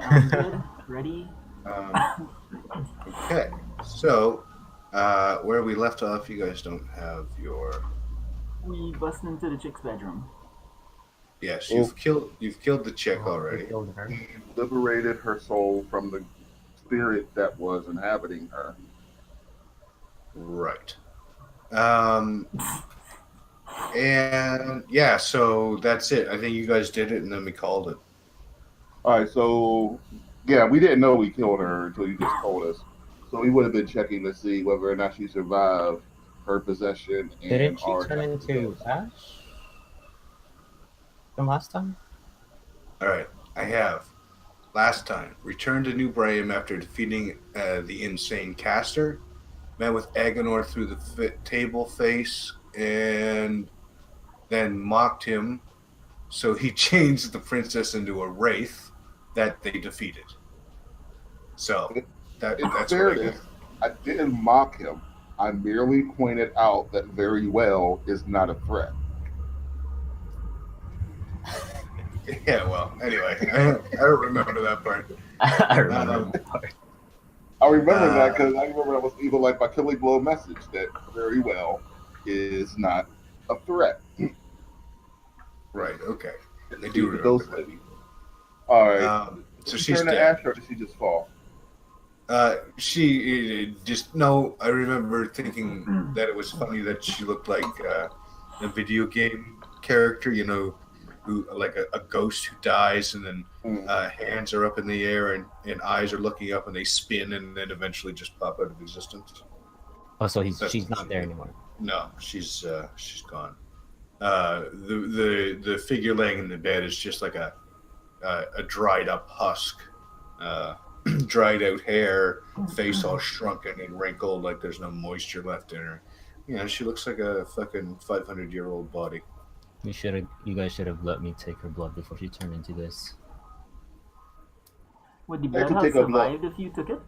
I'm good. Ready? Um, okay, so where we left off, you guys don't have your. We bust into the chick's bedroom. Yes, Oh, you've killed the chick Oh, we already. killed her. we liberated her soul from the spirit that was inhabiting her. Right. Um, and yeah, so that's it. I think you guys did it, and then we called it. All right, so yeah, we didn't know we killed her until you just told us. So we would have been checking to see whether or not she survived her possession and Didn't she our turn attack with the into ghost. Ash from last time? All right, I have. Last time, returned to New Braham after defeating the insane caster. Met with Agonor through the table face, and then mocked him. So he changed the princess into a wraith that they defeated. So In that's what I got. fairness, I didn't mock him. I merely pointed out that very well is not a threat. Yeah. Well. Anyway, I don't remember that part. I remember Um, that part. I remember that uh, because I remember that was even like my killing blow message that very well is not a threat. right. Okay. And I she do was the remember ghost that. lady. All right. So Did she she's turn to dead. ash or did she just fall? She just no. I remember thinking that it was funny that she looked like a video game character. You know, who like a ghost who dies and then Mm. hands are up in the air and eyes are looking up and they spin and then eventually just pop out of existence. Oh, so That's she's what not she there did. anymore. No, she's gone. The figure laying in the bed is just like a dried up husk, uh, dried out hair, face all shrunken and wrinkled, like there's no moisture left in her. You know, she looks like a fucking 500-year-old body. You guys should have let me take her blood before she turned into this. Would the I had blood to have take her blood. survived if you took it?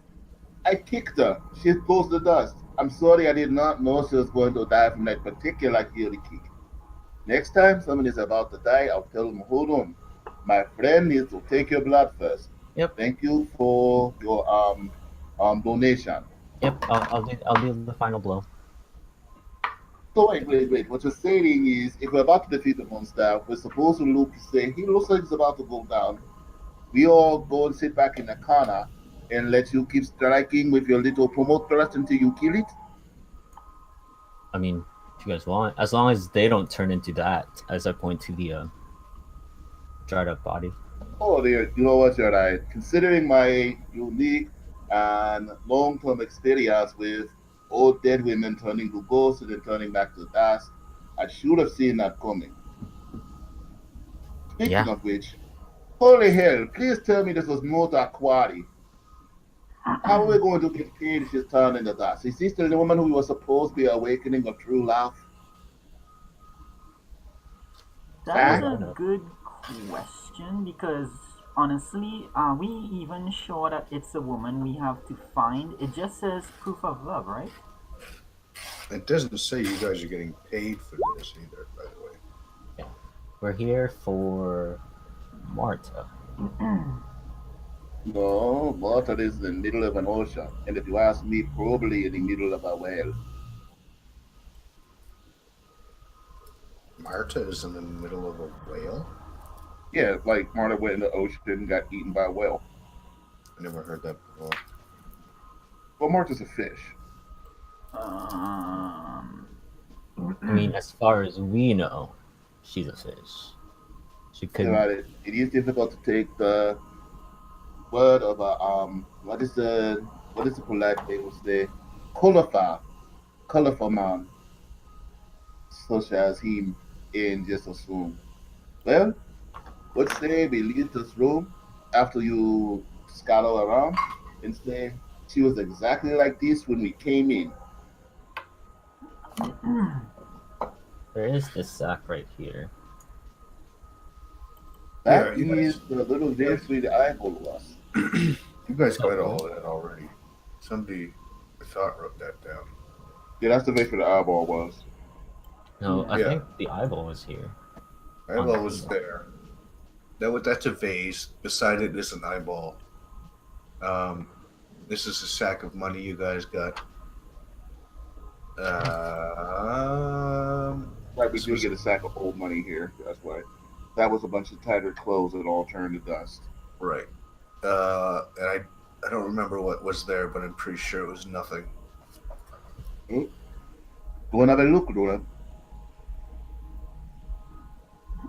I kicked her. She exposed the dust. I'm sorry I did not know she was going to die from that particular heel kick. Next time someone is about to die, I'll tell them, hold on. My friend needs to take your blood first. Yep, Thank you for your donation. yep. I'll do the final blow. So wait. What you're saying is, if we're about to defeat the monster, we're supposed to look say he looks like he's about to go down. We all go and sit back in the corner and let you keep striking with your little promote thrust until you kill it. I mean, if you guys want, as long as they don't turn into that, as I point to the dried up body. Oh, dear, you know what? You're right. Considering my unique and long-term experience with old dead women turning to ghosts and then turning back to dust, I should have seen that coming. Speaking Yeah. of which, holy hell! Please tell me this was not a quarry. How are we going to get paid if she's turned into dust? Is this the woman who was supposed to be awakening of true love? That is Huh? a No. good question because honestly, we even sure that it's a woman we have to find? It just says proof of love, right? It doesn't say you guys are getting paid for this either, by the way. Yeah. We're here for Marta. No, water is in the middle of an ocean, and if you ask me, probably in the middle of a well. Marta is in the middle of a whale. Yeah, like Marta went in the ocean and got eaten by a whale. I never heard that before. Well, Marta's a fish. Um, I mean, as far as we know, she's a fish. She You could. know, it is difficult to take the word of a what is the polite way to say colorful colorful man such as him and just assume. Well, let's say we leave this room after you scatter around and say she was exactly like this when we came in. There is this sack right here. Yeah, That is the little dance with the eyeball was. you guys got Oh, all of that already. Somebody, I thought, wrote that down. Yeah, that's the way for the eyeball was. no, I Yeah. think the eyeball was here. Eyeball was there. That's a vase. Beside it is an eyeball. This is a sack of money you guys got. Right, we This did was get a sack of old money here. That's why. That was a bunch of tattered clothes that all turned to dust. right. And I don't remember what was there, but I'm pretty sure it was nothing. Oh, go and have a look, Roland.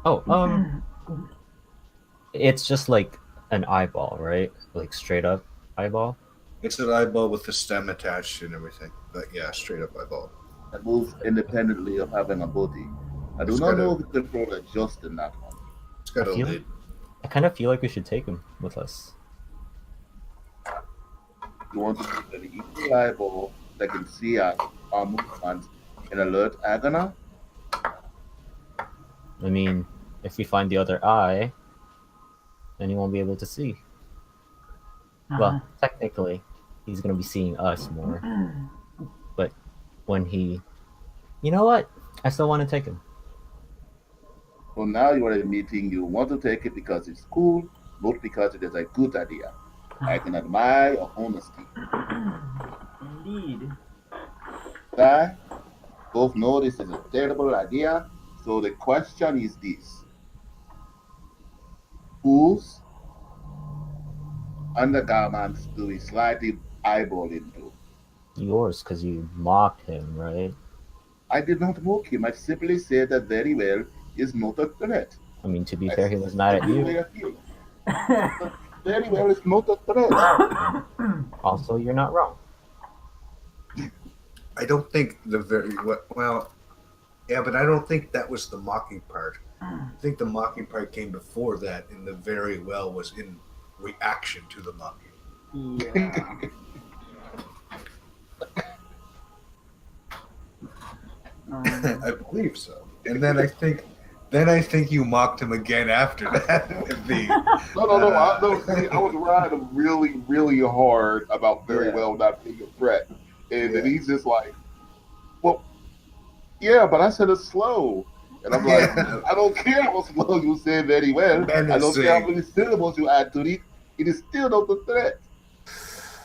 Oh, it's just like an eyeball, right? Like straight up eyeball. It's an eyeball with the stem attached and everything. But yeah, straight up eyeball. That moves independently of having a body. I do It's not got know a if it's controlled adjusting that one. it's got I a feel- lid. I kind of feel like we should take him with us. You want to put an equal eyeball that can see our movements and alert Agona? I mean, if we find the other eye, then he won't be able to see. Well, technically, he's gonna be seeing us more. But when he, you know what? I still want to take him. So now you are admitting you want to take it because it's cool, not because it is a good idea. I can admire your honesty. Indeed. I both know this is a terrible idea, so the question is this. Whose undergarments do we slide the eyeball into? Yours, because you mocked him, right? I did not mock him. I simply said that very well is not a threat. I mean, to be fair, he was mad at you. Very well is not a threat. Also, you're not wrong. I don't think well, yeah, but I don't think that was the mocking part. I think the mocking part came before that, and the very well was in reaction to the mocking. Yeah. I believe so. And then I think you mocked him again after that. With the, I was riding really, really hard about very Yeah. well not being a threat. And then Yeah. he's just like, well, yeah, but I said it's slow. And I'm like, Yeah. I don't care how slow you say very well. I don't care how many syllables you add to it. It is still not a threat.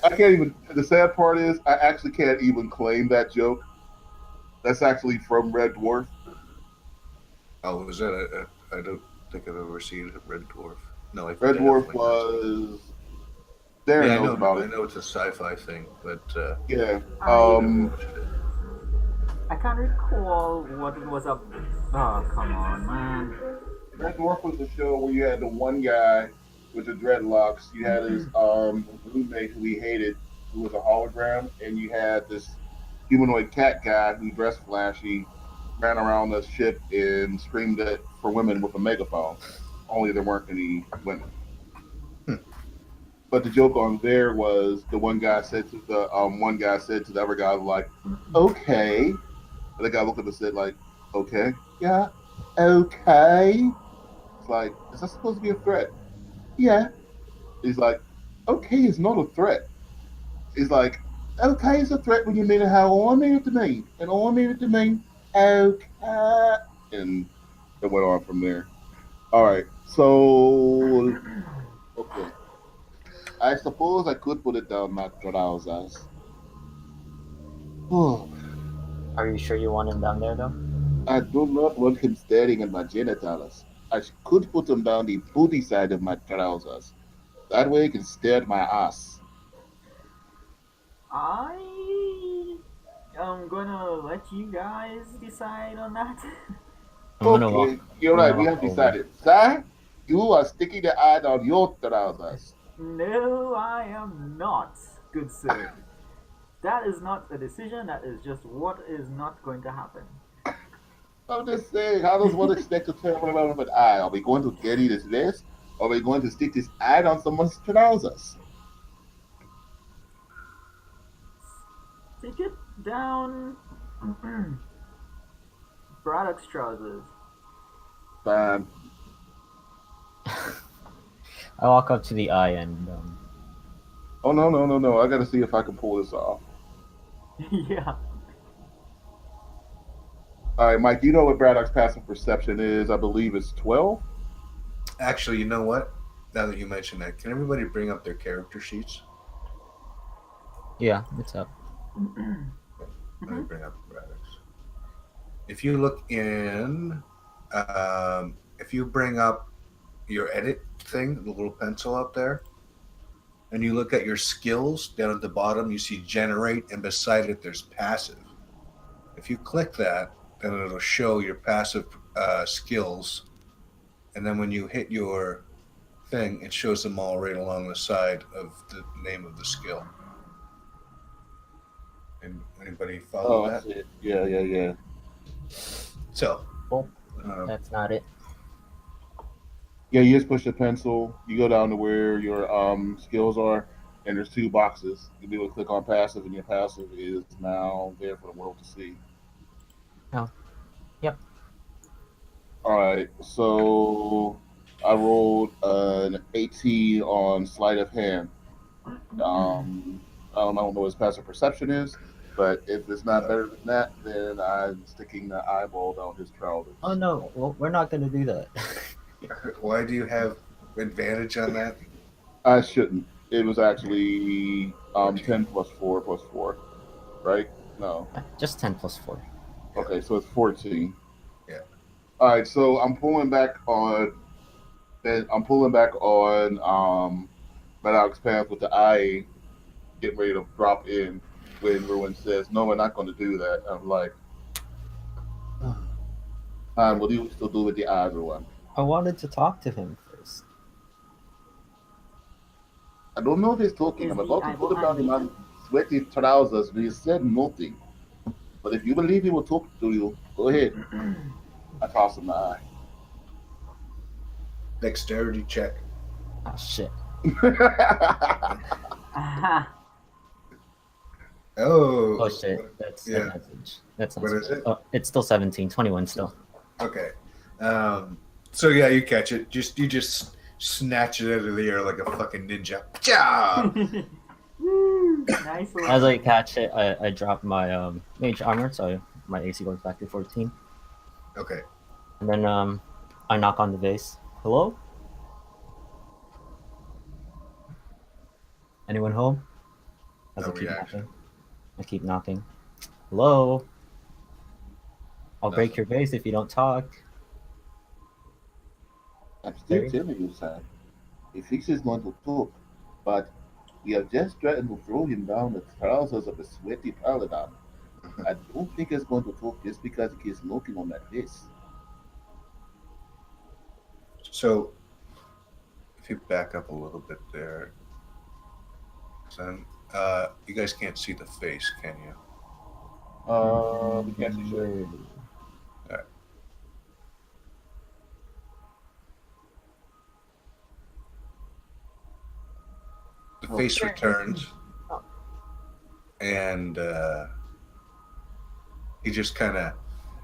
I can't even, the sad part is, I actually can't even claim that joke. That's actually from Red Dwarf. Oh, was that I don't think I've ever seen Red Dwarf. No, Red Dwarf was, Darren Yeah, knows about I it. know it's a sci-fi thing, but Yeah. I can't recall what it was up. Oh, come on, man. Red Dwarf was the show where you had the one guy with the dreadlocks. You had his roommate who he hated, who was a hologram, and you had this humanoid cat guy who dressed flashy, ran around the ship and screamed for women with a megaphone. Only there weren't any women. But the joke on there was the one guy said to the other guy like, "Okay." And the guy looked up and said like, "Okay, yeah, okay." It's like, is that supposed to be a threat? Yeah. He's like, okay, it's not a threat. He's like, okay, it's a threat when you mean it how I mean it to mean. And I mean it to mean, okay. And it went on from there. All right, so, okay. I suppose I could put it down my trousers. Oh, Are you sure you want him down there, though? I do not want him staring at my genitals. I could put him down the booty side of my trousers. That way he can stare at my ass. I am gonna let you guys decide on that. I'm gonna Okay, walk. you're right, I'm we gonna have walk decided. Sir, you are sticking the eye down your trousers. No, I am not, good sir. That is not a decision, that is just what is not going to happen. I'm just saying, how does one expect to turn around with an eye? Are we going to get this vest? Or are we going to stick this eye down someone's trousers? Take it down Braddock's trousers. Fine. I walk up to the eye and Oh, no. I gotta see if I can pull this off. Yeah. All right, Mike, you know what Braddock's passive perception is. I believe it's 12. Actually, you know what? Now that you mention that, can everybody bring up their character sheets? Yeah, it's up. Let me bring up Radix. If you look in, if you bring up your edit thing, the little pencil up there, and you look at your skills down at the bottom, you see generate, and beside it there's passive. If you click that, then it'll show your passive skills, and then when you hit your thing, it shows them all right along the side of the name of the skill. And anybody follow Oh, I that? see it. Yeah. So, Oh, that's not it. Yeah, you just push the pencil. You go down to where your skills are, and there's 2 boxes. You'll be able to click on passive, and your passive is now there for the world to see. Oh, yep. All right, so I rolled an 18 on sleight of hand. I don't know what his passive perception is, but if it's not better than that, then I'm sticking the eyeball down his trousers. Oh no, well, we're not gonna do that. why do you have advantage on that? I shouldn't. It was actually 10 plus 4 plus 4, right? No. Just 10 plus 4. Okay, so it's 14. Yeah. All right, so I'm pulling back on Maddox Path with the eye getting ready to drop in when Ruin says, "No, we're not going to do that." I'm like, what do you still do with the eye, Ruin? I wanted to talk to him first. I don't know if he's talking. I'm about to put him down in my sweaty trousers, but he said nothing. But if you believe he will talk to you, go ahead. I toss him the eye. Dexterity check. Oh shit. Oh shit. That's yeah. advantage. That's not What is it? Oh, it's still 17. 21 still. Okay. So yeah, you catch it. You just snatch it out of the air like a fucking ninja. Nice one. As I catch it, I drop my mage armor, so my AC goes back to 14. Okay. And then I knock on the vase. Hello? Anyone home? As No I keep reaction. knocking. I keep knocking. Hello? I'll break your vase if you don't talk. I'm still telling you, sir. He thinks he's going to talk, but we have just threatened to throw him down the trousers of a sweaty paladin. I don't think he's going to talk just because he keeps knocking on that face. So if you back up a little bit there, then you guys can't see the face, can you? We can't see sure. All right. The face returns, and he just kind of,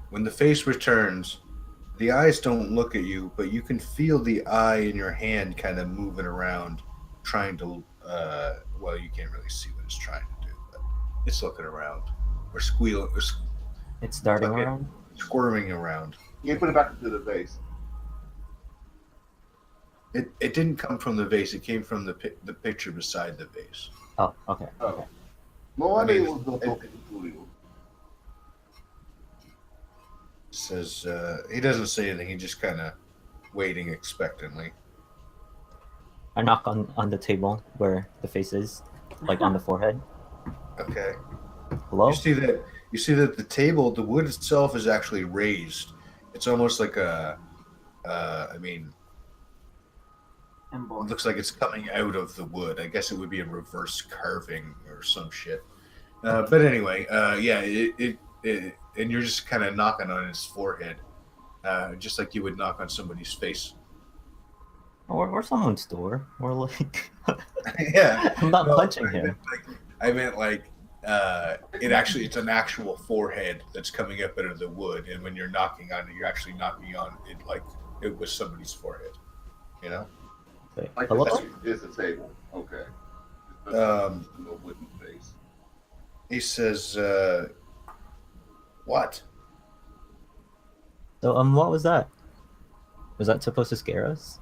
when the face returns, the eyes don't look at you, but you can feel the eye in your hand kind of moving around, trying to, well, you can't really see what it's trying to do, but it's looking around, or squealing, or It's darting around? squirming around. You put it back into the vase. It didn't come from the vase, it came from the picture beside the vase. Oh, okay. Oh. No wonder he was not talking to you. Says, he doesn't say anything, he just kind of waiting expectantly. I knock on the table where the face is, like on the forehead. Okay. Hello? You see that the table, the wood itself is actually raised. It's almost like it looks like it's coming out of the wood. I guess it would be a reverse carving or some shit. But anyway, yeah, and you're just kind of knocking on his forehead, just like you would knock on somebody's face. Or someone's door. Or like... Yeah. I'm not punching him. I meant like it's an actual forehead that's coming up out of the wood, and when you're knocking on it, you're actually knocking on it like it was somebody's forehead. You know? Wait, Like hello? it's a table. Okay. Um, No wooden face. He says, "What?" So what was that? Was that supposed to scare us?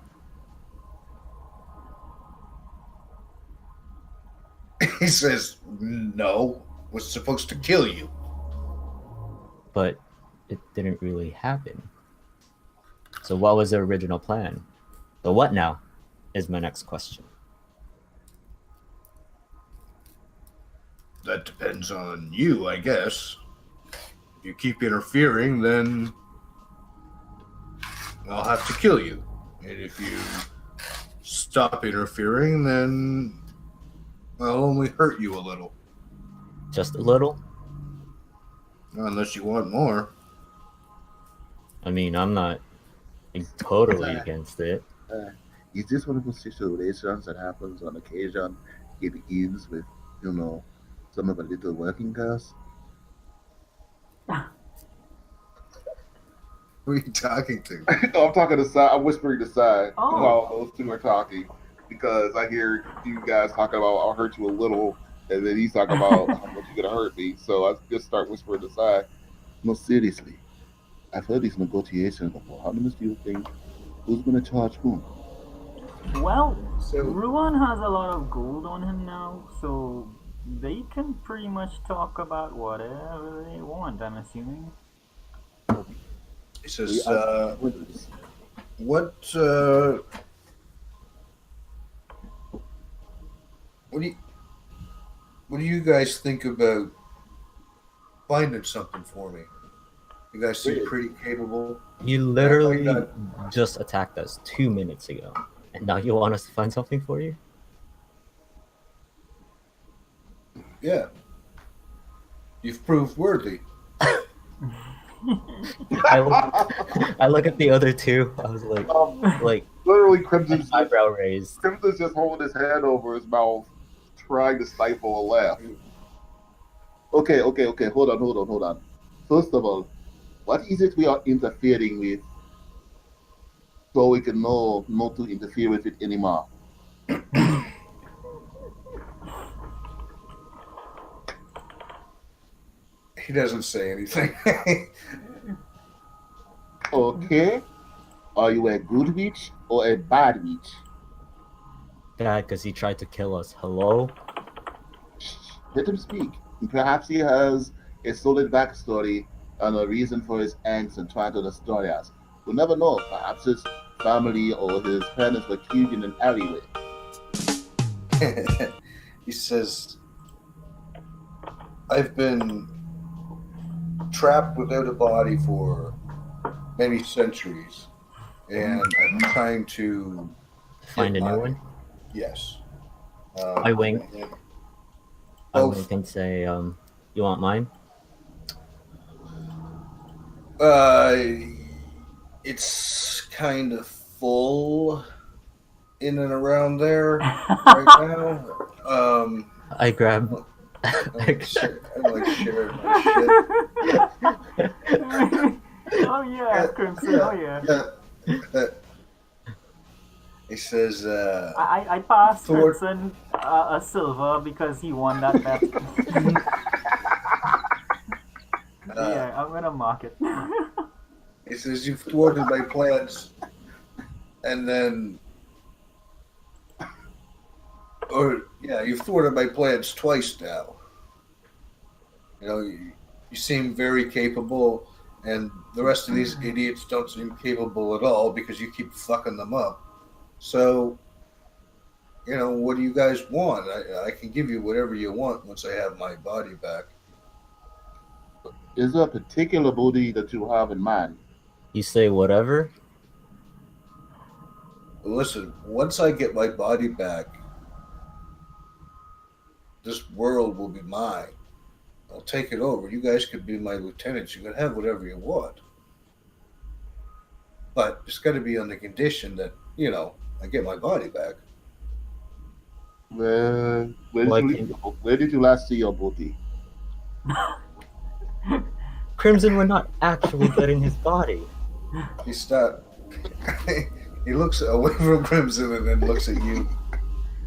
He says, no, was supposed to kill you. But it didn't really happen. So what was the original plan? The what now is my next question. That depends on you, I guess. If you keep interfering, then I'll have to kill you. And if you stop interfering, then I'll only hurt you a little. Just a little? Unless you want more. I mean, I'm not totally against it. Is this one of those situations that happens on occasion? It begins with, some of a little working girls. Who are you talking to? No, I'm talking to side. I'm whispering to side Oh. while those two are talking because I hear you guys talking about I'll hurt you a little, and then he's talking about how much you're gonna hurt me. So I just start whispering to side. No, seriously, I've heard these negotiations before. How much do you think? Who's gonna charge whom? Well, So, Ruan has a lot of gold on him now, so they can pretty much talk about whatever they want, I'm assuming. he says, what do you guys think about finding something for me? You guys seem pretty capable. You literally just attacked us 2 minutes ago. And now you want us to find something for you? Yeah. You've proved worthy. I look at the other two. I was like, Literally, Crimson's eyebrow raised. Crimson's just holding his hand over his mouth, trying to stifle a laugh. Okay. Hold on. First of all, what is it we are interfering with so we can know not to interfere with it anymore? He doesn't say anything. Okay. Are you a good witch or a bad witch? Dad, because he tried to kill us. Hello? Shh, let him speak. Perhaps he has a solid backstory and a reason for his angst and trying to destroy us. We'll never know. Perhaps his family or his parents were killed in an alleyway. He says, I've been trapped without a body for many centuries, and I'm trying to Find a get new my- one? Yes. I wink. I Both. wink and say, you want mine? It's kind of full in and around there right now. I grab. I like sharing my shit. Oh yeah, Crimson, oh yeah. He says, I passed Thor- Crimson a silver because he won that bet. Yeah, I'm gonna mark it. he says, you've thwarted my plans, and then, you've thwarted my plans twice now. You seem very capable, and the rest of these idiots don't seem capable at all because you keep fucking them up. So, what do you guys want? I can give you whatever you want once I have my body back. Is there a particular body that you have in mind? You say whatever? Listen, once I get my body back, this world will be mine. I'll take it over. You guys could be my lieutenants. You can have whatever you want. But it's got to be on the condition that, I get my body back. Where Like- where did you last see your body? Crimson, we're not actually getting his body. He stopped. He looks away from Crimson and then looks at you.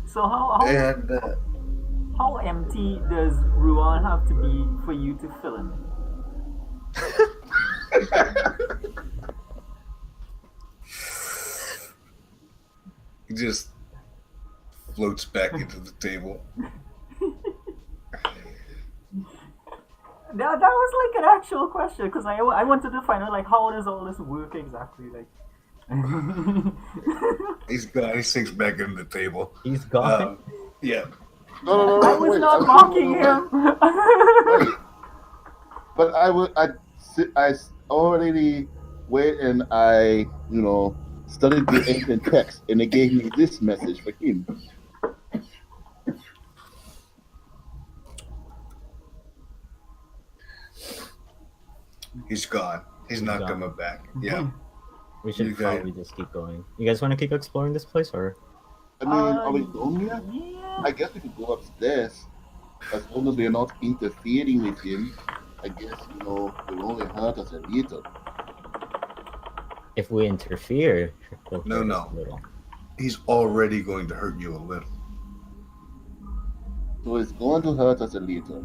So how And how empty does Ruan have to be for you to fill him? he just floats back into the table. that was like an actual question because I wanted to find out like how does all this work exactly like. He's gone. He sinks back into the table. He's gone. Yeah. No, I was wait. not I mocking wait. him. But I already went and I, studied the ancient text, and it gave me this message for him. He's gone. He's not gone. coming back. Yeah. We should You guys- probably just keep going. You guys want to keep exploring this place, or I mean, are we done yet? Yeah. I guess we could go upstairs. As long as we're not interfering with him, I guess, will only hurt us a little. if we interfere, he'll No, hurt no. us a little. He's already going to hurt you a little. So it's going to hurt us a little.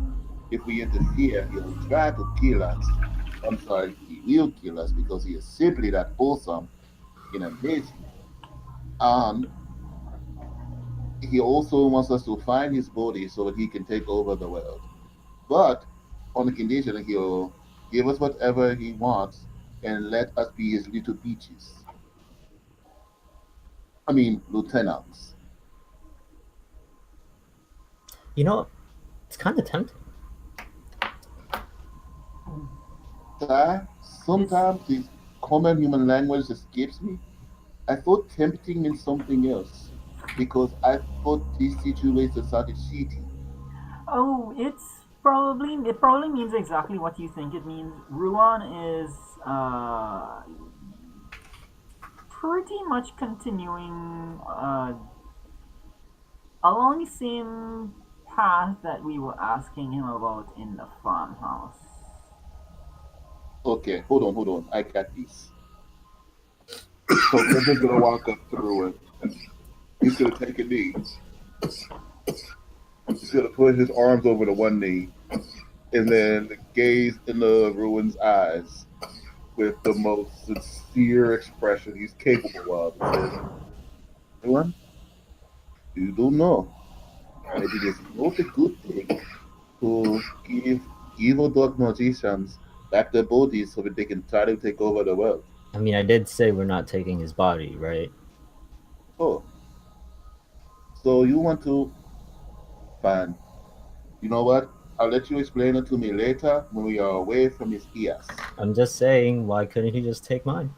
If we interfere, he'll try to kill us. I'm sorry, he will kill us because he is simply that awesome and amazing. And he also wants us to find his body so that he can take over the world. But on the condition that he'll give us whatever he wants and let us be his little peaches. I mean, lieutenants. You know, it's kind of tempting. Sometimes the common human language escapes me. I thought tempting meant something else because I thought this situation sounded shitty. Oh, it probably means exactly what you think it means. Ruan is pretty much continuing along the same path that we were asking him about in the farmhouse. Okay, hold on. I got this. So we're just gonna walk up through it. He's gonna take a knee. He's gonna put his arms over the one knee, and then gaze in the ruin's eyes with the most sincere expression he's capable of. And says, "Everyone, you don't know. Maybe it is not a good thing to give evil dark magicians back their bodies so that they can try to take over the world." I mean, I did say we're not taking his body, right? Oh, so you want to? Fine. You know what? I'll let you explain it to me later when we are away from his ears. I'm just saying, why couldn't he just take mine?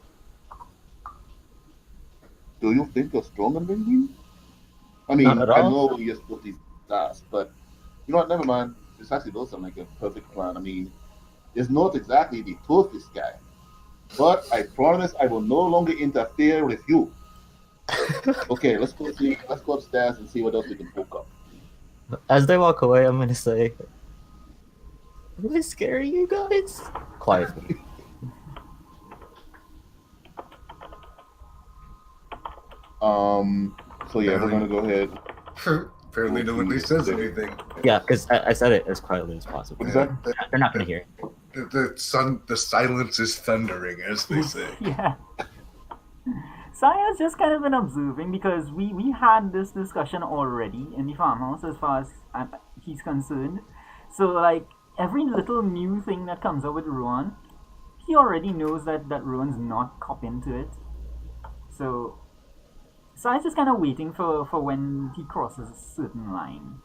Do you think you're stronger than him? I mean, Not at I all. know he just put his ass, but you know what? Never mind. This actually does sound like a perfect plan. I mean, he's not exactly the toughest guy, but I promise I will no longer interfere with you. Okay, let's go upstairs and see what else we can hook up. As they walk away, I'm gonna say, "Am I scaring you guys?" Quietly. So yeah, we're gonna go ahead. Apparently nobody says anything. Yeah, because I said it as quietly as possible. What is that? They're not gonna hear. The silence is thundering, as they say. Yeah. Saya's just kind of been observing because we had this discussion already in the farmhouse as far as he's concerned. So like every little new thing that comes up with Ruan, he already knows that Ruan's not copping to it. So Saya's just kind of waiting for when he crosses a certain line.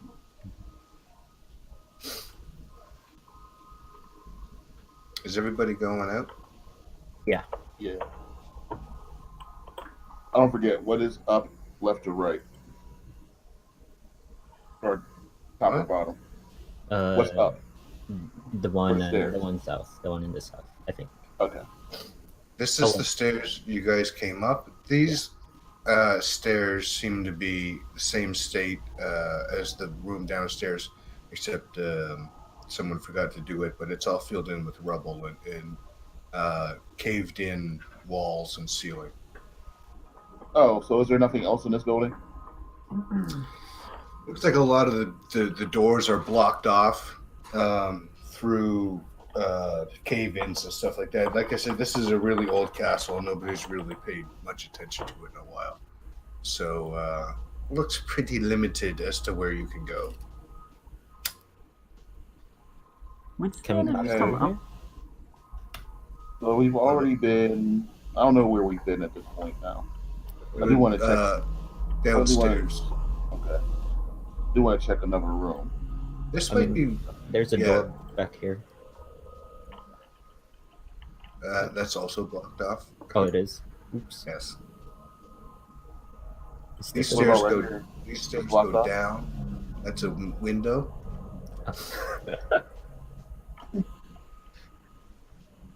Is everybody going out? Yeah. I don't forget what is up, left, or right, or top or What? bottom. What's What's up? The one, What's the one south, the one in the south, I think. Okay. This is the stairs you guys came up. These stairs seem to be the same state as the room downstairs, except someone forgot to do it, but it's all filled in with rubble and caved in walls and ceiling. Oh, so is there nothing else in this building? Looks like a lot of the doors are blocked off through cave-ins and stuff like that. Like I said, this is a really old castle, and nobody's really paid much attention to it in a while. So looks pretty limited as to where you can go. Which Can we stairs pass just through come here? up? So we've already been. I don't know where we've been at this point now. I do want to check. Downstairs. Okay. Do want to check another room. This I might mean, there's a yeah. door back here. That's also blocked off. Oh, it is. Oops. Yes. Is These this What stairs about go. right here? These stairs Blocked go off? down. That's a window.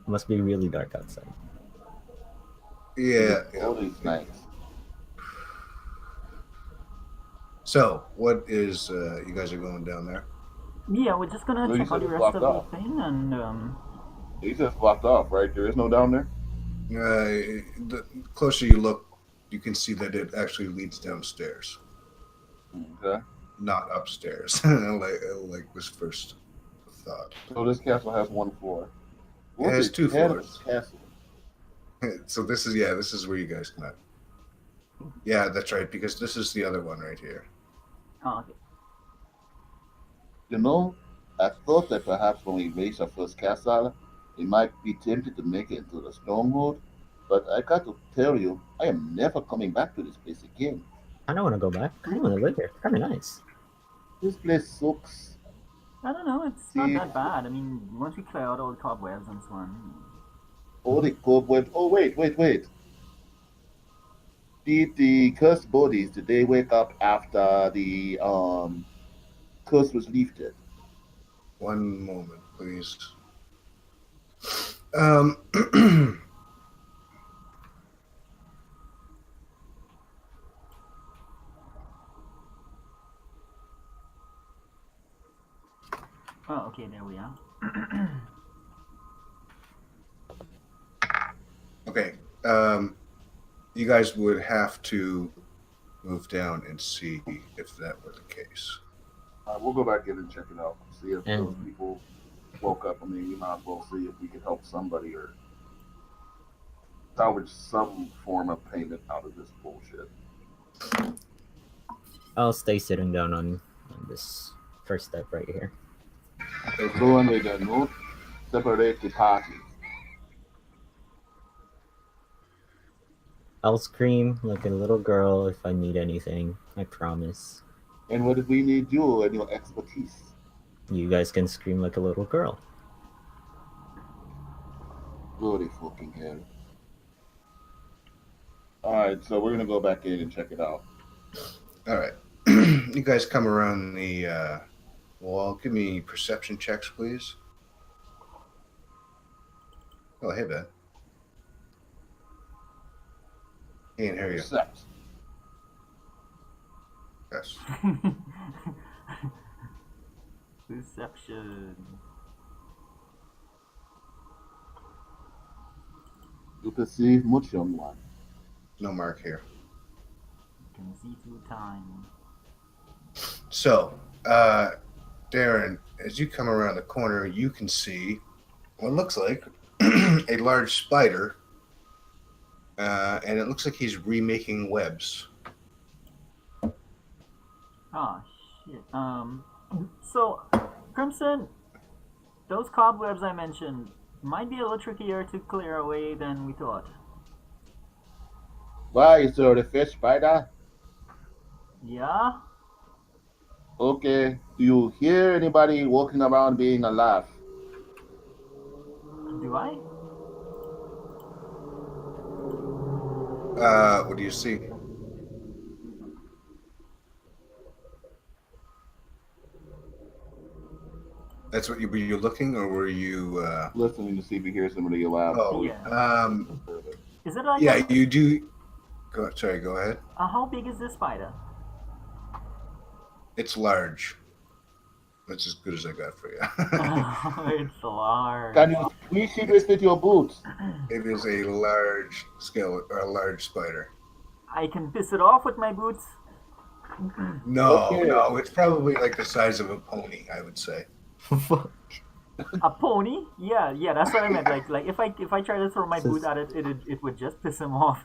Must be really dark outside. Yeah. All these nights. So, what is you guys are going down there? Yeah, we're just gonna No, you check out said the it's rest of blocked the thing and These just blocked off, right? There is no down there. The closer you look, you can see that it actually leads downstairs, Okay. not upstairs, like was first thought. So this castle has one floor. It has two head of floors. this castle? So this is where you guys met. Yeah, that's right, because this is the other one right here. oh, okay. You know, I thought that perhaps when we reach our first castle, we might be tempted to make it into the stronghold. But I got to tell you, I am never coming back to this place again. I don't want to go back. I want to live here. Kind of nice. This place sucks. I don't know, it's not that bad. I mean, once we clear out all the cobwebs and so on. All the cobwebs. Oh, wait. Did the cursed bodies, did they wake up after the curse was lifted? One moment, please. Oh, okay, there we are. Okay. You guys would have to move down and see if that were the case. We'll go back in and check it out. See if And- those people woke up. I mean, we might as well see if we can help somebody or salvage some form of payment out of this bullshit. I'll stay sitting down on this first step right here. Everyone with a note, separate the parties. I'll scream like a little girl if I need anything. I promise. And what if we need you and your expertise? You guys can scream like a little girl. Bloody fucking hell. Alright, so we're gonna go back in and check it out. All right. You guys come around the wall. Give me perception checks, please. Oh, hey, Ben. Can't hear you. Accept. Yes. Deception. You perceive much, young one. No mark here. Can see through time. So, Darren, as you come around the corner, you can see what looks like a large spider, and it looks like he's remaking webs. Oh shit. So, Crimson, those cobwebs I mentioned might be a little trickier to clear away than we thought. Why is there the fish spider? Yeah? Okay. Do you hear anybody walking around being alive? Do I? What do you see? That's what were you looking, or were you? Listening to see if you hear somebody alive. Oh, Yeah. Is it like yeah, you do. Sorry, go ahead. how big is this spider? It's large. That's as good as I got for you. It's large. Can you squeeze it with your boots? It is a large skeleton, or a large spider. I can piss it off with my boots. No, Okay. no, it's probably like the size of a pony, I would say. A pony? Yeah, that's what I meant. Like if I try to throw my boot at it, it would just piss him off.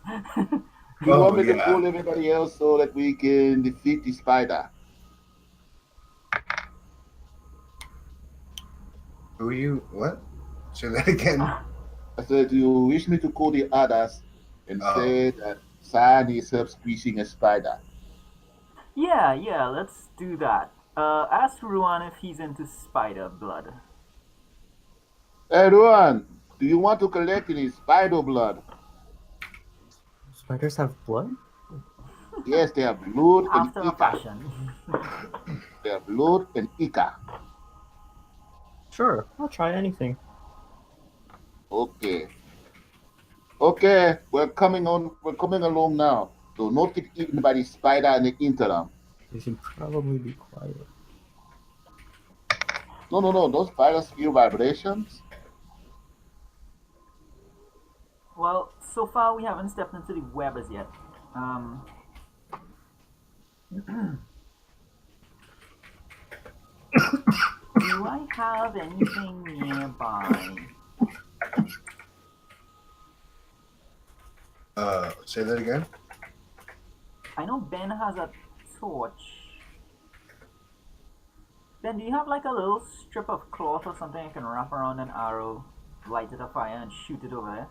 You Oh, want me to yeah. fool everybody else so that we can defeat the spider? Who are you? What? Say that again. I said, do you wish me to call the others and Oh, say that Sai needs help squeezing a spider? Yeah, let's do that. Ask Ruan if he's into spider blood. Hey, Ruan, do you want to collect any spider blood? Spiders have blood? Yes, they have blood and After a ichor. fashion. They have blood and ichor. Sure, I'll try anything. Okay. Okay, we're coming on. We're coming along now. Do not get eaten by the spider in the interim. You should probably be quiet. No. Those spiders feel vibrations. Well, so far we haven't stepped into the web as yet. Do I have anything nearby? say that again. I know Ben has a torch. Ben, do you have like a little strip of cloth or something I can wrap around an arrow, light it a fire, and shoot it over there?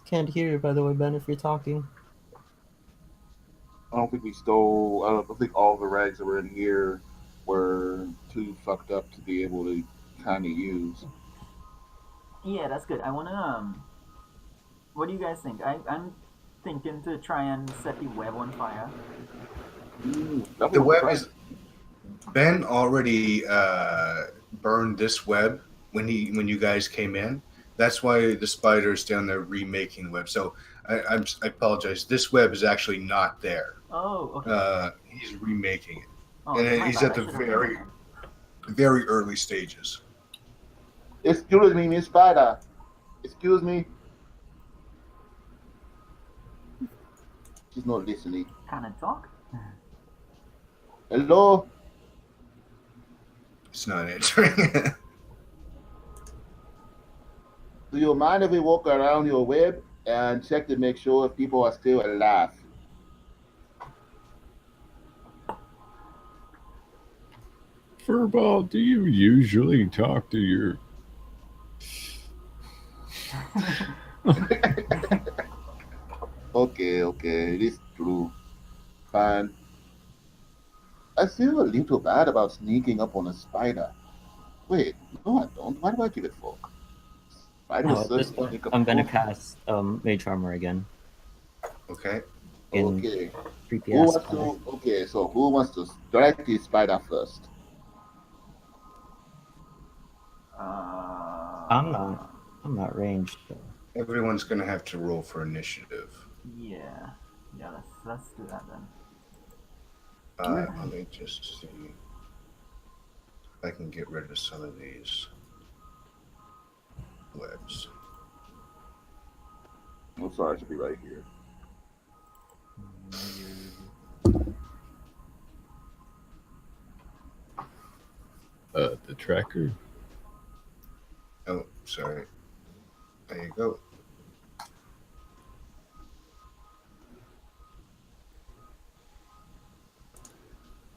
Can't hear you, by the way, Ben, if you're talking. I don't think we stole. I don't think all the rags that were in here were too fucked up to be able to kind of use. Yeah, that's good. I wanna what do you guys think? I'm thinking to try and set the web on fire. The web is. Ben already burned this web when you guys came in. That's why the spider's down there remaking the web. So I apologize. This web is actually not there. Oh, okay. He's remaking it, Oh, and my he's bad, at I the should have very, known very early stages. Excuse me, Miss Spider. Excuse me. She's not listening. that. Can I talk? Hello. It's not answering. Do you mind if we walk around your web and check to make sure if people are still alive? Furball, do you usually talk to your... Okay, it is true. Fine. I feel a little bad about sneaking up on a spider. Wait, no, I don't. Why do I give it fuck? Spider No, was at this such point, a I'm gonna cast Mage Armor again. Okay. Okay. Creepy Who ass wants spider. to? Okay, so who wants to strike the spider first? I'm not ranged though. Everyone's gonna have to roll for initiative. Yeah. Yeah, let's do that then. Let me just see if I can get rid of some of these webs. I'm sorry, I should be right here. the tracker? Oh, sorry. There you go.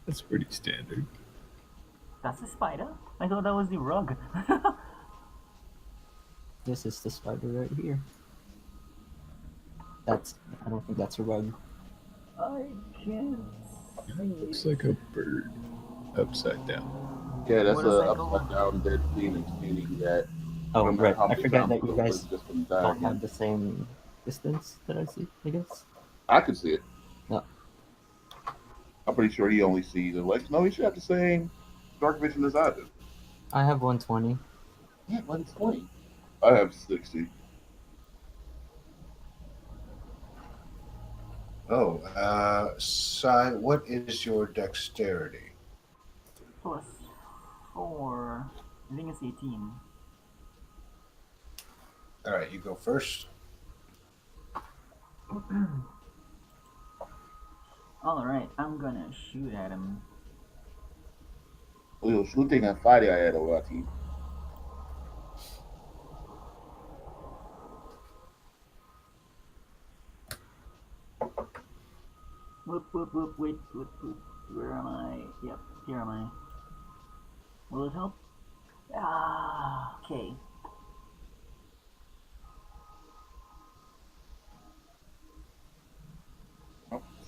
That's pretty standard. That's a spider? I thought that was the rug. This is the spider right here. I don't think that's a rug. I can't It looks like a bird upside down. Yeah, that's a Motorcycle. upside down dead phoenix, meaning that. Oh, no matter right. how I many forget times that you Blue guys was just gonna die don't again. have the same distance that I see, I guess. I could see it. No. I'm pretty sure he only sees it. Like, no, he should have the same dark vision as I do. I have 120. Yeah, but it's 20. I have 60. Oh, Sai, what is your dexterity? Plus 4. I think it's 18. All right, you go first. Alright, I'm gonna shoot at him. We were shooting and fighting at our team. Whoop, whoop, whoop, wait, whoop, whoop. Where am I? Yep, here am I. Will it help? Ah, okay.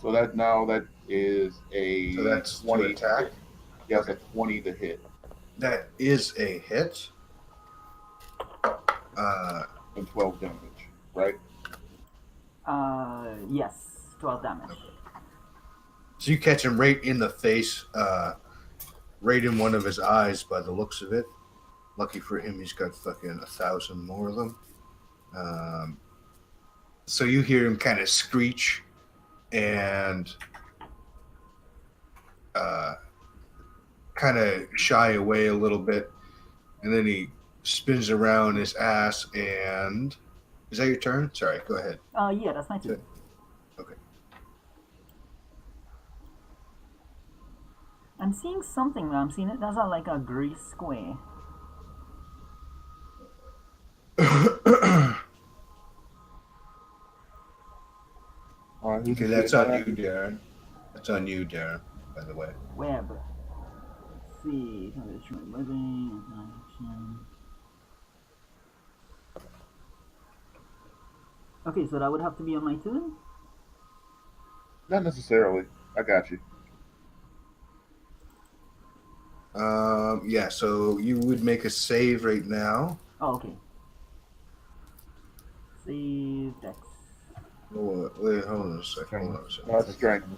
So that is a So that's to 20 to attack. hit. Yes, Okay. a 20 to hit. That is a hit. And 12 damage, right? Yes, 12 damage. So you catch him right in the face, right in one of his eyes by the looks of it. Lucky for him, he's got fucking 1,000 more of them. So you hear him kind of screech and kind of shy away a little bit, and then he spins around his ass. And is that your turn? Sorry, go ahead. Yeah, that's my turn. Okay. I'm seeing something. I'm seeing it. That's like a gray square. Okay, that's on you, Darren. That's on you, Darren, by the way. Web. Let's see. Living. Okay, so that would have to be on my turn? Not necessarily. I got you. Yeah, so you would make a save right now. Oh, okay. Save Dex. Oh, wait, hold on a second. Hold on a second. That's strength.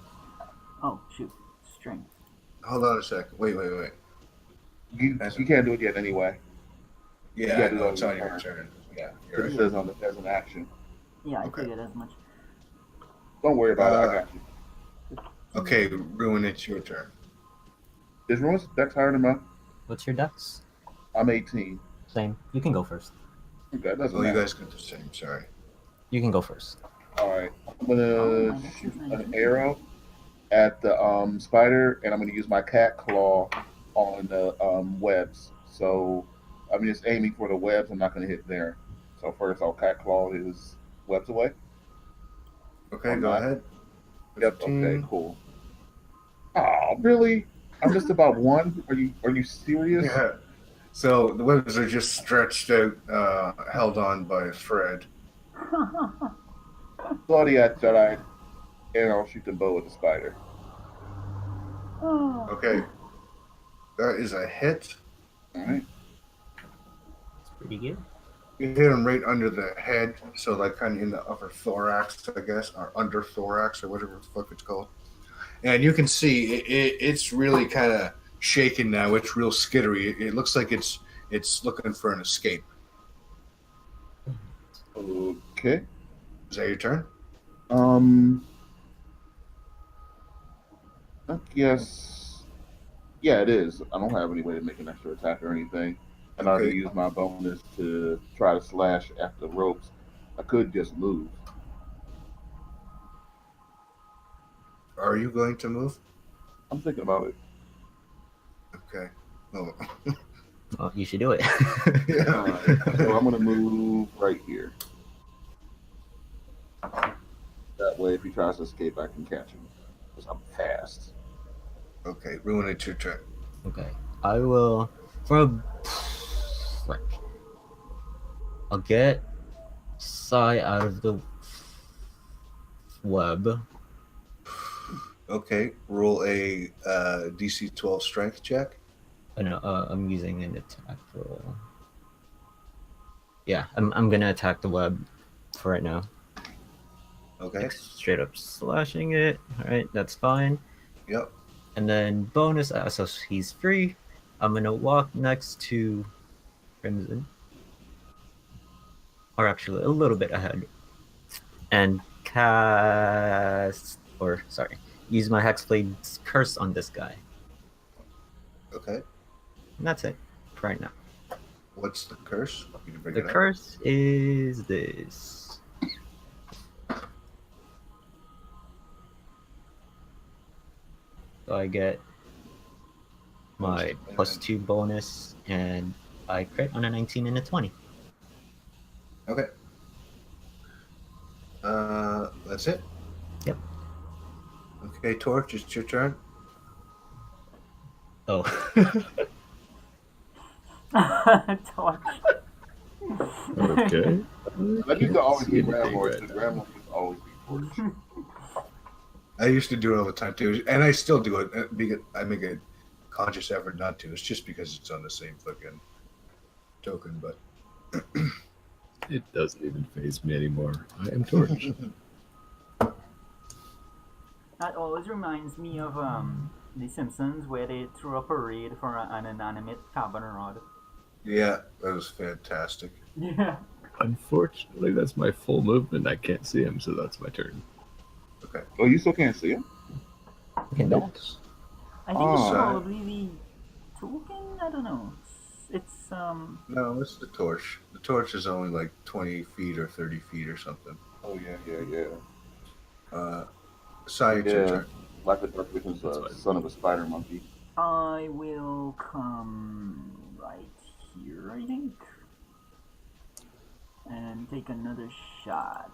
Oh, shoot. Strength. Hold on a second. Wait. You can't do it yet anyway. Yeah, I know, it's on your turn. Yeah, you're It right. says on as an action. Yeah, I Okay. figured as much. Don't worry about it. I got you. Okay, Ruin, it's your turn. Is Roy's Dex higher than mine? What's your dex? I'm 18. Same. You can go first. Okay, that doesn't Oh, you matter. guys got the same. Sorry. You can go first. All right. I'm Oh, gonna my Dex shoot is an 19. arrow at the spider, and I'm gonna use my cat claw on the webs. So I'm just aiming for the webs. I'm not gonna hit there. So first, I'll cat claw his webs away. Okay, Or go not. ahead. Yep. 15. Okay. Cool. Oh, really? I missed about one. Are you serious? Yeah. So the webs are just stretched out, held on by a thread. Bloody I tried, and I'll shoot the bow with the spider. Oh. Okay. That is a hit. All right. It's pretty good. You hit him right under the head, so like kind of in the upper thorax, I guess, or under thorax, or whatever the fuck it's called. And you can see it's really kind of shaking now. It's real skittery. It looks like it's looking for an escape. Okay. Is that your turn? I guess. Yeah, it is. I don't have any way to make an extra attack or anything. And I already Okay. used my bonus to try to slash after the ropes. I could just move. Are you going to move? I'm thinking about it. Okay. Oh. Well, you should do it. Yeah. Alright, so I'm gonna move right here. That way, if he tries to escape, I can catch him. Because I'm fast. Okay, Ruin, it's your turn. Okay. I will. For a. Frick. I'll get Sai out of the web. Okay, roll a DC 12 strength check. I'm using an attack roll. Yeah, I'm gonna attack the web for right now. Okay. Like, straight up slashing it. Alright, that's fine. Yep. And then bonus, so he's free. I'm gonna walk next to Crimson. Or actually, a little bit ahead. And use my Hexblade's curse on this guy. Okay. And that's it for right now. What's the curse? You can bring The it up. curse is this. So I get my +2 bonus, and I crit on a 19 and a 20. Okay. That's it? Yep. Okay, Torch, it's your turn. Oh. Torch. Okay. That used to always be Grandma's, right because now. Grandma used to always be torch. I used to do it all the time too, and I still do it. Because I make a conscious effort not to. It's just because it's on the same fucking token, but It doesn't even phase me anymore. I am Torch. That always reminds me of The Simpsons, where they threw a parade for an inanimate carbon rod. yeah, that was fantastic. Yeah. Unfortunately, that's my full movement. I can't see him, so that's my turn. Okay, Oh, you still can't see him? You can Nope. dash. I think it's Oh. probably the token. I don't know. It's no, it's the torch. The torch is only like 20 feet or 30 feet or something. Oh yeah. Sai, it's your turn. Like the Dark Vision's That's fine. son of a spider monkey. I will come right here, I think, and take another shot.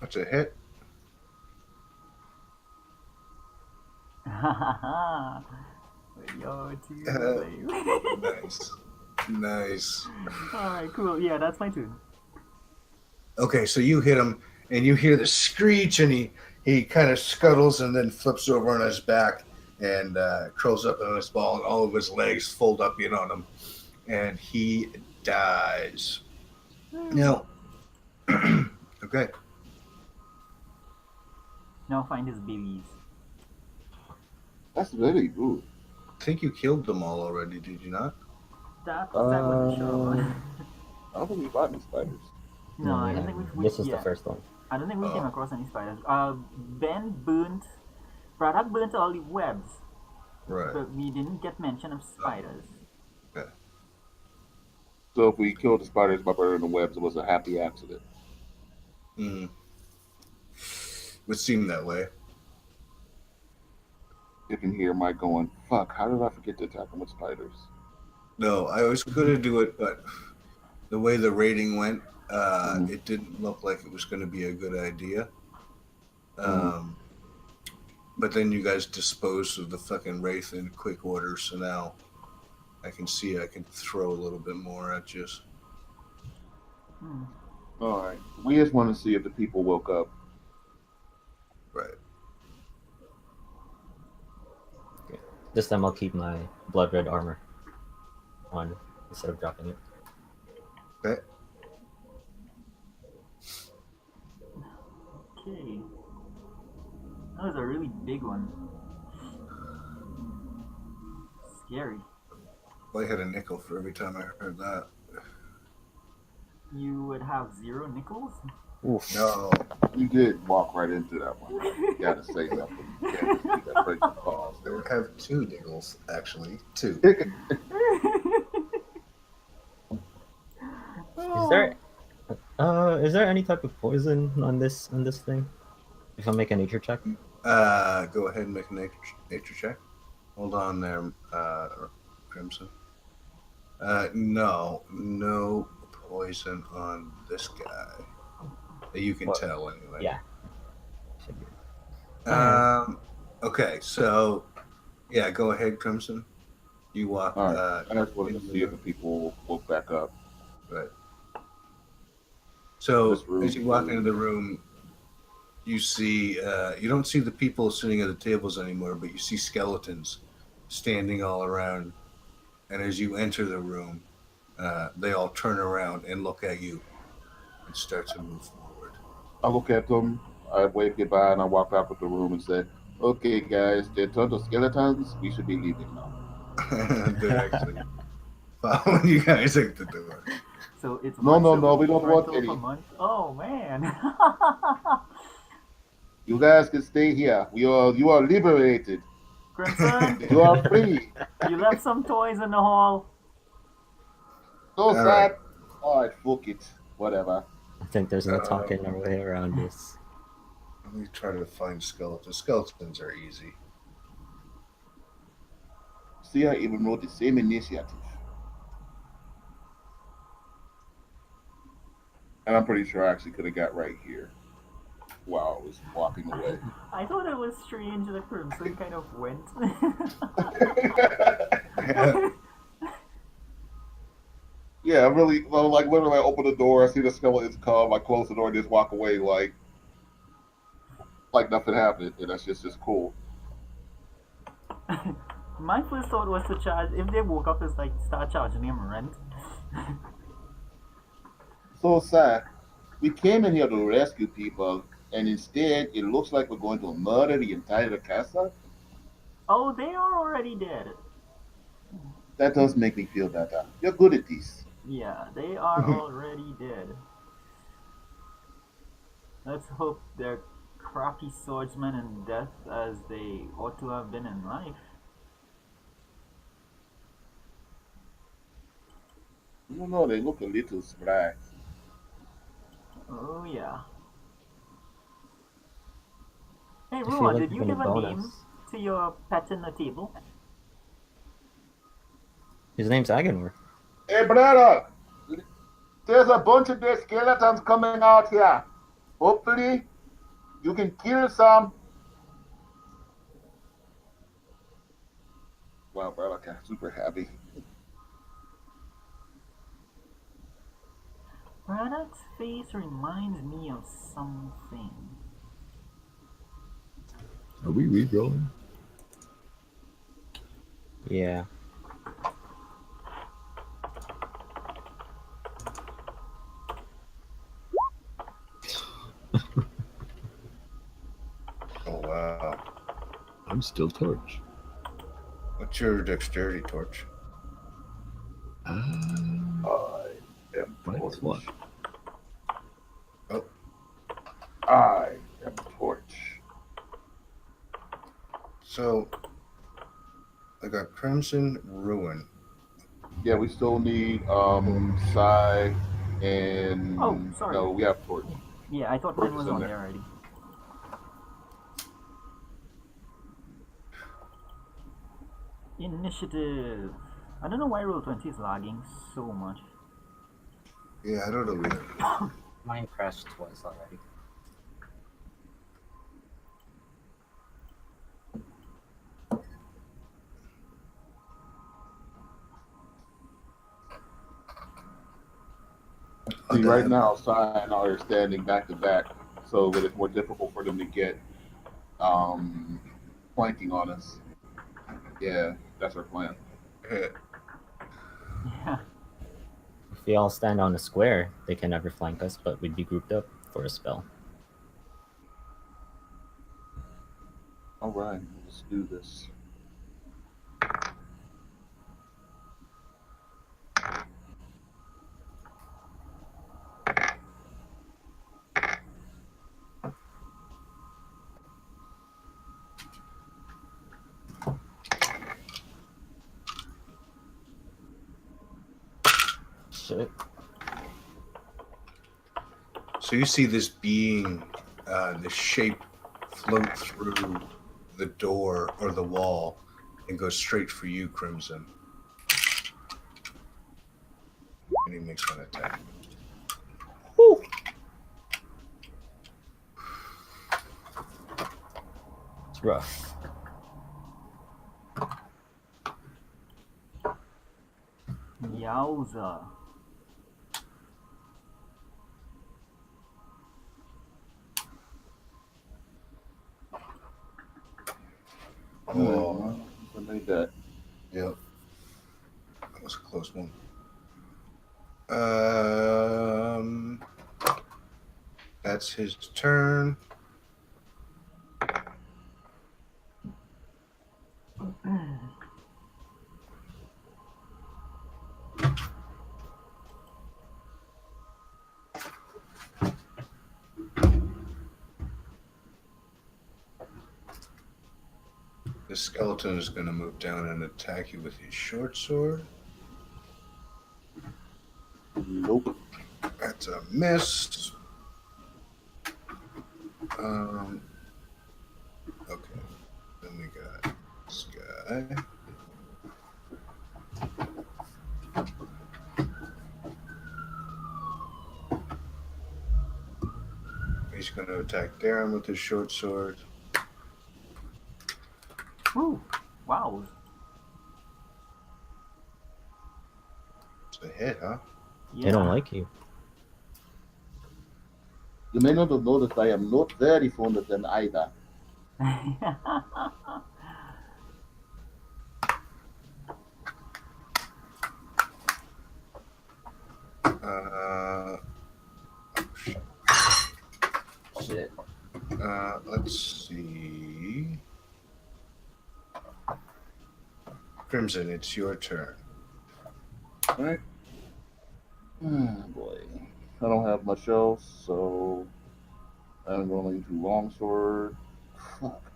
That's a hit. Yo, baby. Nice. Nice. Alright, cool. Yeah, that's my turn. Okay, so you hit him, and you hear the screech, and he kind of scuttles and then flips over on his back and curls up on his ball, and all of his legs fold up in on him, and he dies. Now, okay. Now find his babies. That's really good. I think you killed them all already, did you not? That wasn't sure. I don't think we fought any spiders. No, I yeah. don't think we This was yeah. the first one. I don't think we came Oh. across any spiders. Ben burnt. Braddock burnt all the webs, Right. but we didn't get mention of spiders. So if we killed the spiders by burning the webs, it was a happy accident. Mm. Would seem that way. You can hear Mike going, "Fuck! How did I forget to attack them with spiders?" No, I was going to do it, but the way the rating went, Mhm. it didn't look like it was going to be a good idea. But then you guys disposed of the fucking wraith in quick order, so now I can see I can throw a little bit more at you. Hmm. All right. We just want to see if the people woke up. Right. This time I'll keep my blood red armor on instead of dropping it. Okay. Okay. That was a really big one. Scary. Well, I had a nickel for every time I heard that. You would have 0 nickels? Oof. No. You did walk right into that one. You gotta say something. You can't just keep that break the pause I would there. have 2 nickels, actually. 2. Is there any type of poison on this thing? If I make a nature check? Go ahead and make a nature check. Hold on there, Crimson. No poison on this guy. That you can What? tell anyway. Yeah. Okay, so yeah, go ahead, Crimson. You walk. All right. I just wanted to into see if the people woke back up. Right. So This room as you walk is- into the room, you see you don't see the people sitting at the tables anymore, but you see skeletons standing all around. And as you enter the room, they all turn around and look at you and start to move forward. I look at them, I wave goodbye, and I walk out of the room and say, "Okay, guys, they're tons of skeletons. We should be leaving now." They're actually following you guys out the door. So it's No, we don't want rental any. per month? Oh man. You guys can stay here. You are liberated. Crimson, You are free. you left some toys in the hall. So All sad. right. All right, fuck it. Whatever. I think there's no talking our way around this. Let me try to find skeletons. Skeletons are easy. See, I even wrote the same initiative. And I'm pretty sure I actually could have got right here. while I was walking away. I thought it was strange that Crimson kind of went. Yeah, I really, well, like literally, I open the door, I see the skeletons come, I close the door, and just walk away like nothing happened, and that's just cool. My first thought was to charge, if they woke up, is like start charging him rent. So sad. We came in here to rescue people, and instead, it looks like we're going to murder the entire castle. Oh, they are already dead. That does make me feel better. You're good at this. Yeah, they are already dead. Let's hope they're crappy swordsmen in death as they ought to have been in life. I don't know, they look a little spry. Oh yeah. Hey If you Ruan, look did you even a give a name bonus. to your pet in the table? His name's Aganor. Hey, brother! There's a bunch of dead skeletons coming out here. Hopefully, you can kill some. Wow, bro, okay, super happy. Braddock's face reminds me of something. Are we re-rolling? Yeah. Oh wow. I'm still Torch. What's your dexterity, Torch? I am Minus Torch. one. Oh, I am Torch. so I got Crimson Ruin. Yeah, we still need Psy and Oh, sorry. no, we have Torch. Yeah, I thought mine was in on there. there already. Initiative. I don't know why Roll20 is lagging so much. Yeah, I don't know either. Mine crashed twice already. See, right now, Psy and I are standing back to back, so that it's more difficult for them to get flanking on us. Yeah, that's our plan. Yeah. If we all stand on a square, they can never flank us, but we'd be grouped up for a spell. All right, let's do this. Shit. So you see this being, this shape float through the door or the wall and go straight for you, Crimson. And he makes one attack. Woo. It's rough. Yowza. Oh, I made that. yep. That was a close one. That's his turn. The skeleton is going to move down and attack you with his short sword. Nope. That's a miss. Okay. Then we got this guy. He's going to attack Darren with his short sword. Ooh, wow. It's a hit, huh? Yeah. They don't like you. You may not have noticed I am not very fond of them either. Shit. Let's see. Crimson, it's your turn. Alright. Oh boy. I don't have much else, so I'm going to longsword. Fuck.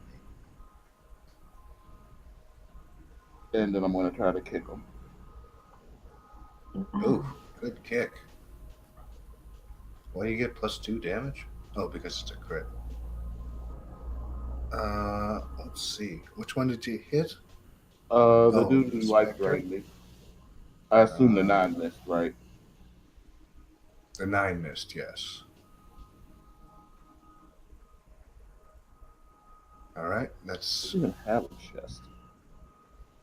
And then I'm going to try to kick him. Ooh, good kick. Why do you get +2 damage? Oh, because it's a crit. Let's see. Which one did you hit? The dude who light Spectre? dragged me. I assume the 9 missed, right? The 9 missed, yes. Alright, that's... Doesn't even have a chest.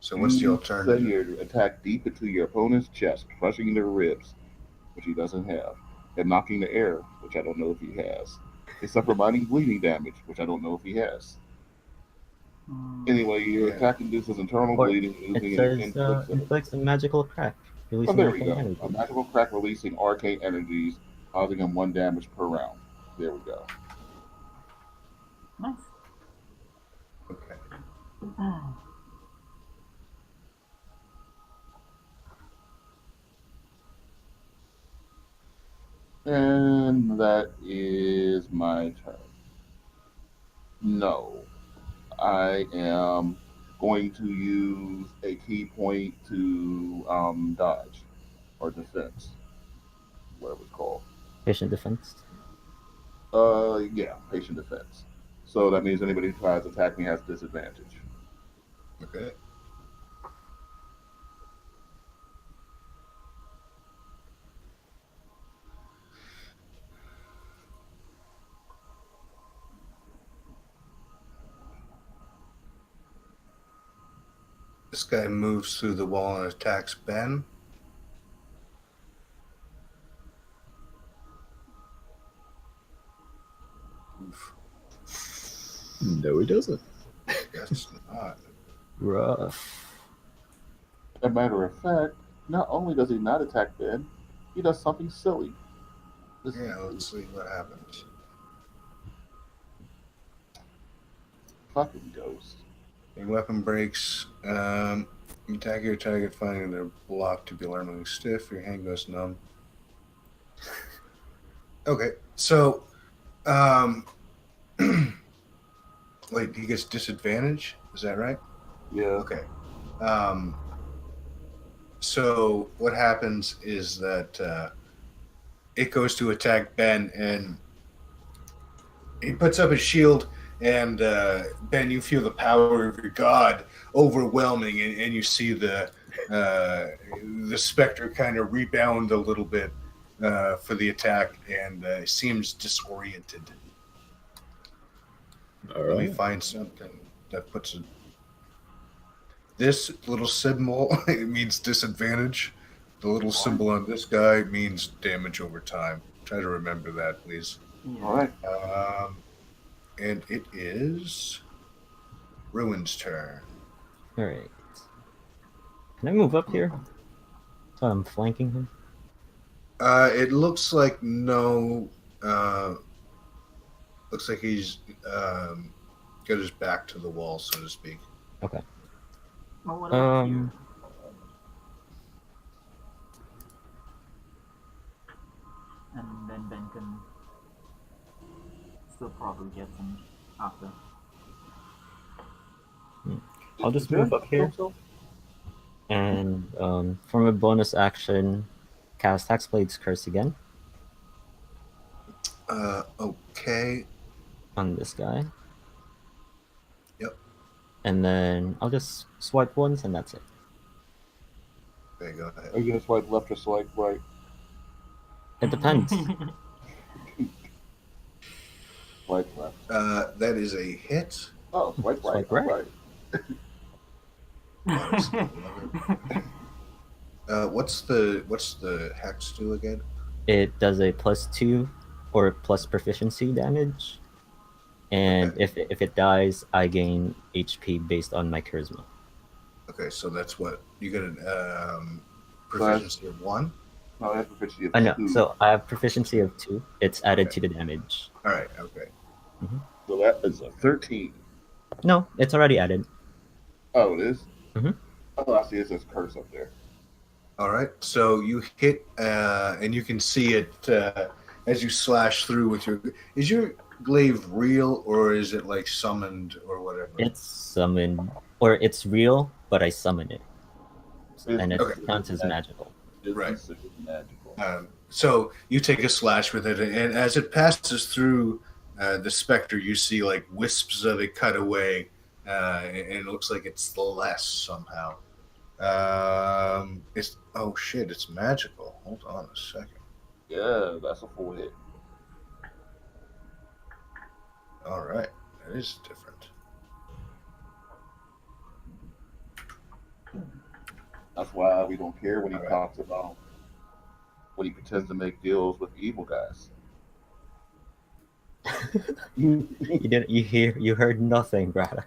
So what's the Send alternative? your attack deep into your opponent's chest, crushing their ribs, which he doesn't have, and knocking the air, which I don't know if he has. They suffer mining bleeding damage, which I don't know if he has. Anyway, your attack induces internal Or bleeding, it oozing, says and inflicts a magical crack, Oh, releasing there we arcane go. energy. A magical crack releasing arcane energies, causing him 1 damage per round. There we go. Nice. Okay. And that is my turn. No. I am going to use a key point to dodge or defense, whatever it's called. Patient defense. Yeah, patient defense. So that means anybody who tries to attack me has disadvantage. Okay. This guy moves through the wall and attacks Ben. Oof. No, he doesn't. Guess not. Rough. As a matter of fact, not only does he not attack Ben, he does something silly. Yeah, let's see what happens. Fucking ghost. Your weapon breaks. You attack your target, finding their block to be alarmingly stiff. Your hand goes numb. Okay, so, wait, he gets disadvantage? Is that right? Yeah. Okay. So what happens is that it goes to attack Ben, and he puts up his shield, and Ben, you feel the power of your god overwhelming, and you see the specter kind of rebound a little bit for the attack, and seems disoriented. All Let me right. find something that puts it. This little symbol it means disadvantage. The little symbol on this guy means damage over time. Try to remember that, please. Yeah. All right. And it is Ruin's turn. Alright. Can I move up here? So I'm flanking him? It looks like no. Looks like he's got his back to the wall, so to speak. Okay. Well, what about you? And then Ben can still probably get some after. I'll just move up here. And from a bonus action, cast Hexblade's Curse again Okay. on this guy. Yep. And then I'll just swipe once and that's it. Okay, go ahead. Are you gonna swipe left or swipe right? It depends. Swipe left. That is a hit. Oh, swipe right. Swipe right. All right. Honestly, I love it. What's the hex do again? It does a +2 or plus proficiency damage, and Okay. if it dies, I gain HP based on my charisma. Okay, so that's what you get an proficiency of 1. No, that's proficiency of I know. 2. So I have proficiency of 2. It's added Okay. to the damage. All right. Okay. So that is a 13. No, it's already added. Oh, it is? Mhm. Oh, I see it says curse up there. All right. So you hit, and you can see it as you slash through with your. Is your glaive real, or is it like summoned or whatever? It's summoned, or it's real, but I summon it, and it Okay. counts as magical. It's Right. considered magical. So you take a slash with it, and as it passes through the specter, you see like wisps of it cut away, and it looks like it's less somehow. It's oh shit! It's magical. Hold on a second. Yeah, that's a full hit. All right, that is different. That's why we don't care when he All right. talks about when he pretends to make deals with evil guys. You didn't. You heard nothing, brother.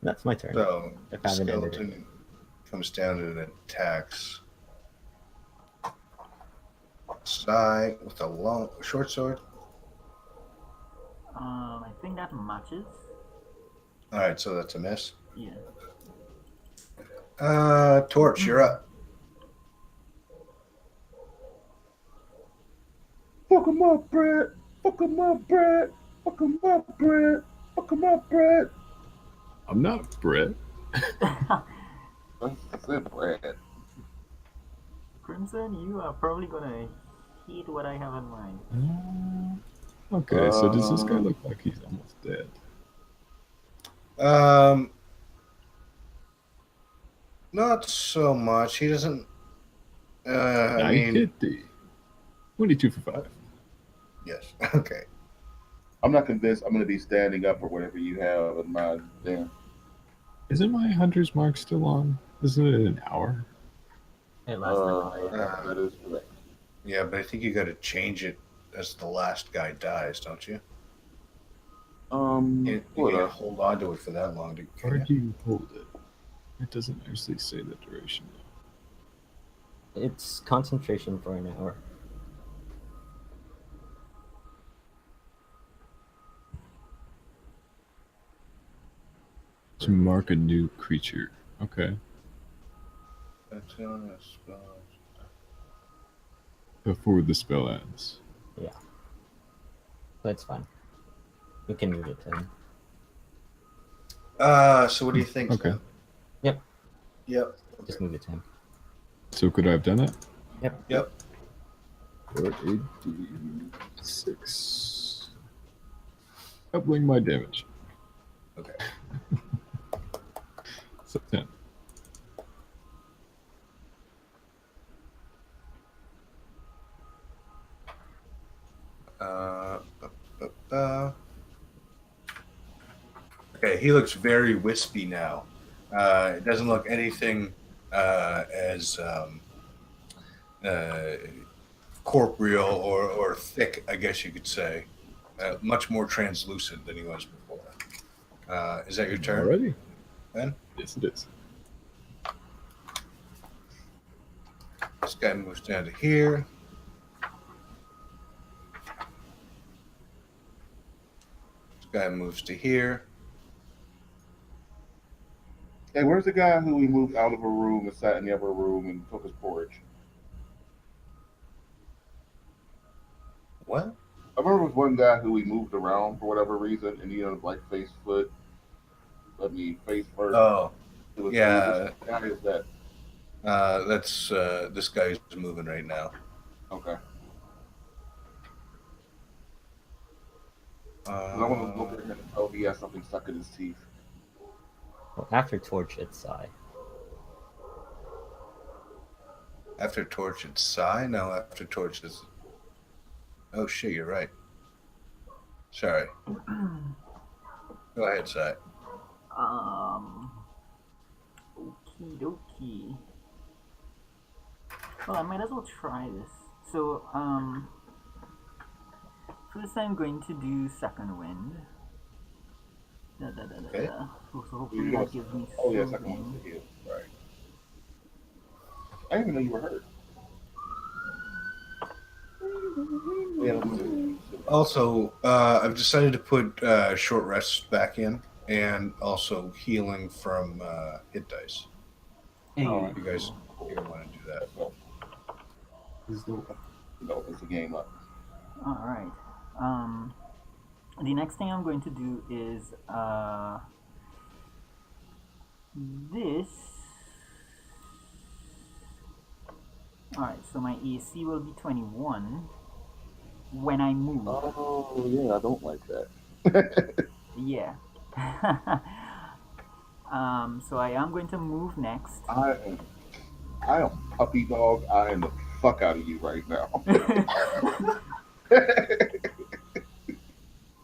That's my turn. So If the I haven't ended it. skeleton comes down and attacks. Sai with a short sword. I think that matches. All right, so that's a miss. Yeah. Torch, you're up. Fuck him up, Brett. Fuck him up, Brett. Fuck him up, Brett. Fuck him up, Brett. I'm not Brett. That's it, Brett. Crimson, you are probably gonna hate what I have in mind. Okay, so does this guy look like he's almost dead? Not so much. He doesn't. I mean, 950. 22 for 5. yes. Okay. I'm not convinced I'm going to be standing up or whatever you have in mind. Damn. Isn't my hunter's mark still on? Isn't it an hour? It lasts like That is correct. Yeah, but I think you got to change it as the last guy dies, don't you? You What can't up? hold on to it for that long. Or do you hold it? It doesn't actually say the duration, though. It's concentration for an hour. To mark a new creature. Okay. Before the spell ends. That's fine. We can move it then. So what do you think? Okay. Sam? Yep. Yep. Just move it to him. So could I have done that? Yep. For a D6. Doubling my damage. Okay. So 10. Okay, he looks very wispy now. It doesn't look anything as corporeal or thick, I guess you could say. Much more translucent than he was before. Is that your turn, Alrighty. Ben? Yes, it is. This guy moves down to here. This guy moves to here. Hey, where's the guy who we moved out of a room and sat in the other room and took his porridge? What? I remember there was one guy who we moved around for whatever reason, and he ended up like face first. Oh, It was yeah. Which guy is that? That's this guy's moving right now. Okay. 'Cause I want to look at him and tell he has something stuck in his teeth. Well, after Torch, it's Psy. After Torch, it's Psy? No, after Torch is... Oh, shit, you're right. Sorry. Go ahead, Psy. Okie dokie. Well, I might as well try this. So, first I'm going to do Second Wind. Okay. So hopefully that gives me Oh, yes, I can something. see you. Right. I didn't even know you were hurt. Yeah, let me see. Also, I've decided to put short rests back in, and also healing from hit dice. Alright. You guys want to do that? It's a game up. Alright. The next thing I'm going to do is this. Alright, so my AC will be 21 when I move. Oh, yeah, I don't like that. Yeah. So I am going to move next. I am puppy dog. I am the fuck out of you right now.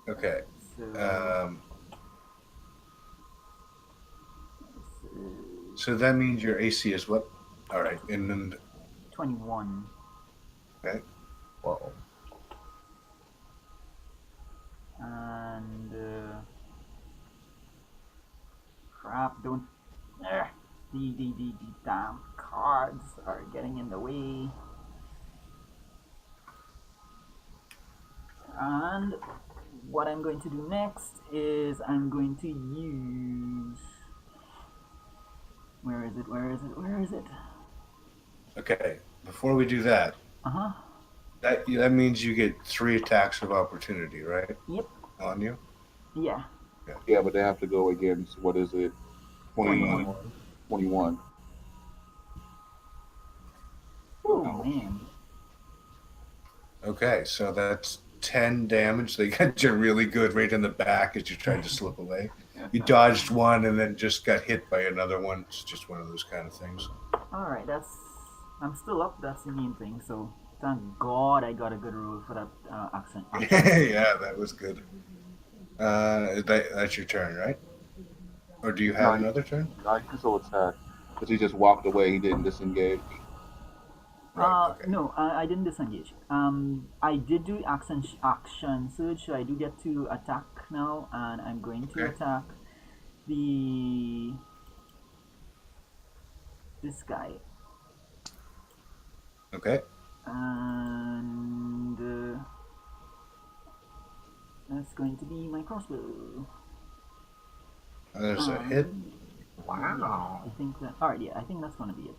Okay. So, So that means your AC is what? All right, and then 21. okay. Whoa. And crap, don't the damn cards are getting in the way. And what I'm going to do next is I'm going to use, where is it? Okay. Before we do that, Uh-huh. that means you get 3 attacks of opportunity, right? Yep. On you. Yeah. Yeah, but they have to go against, what is it? 21. 21. Oh man. Okay, so that's 10 damage. They got you really good right in the back as you tried to slip away. You dodged one and then just got hit by another one. It's just one of those kind of things. Alright, I'm still up, that's the main thing, so thank God I got a good roll for that accent. Yeah, that was good. That's your turn, right? Or do you have another turn? No, he can still attack. Because he just walked away, he didn't disengage. Right, okay. No, I didn't disengage. I did do action surge, so I do get to attack now, and I'm going to Okay. attack this guy, Okay. and that's going to be my crossbow. There's a hit. Wow. I think that. Alright, yeah, I think that's going to be it.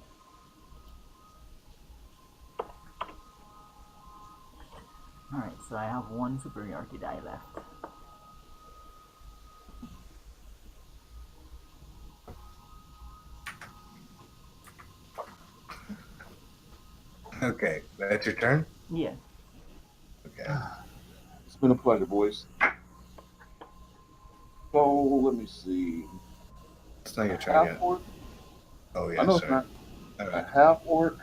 Alright, so I have one superiority die left. Okay, that's your turn? Yeah. Okay. It's been a pleasure, boys. So, let me see. It's not your turn Half yet. orc? Oh, I yeah, know it's sorry. not All a right. half orc.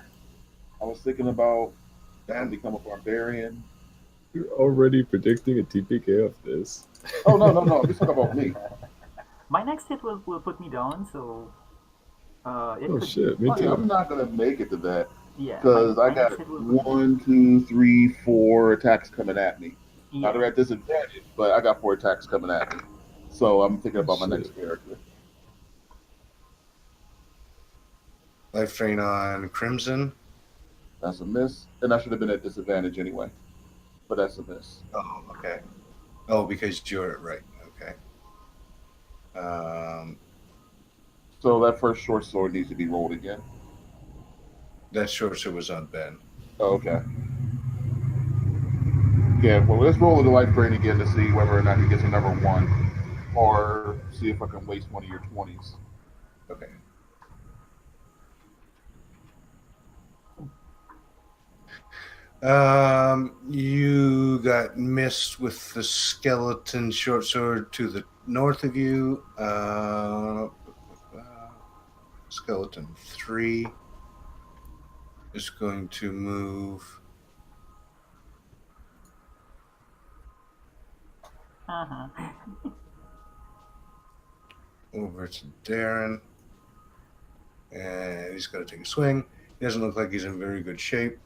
I was thinking about Dan? become a barbarian. You're already predicting a TPK of this. Oh, no. I'm just talking about me. My next hit will put me down, so. It Oh could, shit, me Oh, yeah, too. I'm not going to make it to that. yeah. Because I my got next hit will put me 1, 2, 3, 4 attacks coming at me. Now Yeah. they're at disadvantage, but I got 4 attacks coming at me. So I'm thinking about my Shit. next character. Life drain on Crimson. That's a miss. And I should have been at disadvantage anyway. But that's a miss. Oh, okay. Oh, because you're right. Okay. So that first short sword needs to be rolled again. That short sword was on Ben. Oh, okay. Yeah, well, let's roll the life drain again to see whether or not he gets a number 1. Or see if I can waste one of your 20s. Okay. You got missed with the skeleton short sword to the north of you. skeleton 3 is going to move Uh-huh. over to Darren, and he's going to take a swing. He doesn't look like he's in very good shape.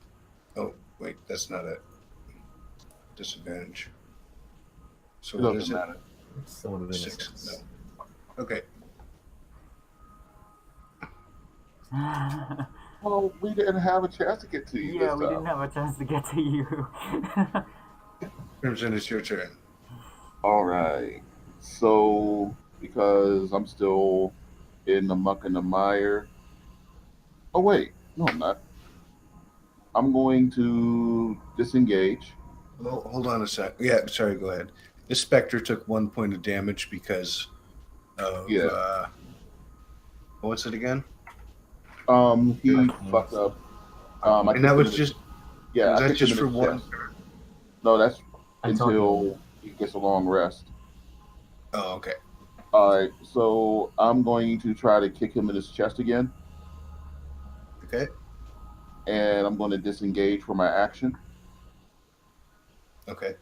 Oh, wait, that's not it. Disadvantage. So It what doesn't is it? matter. So would have been a 6. six. No. Okay. Well, we didn't have a chance to get to you Yeah, this we time. didn't have a chance to get to you. Crimson, it's your turn. All right. So, because I'm still in the muck and the mire. Oh, wait. No, I'm not. I'm going to disengage. Oh, hold on a sec. Yeah, sorry, go ahead. This specter took 1 point of damage because of Yeah. what's it again? He fucked up. I And that kicked him was in the- just yeah, was I that kicked just him for in the one chest. turn? No, that's Antonio. until he gets a long rest. Oh, okay. All right, so I'm going to try to kick him in his chest again, Okay. and I'm going to disengage for my action, Okay.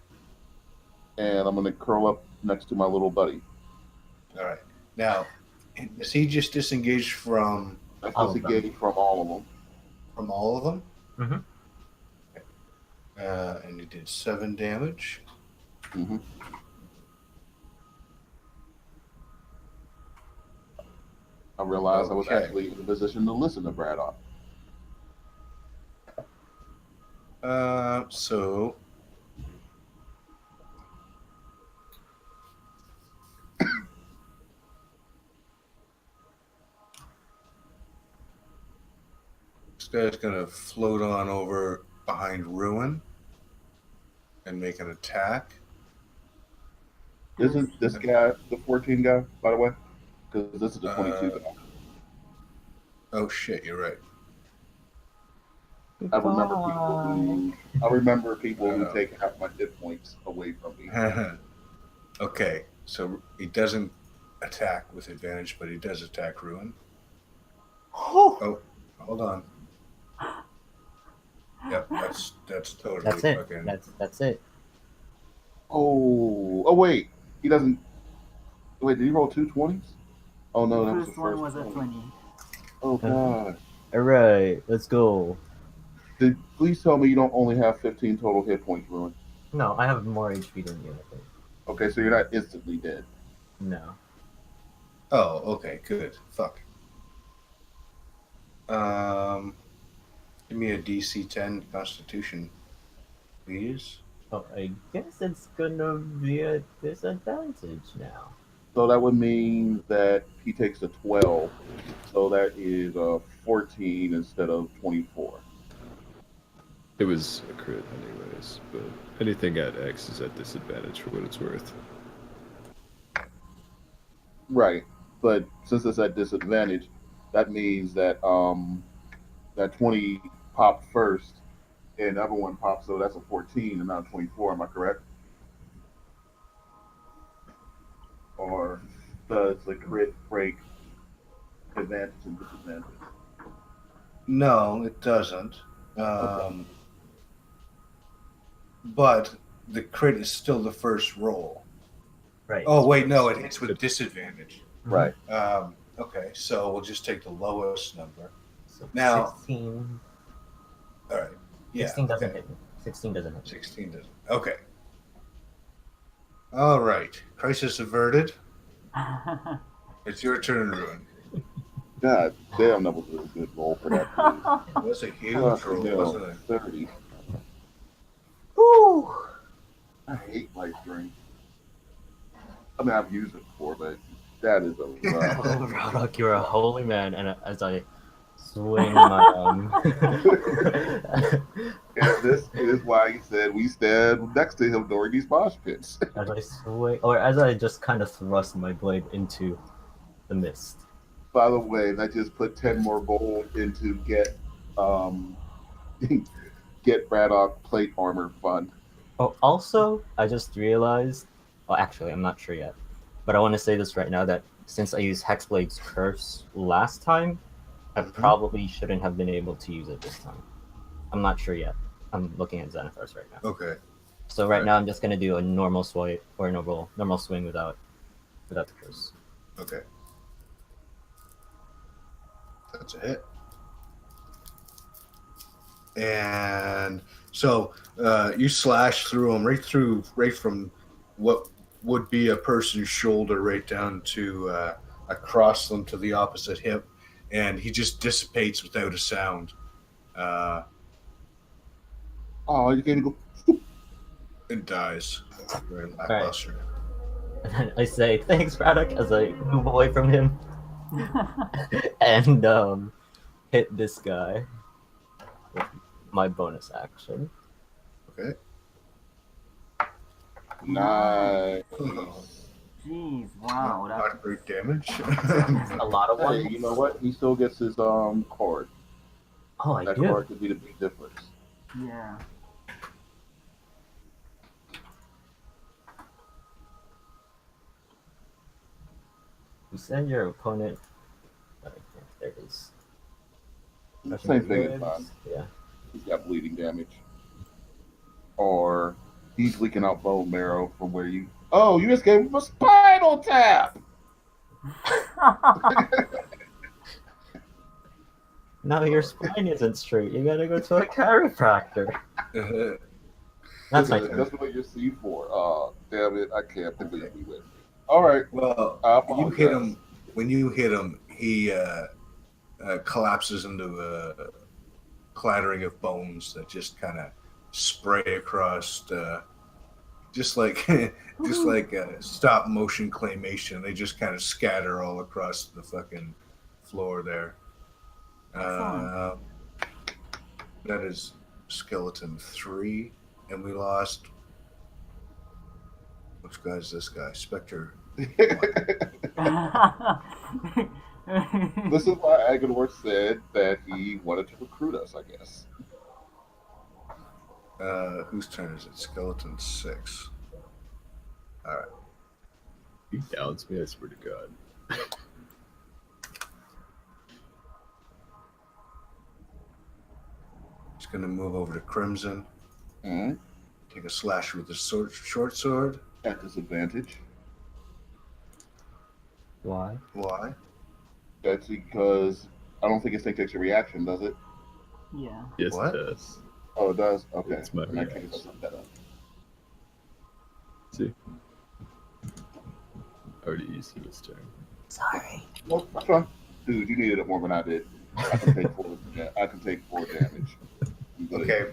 and I'm going to curl up next to my little buddy. All right. Now, is he just disengaged from That's All of them. disengage from all of them. all of them? Mm-hmm. And he did 7 damage. Mm-hmm. I realized I was Okay. actually in a position to listen to Braddock. So this guy's gonna float on over behind Ruin and make an attack. Isn't this guy the 14 guy, by the way? Because this is the 22 guy. Oh shit, you're right. I remember people who take half my hit points away from me. Okay, so he doesn't attack with advantage, but he does attack Ruin. Oh, hold on. Yep, that's totally That's it. fucking. That's it. Oh, wait. He doesn't. Wait, did he roll 2 20s? Oh, no, that The was the first one first was a 20. Oh, God. All right, let's go. Please tell me you don't only have 15 total hit points, Ruin. No, I have more HP than you, I think. Okay, so you're not instantly dead. No. Oh, okay, good. Fuck. Give me a DC 10 Constitution, please. Oh, I guess it's gonna be a disadvantage now. So that would mean that he takes a 12. So that is 14 instead of 24. It was a crit anyways, but anything at X is at disadvantage for what it's worth. Right. But since it's at disadvantage, that means that that 20 popped first and the other one popped, so that's a 14 and not a 24, am I correct? Or does the crit break advantage and disadvantage? No, it doesn't. But the crit is still the first roll. Right. Oh, wait, no, it hits with disadvantage. Right. Okay, so we'll just take the lowest number. So Now- 16. All right. Yeah. 16 doesn't okay. hit me. 16 doesn't hit me. 16 doesn't. Okay. All right. Crisis averted. It's your turn, Ruin. God damn, that was a good roll for that. It was a huge roll, wasn't it? 30. Whew. I hate life drink. I mean, I've used it before, but that is a rough. Oh, Rodok, you're a holy man. And as I swing my And this is why he said we stand next to him during these mosh pits. as I swing, or as I just kind of thrust my blade into the mist. By the way, I just put 10 more gold into get Braddock plate armor fun. Oh, also, I just realized. Well, actually, I'm not sure yet, but I want to say this right now that since I used Hexblade's Curse last time, I Mhm. probably shouldn't have been able to use it this time. I'm not sure yet. I'm looking at Xanathar's right now. Okay. So right Right. now I'm just gonna do a normal swipe or a normal swing without the curse. Okay. That's a hit. And so you slash through him, right from what would be a person's shoulder right down to across them to the opposite hip, and he just dissipates without a sound. Oh, you can't go. And dies. Very Right. lackluster. And then I say thanks, Braddock, as I move away from him and hit this guy with my bonus action. Okay. Nice. Jeez, wow. Not great damage. A lot of Hey, ones. you know what? He still gets his card. Oh, I That do. card could be the big difference. Yeah. You send your opponent. There it is. Same thing is fine. Yeah. He's got bleeding damage. Or he's leaking out bone marrow from where you. Oh, you just gave him a spinal tap! Now your spine isn't straight. You gotta go to a chiropractor. That's my turn. That's what you're seen for. Oh, damn it. I can't believe you with me. All right. Well, I you hit apologize. him. When you hit him, he collapses into a clattering of bones that just kind of spray across, just like stop motion claymation. They just kind of scatter all across the fucking floor there. Excellent. That is skeleton 3, and we lost. Which guy is this guy? Spectre. This is why Agador said that he wanted to recruit us, I guess. Whose turn is it? Skeleton 6. All right. You downs me, I swear to God. He's going to move over to Crimson. Mm-hmm. Take a slash with the short sword. At disadvantage. Why? Why? That's because I don't think his thing takes a reaction, does it? Yeah. Yes, What? it does. Oh, it does? Okay. It's my In that case, reaction. I'll set that up. See? Already used his turn. Sorry. Well, that's fine. Dude, you needed it more than I did. I can take 4 damage. I'm good. Okay,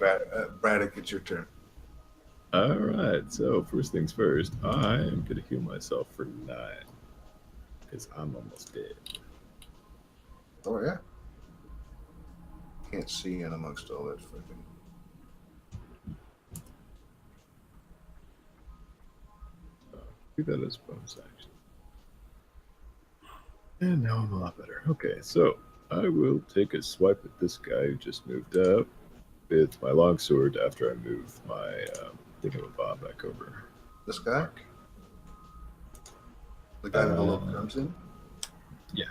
Braddock, it's your turn. Alright, so first things first, I am going to heal myself for 9. Because I'm almost dead. Oh, yeah. Can't see in amongst all that freaking. Do that as bonus action. And now I'm a lot better. Okay, so I will take a swipe at this guy who just moved up with my longsword after I move my thingamabob back over. This guy? The guy with the little crimson? Yeah.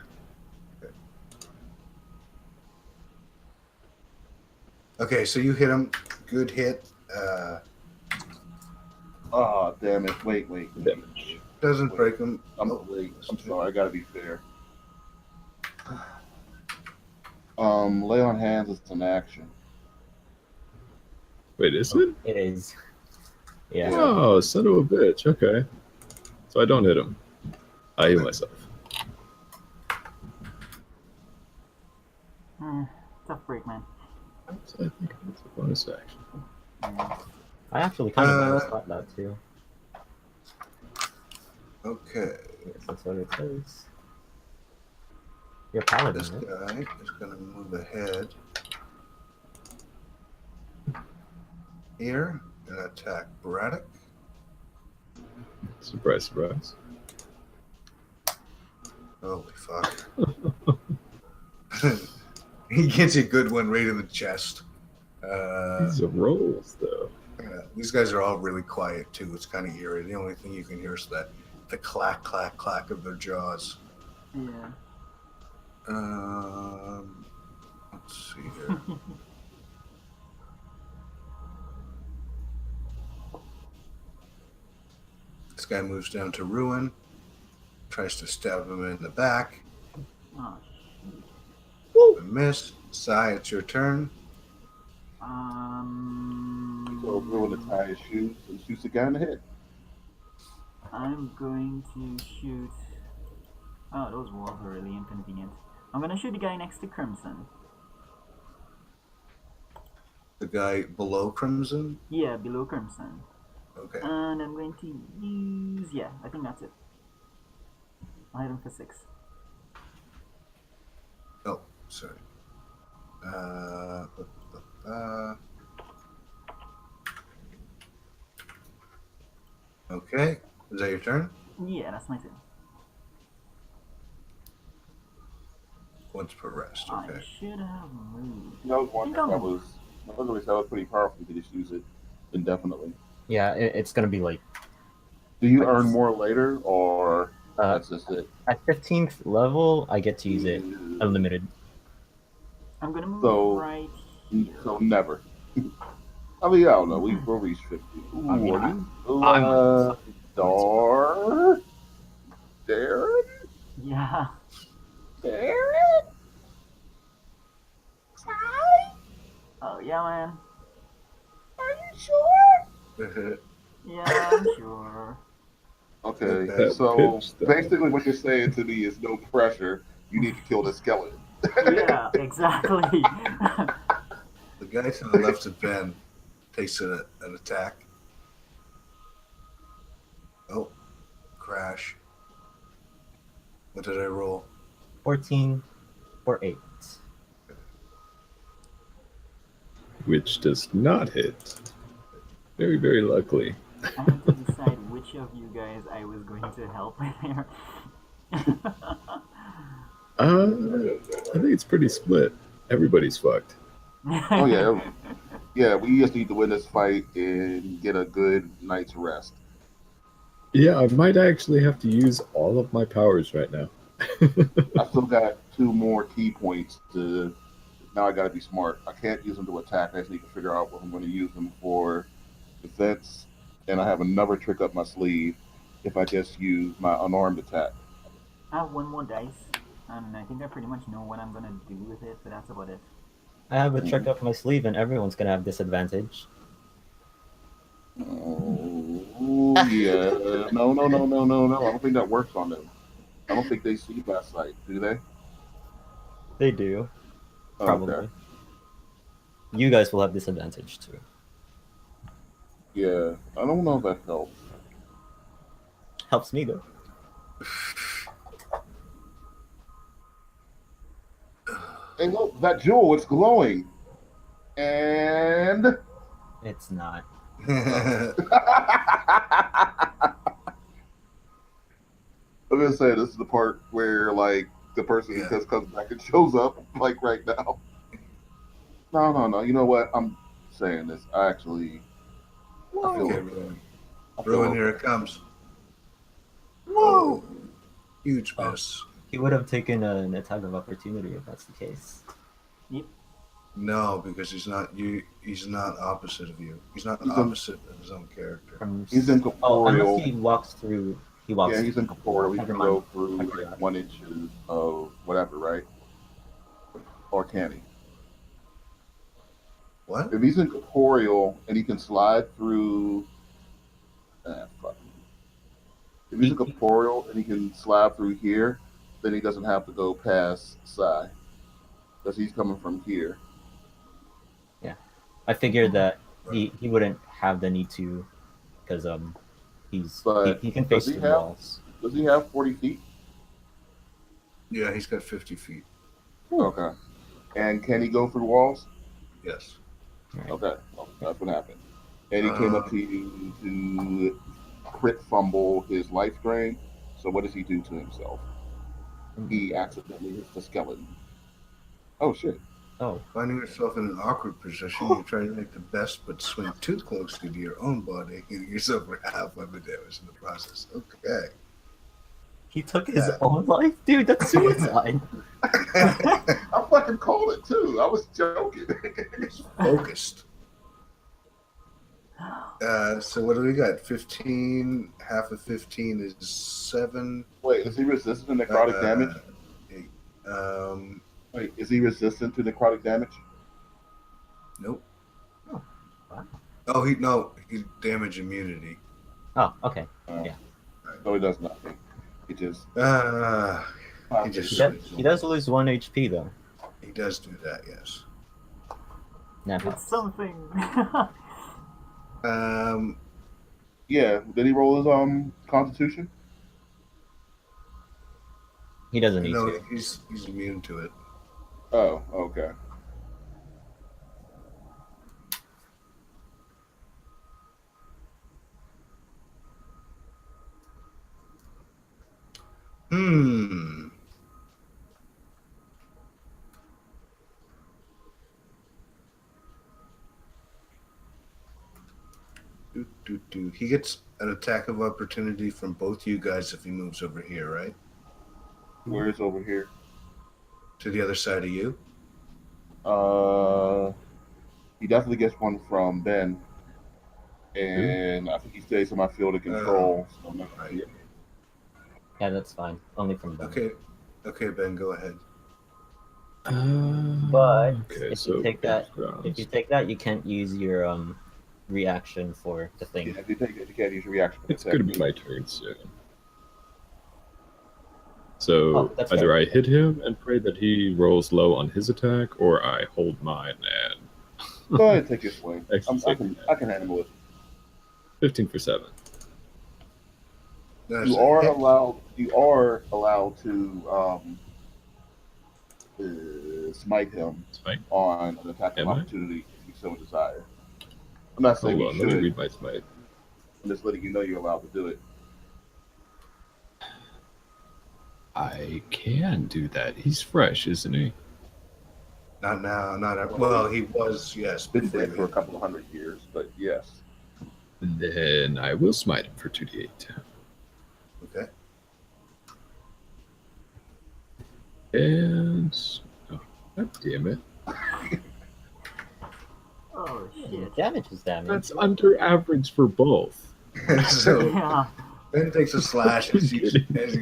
Okay, so you hit him. Good hit. Oh, damn it. Wait. Damage. Doesn't break him. I'm sorry. I gotta be fair. Lay on hands is an action. Wait, is it? It is. Yeah. Oh, son of a bitch. Okay. So I don't hit him. I heal myself. Tough break, man. So I think it's a bonus action. Yeah. I actually kind of thought that too. Okay. Yes, that's what it says. You're a paladin, This right? guy is going to move ahead here and attack Braddock. Surprise, surprise. Holy fuck. He gets a good one right in the chest. These are rolls, though. Yeah, these guys are all really quiet too. It's kind of eerie. The only thing you can hear is the clack, clack, clack of their jaws. Yeah. Let's see here. This guy moves down to Ruin, tries to stab him in the back. Oh, A miss. Sai, it's your turn. So Ruin to tie his shoes and shoots the guy in the head. I'm going to shoot. Oh, those walls are really inconvenient. I'm gonna shoot the guy next to Crimson. The guy below Crimson. Yeah, below Crimson. Okay. And I'm going to use. Yeah, I think that's it. I'll hit him for 6. Oh, sorry. Okay. Is that your turn? Yeah, that's my turn. Once per rest. I Okay. should have moved. I was wondering if I that think was pretty powerful. You could just use it indefinitely. Yeah, it's gonna be like Do you earn more later, or that's just it? at 15th level, I get to use it unlimited. I'm gonna move So- right here. So never. I mean, I don't know. We'll reach 50. Ooh, I mean, Dar? Darren? Yeah. Darren? Oh, yeah, man. Are you sure? Yeah, I'm sure. Okay, Okay. so Pitch, though. basically what you're saying to me is no pressure. You need to kill the skeleton. Yeah, exactly. The guy to the left of Ben takes an attack. Oh, crash. What did I roll? 14 for 8. Which does not hit. Very, very luckily. I had to decide which of you guys I was going to help here. I think it's pretty split. Everybody's fucked. Oh, yeah. Yeah, we just need to win this fight and get a good night's rest. Yeah, I might actually have to use all of my powers right now. I still got 2 more key points to. Now I gotta be smart. I can't use them to attack. I just need to figure out what I'm going to use them for defense. And I have another trick up my sleeve if I just use my unarmed attack. I have 1 more dice, and I think I pretty much know what I'm gonna do with it, but that's about it. I have a trick up my sleeve, and everyone's gonna have disadvantage. Oh, yeah. No. I don't think that works on them. I don't think they see by sight, do they? They do, Oh, probably. okay. You guys will have disadvantage too. Yeah, I don't know if that helps. Helps me though. Hey, look, that jewel, it's glowing. And. It's not. I'm gonna say this is the part where, like, the person Yeah. just comes back and shows up, like, right now. No. You know what? I'm saying this. I actually. I feel Okay, it. Ruin. I feel Ruin, it. here it comes. Whoa! Huge Oh. miss. He would have taken an attack of opportunity if that's the case. No, because he's not opposite of you. He's not He's opposite of his own character. He's in Oh, corporeal. unless he walks through. He walks. Yeah, he's in corporeal. He Never can mind. go through I forgot. like 1 inch of whatever, right? Or can he? What? If he's in corporeal and he can slide through, fuck. If he's in corporeal and he can slide through here, then he doesn't have to go past Psy, because he's coming from here. I figured that he wouldn't have the need to, because But he can face does he the have- walls. Does he have 40 feet? Yeah, he's got 50 feet. Okay. And can he go through walls? Yes. Okay, well, that's what happened. And he came up to you to crit fumble his life drain. So what does he do to himself? He accidentally hits the skeleton. Oh shit. Oh, Finding yourself in an awkward position, you try to make the best, but swing too closely to your own body, hitting yourself for half weapon damage in the process. Okay. he took his own life, dude. That's suicide. I fucking called it too. I was joking. He's focused. So what do we got? 15. Half of 15 is 7. Wait, is he resistant to necrotic damage? 8. Wait, is he resistant to necrotic damage? Nope. Oh, what? Oh, he's damage immunity. Oh, okay. Yeah. Yeah. No, he does nothing. He just. He just He does lose 1 HP though. he does do that, yes. That It's helps. something. Yeah. Did he roll his Constitution? He doesn't need No, to. he's immune to it. Oh, okay. Hmm. He gets an attack of opportunity from both you guys if he moves over here, right? Where's over here? To the other side of you. He definitely gets one from Ben, and I think he stays in my field of control. So I'm not Right. sure. Yeah, that's fine. Only from them. Okay, Ben, go ahead. But Okay, if so you take that, backgrounds. if you take that, you can't use your reaction for the thing. Yeah, if you take it, you can't use your reaction. It's going to be my turn soon. So Oh, that's either right. I hit him and pray that he rolls low on his attack, or I hold mine and Go ahead and take your swing. Actually, I can handle it. 15 for 7. That's You a are hit. allowed to smite him Smite. on an attack of Am I? opportunity if you so desire. I'm not saying Hold you on, let me should. read my smite. I'm just letting you know you're allowed to do it. I can do that. He's fresh, isn't he? Not now, well, he was, yes. Been before dead you for a hit. couple of 100 years, but yes. Then I will smite him for 2d8. Okay. And oh, God damn it. Oh shit. Damage is damage. That's under average for both. So Yeah. Ben takes a slash as you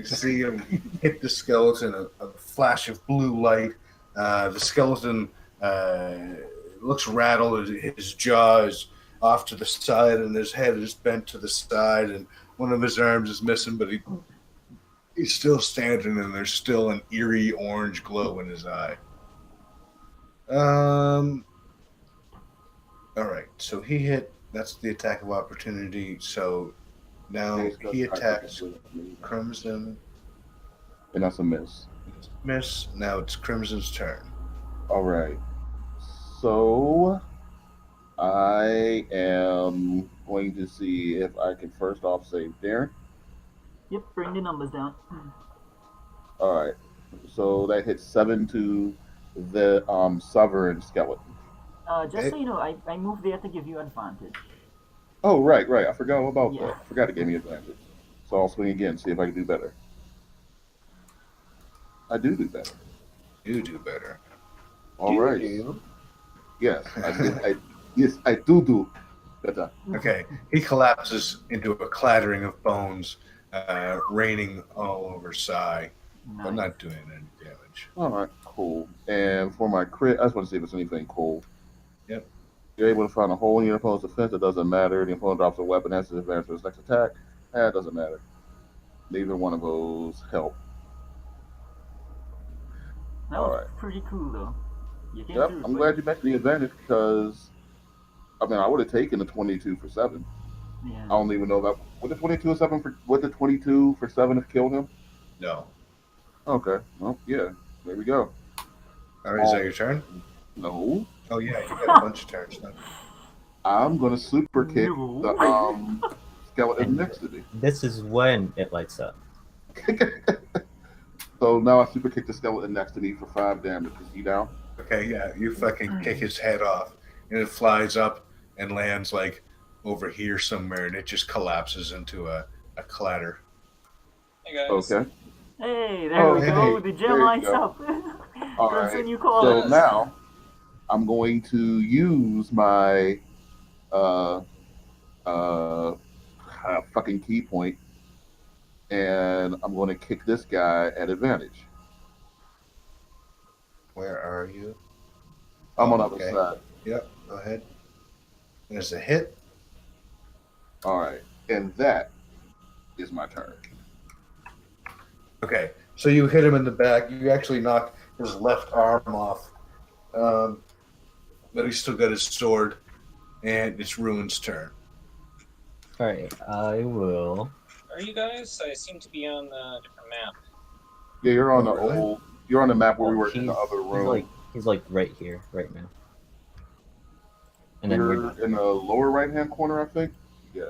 see him hit the skeleton, a flash of blue light. The skeleton looks rattled. His jaw is off to the side, and his head is bent to the side, and one of his arms is missing, but he's still standing, and there's still an eerie orange glow in his eye. All right, so he hit. That's the attack of opportunity. So now he attacks Crimson. And that's a miss. Miss. Now it's Crimson's turn. All right. So I am going to see if I can first off save Darren. Yep, bring the numbers down. All right. So that hits 7 to the sovereign skeleton. Just so you know, I moved there to give you advantage. Oh, right. I forgot all about Yeah. that. I forgot it gave me advantage. So I'll swing again, see if I can do better. I do better. You do better. All right. Yes, I do better. Okay. He collapses into a clattering of bones, raining all over Sai, but Nice. not doing any damage. All right, cool. And for my crit, I just want to see if it's anything cool. Yep. You're able to find a hole in your opponent's defense. It doesn't matter. The opponent drops a weapon, has to advance to his next attack. It doesn't matter. Neither one of those help. That was Alright. pretty cool though. You came Yep, through, I'm but- glad you mentioned the advantage because, I mean, I would have taken the 22 for 7. Yeah. I don't even know that. Would the 22 for 7 have killed him? No. Okay. Well, yeah. There we go. All right, is that your turn? No. Oh, yeah, you got a bunch of turns now. I'm gonna super kick No. the skeleton next to me. This is when it lights up. So now I super kick the skeleton next to me for 5 damage. Is he down? Okay, yeah, you fucking kick his head off, and it flies up and lands like over here somewhere, and it just collapses into a clatter. Hey guys. Okay. Hey, there Oh, we go. hey, The there gem you lights go. up. All right. So now I'm going to use my uh fucking key point, and I'm going to kick this guy at advantage. Where are you? I'm Oh, on the other okay. side. Yep, go ahead. There's a hit. All right, and that is my turn. Okay, so you hit him in the back. You actually knock his left arm off. But he's still got his sword, and it's Ruin's turn. Alright, I will. Are you guys? I seem to be on a different map. Yeah, you're on Oh, the really? old. You're on the map where we were in he's, the other room. he's like right here, right now. And then You're we're in the lower right-hand corner, I think. Yeah.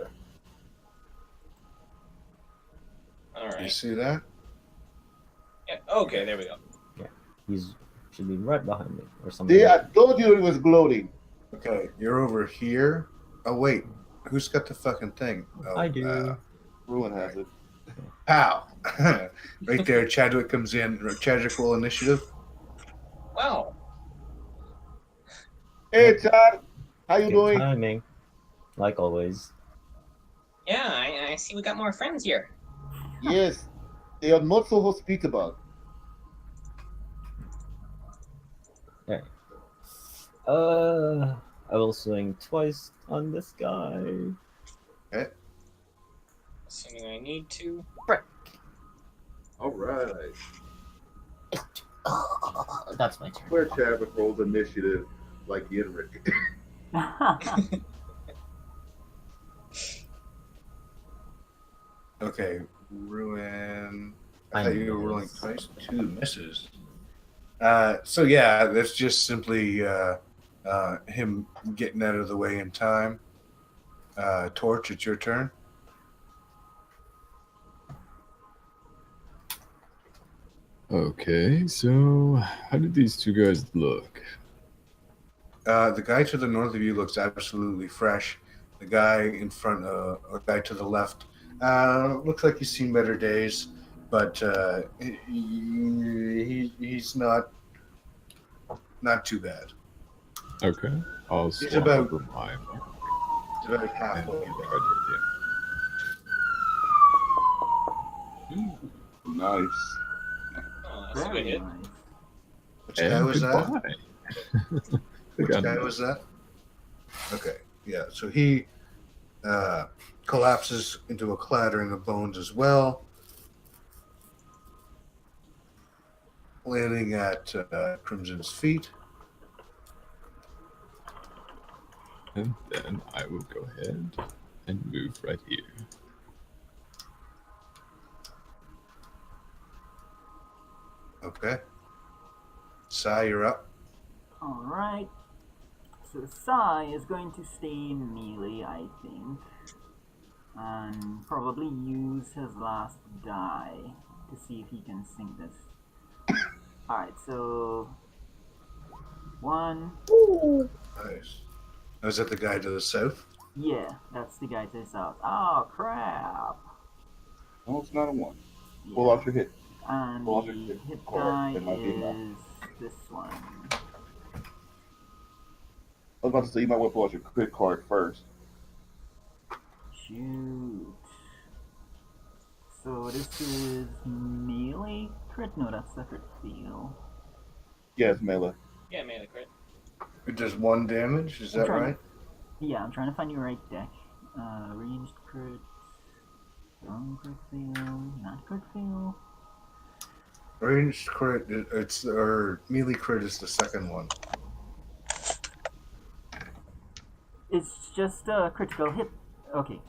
All You right. see that? Yeah. Okay, there we go. he's should be right behind me or something. See, I told you it was gloating. Okay, you're over here. Oh, wait. Who's got the fucking thing? Oh, I do. Ruin has it. Pow! Right there, Chadwick comes in. Chadwick roll initiative. Wow. Hey, Chad. How you Good doing? timing, like always. Yeah, I see we got more friends here. Yes. They are not so hospitable. Alright. I will swing twice on this guy. Okay. Assuming I need to. All right. That's my turn. Where Chadwick rolls initiative like Yenrik. Okay, Ruin. I I thought you were miss. rolling twice. 2 misses. So yeah, that's just simply him getting out of the way in time. Torch, it's your turn. Okay, so how did these two guys look? The guy to the north of you looks absolutely fresh. The guy in front, or guy to the left, looks like he's seen better days, but he's not too bad. Okay, I'll He's swap about- over my mark He's about and halfway try there. to hit him. Nice. Oh, that's a good Very hit. nice. Which guy And was that? goodbye. Which guy was that? Okay, yeah. So he collapses into a clattering of bones as well, landing at Crimson's feet. And then I will go ahead and move right here. Okay. Sai, you're up. Alright. So Sai is going to stay melee, I think. And probably use his last die to see if he can sink this. Alright, so 1. Nice. Was that the guy to the south? Yeah, that's the guy to the south. Oh crap! No, it's not a 1. Yeah. Pull out your hit. And Well, the it's hit correct. die It might be enough. is this one. I was about to say you might want to pull out your crit card first. Shoot. So this is melee crit? No, that's the crit fail. Yes, melee. Yeah, melee crit. It does 1 damage, is that trying- right? Yeah, I'm trying to find your right deck. Ranged crit. Strong crit fail. Not crit fail. Ranged crit, or melee crit is the second one. It's just a critical hit. Okay.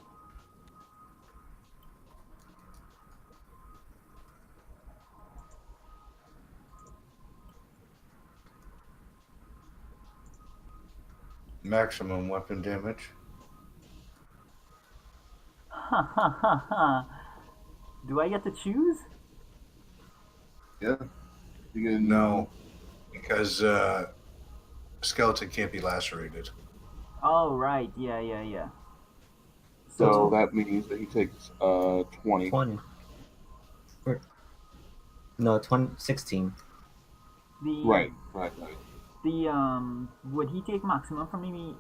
Maximum weapon damage. Ha ha ha ha. Do I get to choose? Yeah. You can, No, because skeleton can't be lacerated. Oh, right. Yeah, yeah, yeah. So that means that he takes 20. 20. No, 16. The Right. The would he take maximum from the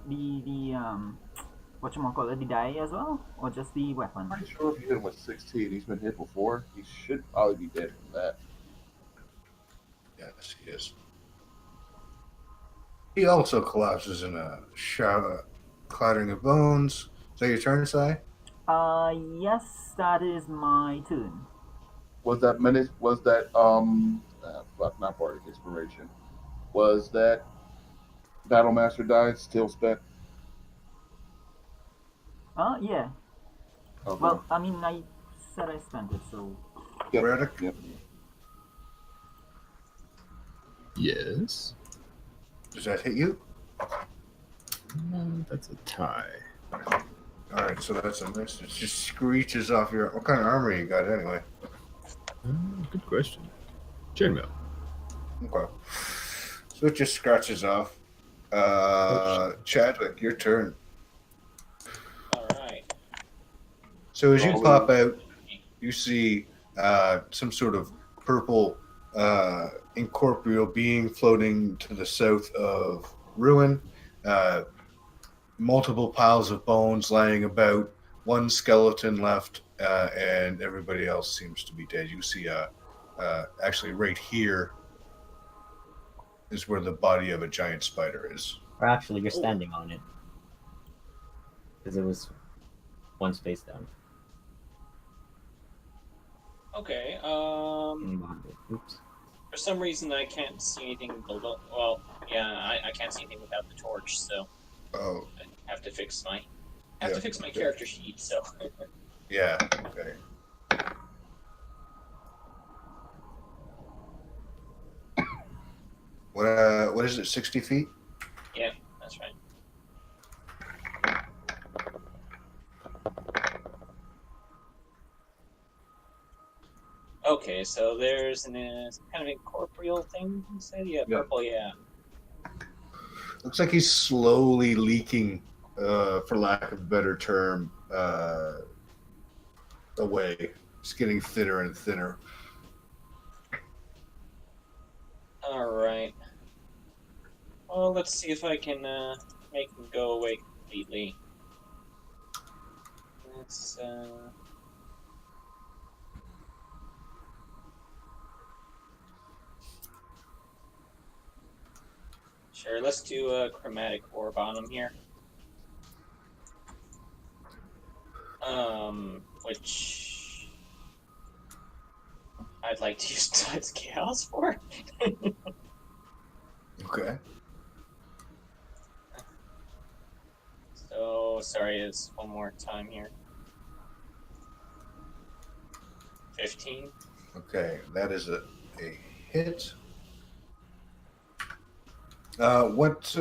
whatchamacallit, the die as well, or just the weapon? Pretty sure if you hit him with 16, he's been hit before. He should probably be dead from that. Yes, he is. He also collapses in a shower, clattering of bones. Is that your turn, Si? Yes, that is my turn. Was that menace? Was that fuck, not part of inspiration? Was that Battlemaster died still spec? Yeah. Okay. Well, I mean, I said I spent it, so. Yep. Braddock? Yep. Yes. Does that hit you? That's a tie. Alright, so that's a miss. It just screeches off your... What kind of armor you got anyway? Good question. Chainmail. Okay. So it just scratches off. Chadwick, your turn. All right. So as you pop out, you see some sort of purple incorporeal being floating to the south of Ruin. Multiple piles of bones lying about, one skeleton left, and everybody else seems to be dead. You see, actually right here is where the body of a giant spider is. Or actually, you're standing on it. Because it was one space down. Okay. Behind it. Oops. For some reason, I can't see anything below. Well, yeah, I can't see anything without the torch, so Oh, I have to fix my Yeah, my okay. character sheet. So yeah, okay. What is it, 60 feet? yeah, that's right. Okay, so there's an kind of incorporeal thing. You said, yeah, Yeah. purple, yeah. Looks like he's slowly leaking, for lack of a better term, away. It's getting thinner and thinner. All right. Well, let's see if I can make him go away completely. Let's Sure, let's do a chromatic orb on him here. Which I'd like to use Tides Chaos for. Okay. So, sorry, it's one more time here. 15. Okay, that is a hit. What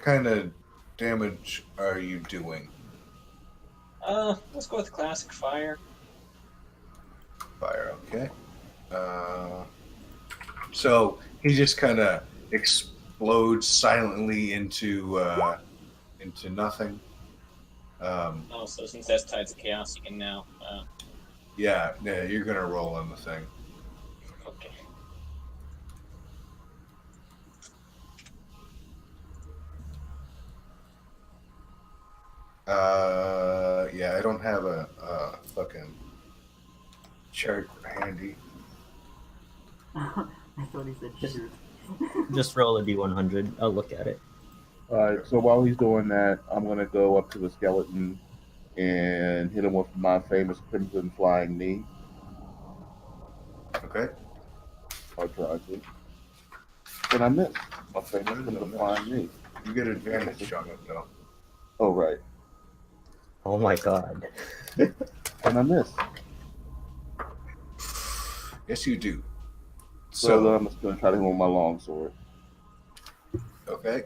kind of damage are you doing? Let's go with classic fire. Fire, okay. So he just kind of explodes silently into nothing. Oh, so since that's Tides of Chaos, you can now. Yeah, you're gonna roll on the thing. Okay. Yeah, I don't have a fucking chart handy. I thought he said shoot. Just roll a d100. I'll look at it. Alright, so while he's doing that, I'm gonna go up to the skeleton and hit him with my famous Crimson Flying Knee. Okay. I'll try to. And I missed. My famous Crimson Flying Knee. You get advantage on it though. Oh, right. Oh my god. And I missed. Yes, you do. So then So I'm just gonna try to hit him with my longsword. okay.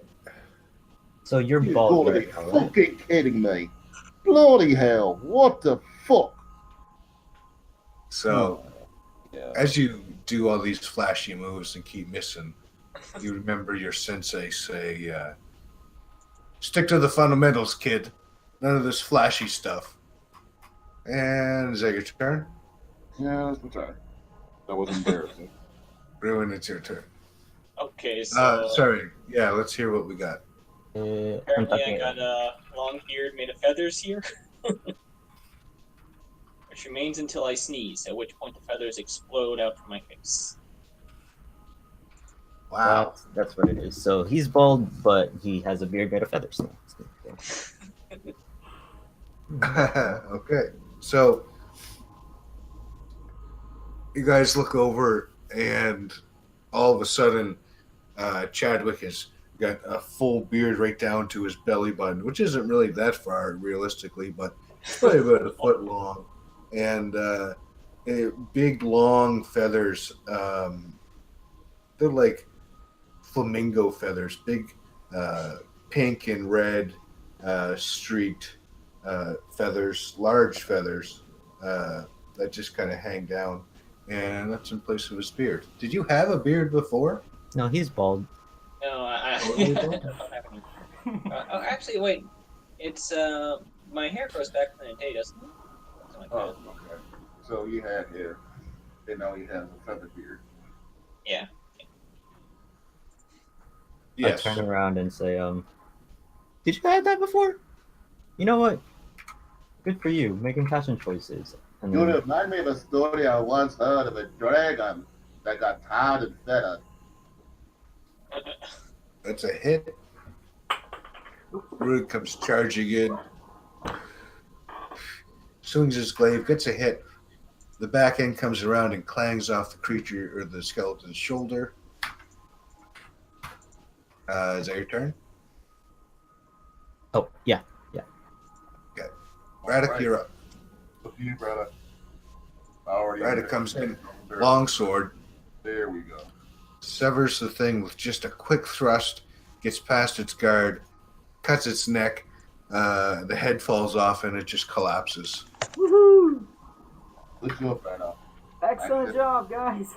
So you're You bald gotta right be now, right? fucking kidding me. Bloody hell. What the fuck? So Yeah. as you do all these flashy moves and keep missing, you remember your sensei say, "Stick to the fundamentals, kid. None of this flashy stuff." And is that your turn? Yeah, that's my try. That was embarrassing. Ruin, it's your turn. Okay, so Sorry. Yeah, let's hear what we got. I'm apparently I talking. got a long beard made of feathers here. Which remains until I sneeze, at which point the feathers explode out from my face. Wow. That's what it is. So he's bald, but he has a beard made of feathers. Okay. So you guys look over, and all of a sudden, Chadwick has got a full beard right down to his belly button, which isn't really that far realistically, but it's probably about a foot long, and big long feathers. They're like flamingo feathers, big pink and red streaked feathers, large feathers that just kind of hang down, and that's in place of his beard. Did you have a beard before? No, he's bald. No, I Totally don't have any. Oh, actually, wait. It's my hair grows back in a day, doesn't it? Something like Oh, that. okay. So you had hair, and now he has a feather beard. Yeah. Yes. I turn around and say, did you have that before? You know what? Good for you, making fashion choices. And You then, remind me of a story I once heard of a dragon that got tired and feathered. That's a hit. Rude comes charging in, swings his glaive, gets a hit. The back end comes around and clangs off the creature or the skeleton's shoulder. Is that your turn? oh, yeah. Radek, Right. you're up. Look at you, brother. Already. Radek comes in, longsword, There we go. severs the thing with just a quick thrust, gets past its guard, cuts its neck. The head falls off and it just collapses. Woohoo! Good job, brother. Excellent job, guys.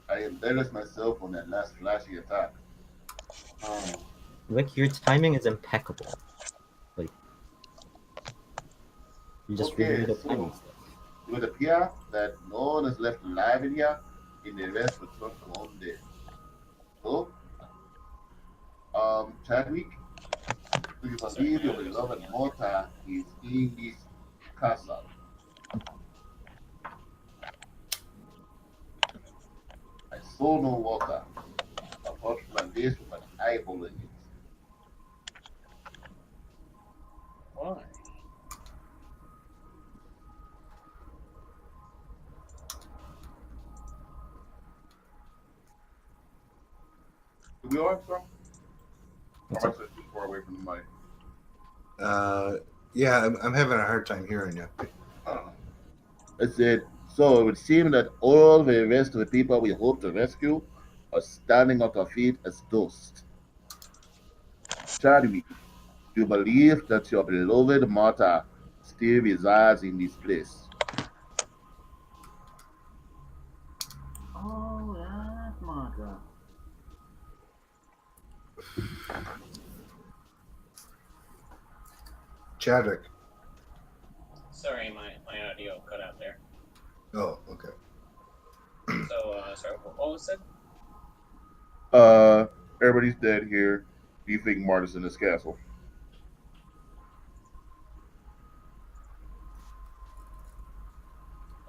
I embarrassed myself on that last flashy attack. Rick, your timing is impeccable. Like, you just Okay, really the so- timing stuff. It would appear that no one is left alive in here, and the rest will turn from home dead. So, Chadwick, do you believe your beloved Mota is in this castle? I saw no water, apart from this with an eyeball in it. Why? Do we answer? Or What's is up? it too far away from the mic? Yeah, I'm having a hard time hearing you. I said, so it would seem that all the rest of the people we hope to rescue are standing at our feet as dust. Chadwick, do you believe that your beloved Martha still resides in this place? Oh, that's Martha. Chadwick. Sorry, my audio cut out there. Oh, okay. So, sorry, what was it? Everybody's dead here. Do you think Martha's in this castle?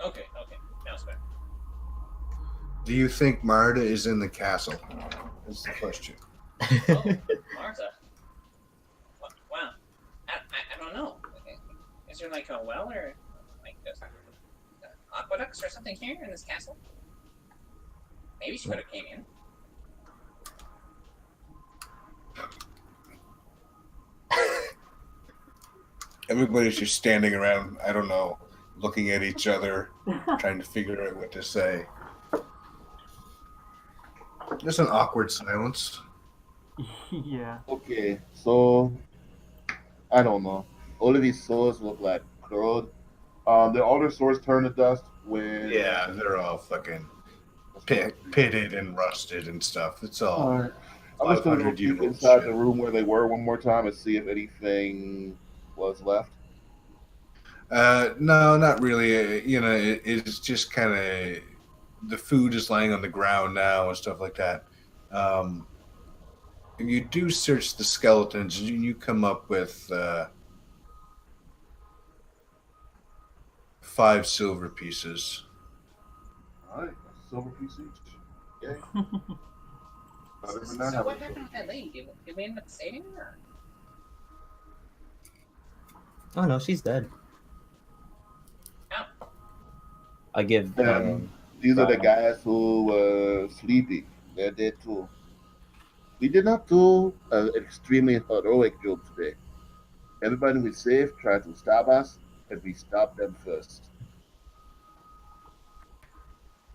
Okay, now it's back. Do you think Marta is in the castle? That's the question. Oh, Martha. Wow. I don't know. Is there like a well or like aqueducts or something here in this castle? Maybe she could have came in. Everybody's just standing around, I don't know, looking at each other, trying to figure out what to say. There's an awkward silence. Yeah. Okay, so I don't know. All of these swords look like curled. The other swords turn to dust when Yeah, they're all fucking pitted and rusted and stuff. It's all Alright. I'm just gonna go 500 peek year old inside shit. the room where they were one more time and see if anything was left. No, not really. It's just kind of the food is laying on the ground now and stuff like that. If you do search the skeletons, you come up with 5 silver pieces. All right, silver piece each. Okay. Other than that, So have what a- happened with that lady? Did we end up saving her? Oh no, she's dead. Oh. I give. These are the Wow. guys who were sleeping. They're dead too. We did not do an extremely heroic job today. Everybody we saved tried to stab us, and we stopped them first.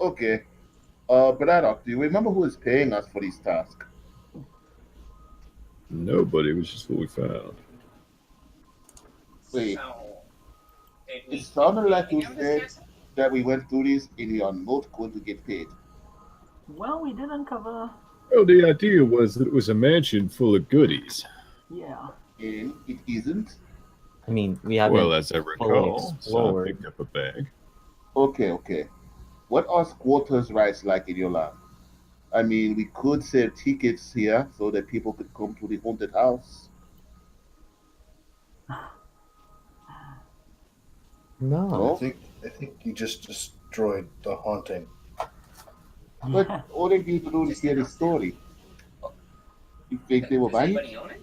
Okay. Braddock, do you remember who is paying us for these tasks? Nobody, it was just what we found. Wait. So, did we It sounded get like you anything out of this said castle? that we went through this and you are not going to get paid. Well, we did uncover. Well, the idea was that it was a mansion full of goodies. Yeah. And it isn't. I mean, we haven't. Well, as I fully recall, Sam explored. picked up a bag. Okay. What are squatters' rights like in your land? I mean, we could sell tickets here so that people could come to the haunted house. No. No? I think you just destroyed the haunting. But all they need to do is hear the story. You think they will Does buy anybody it? own it?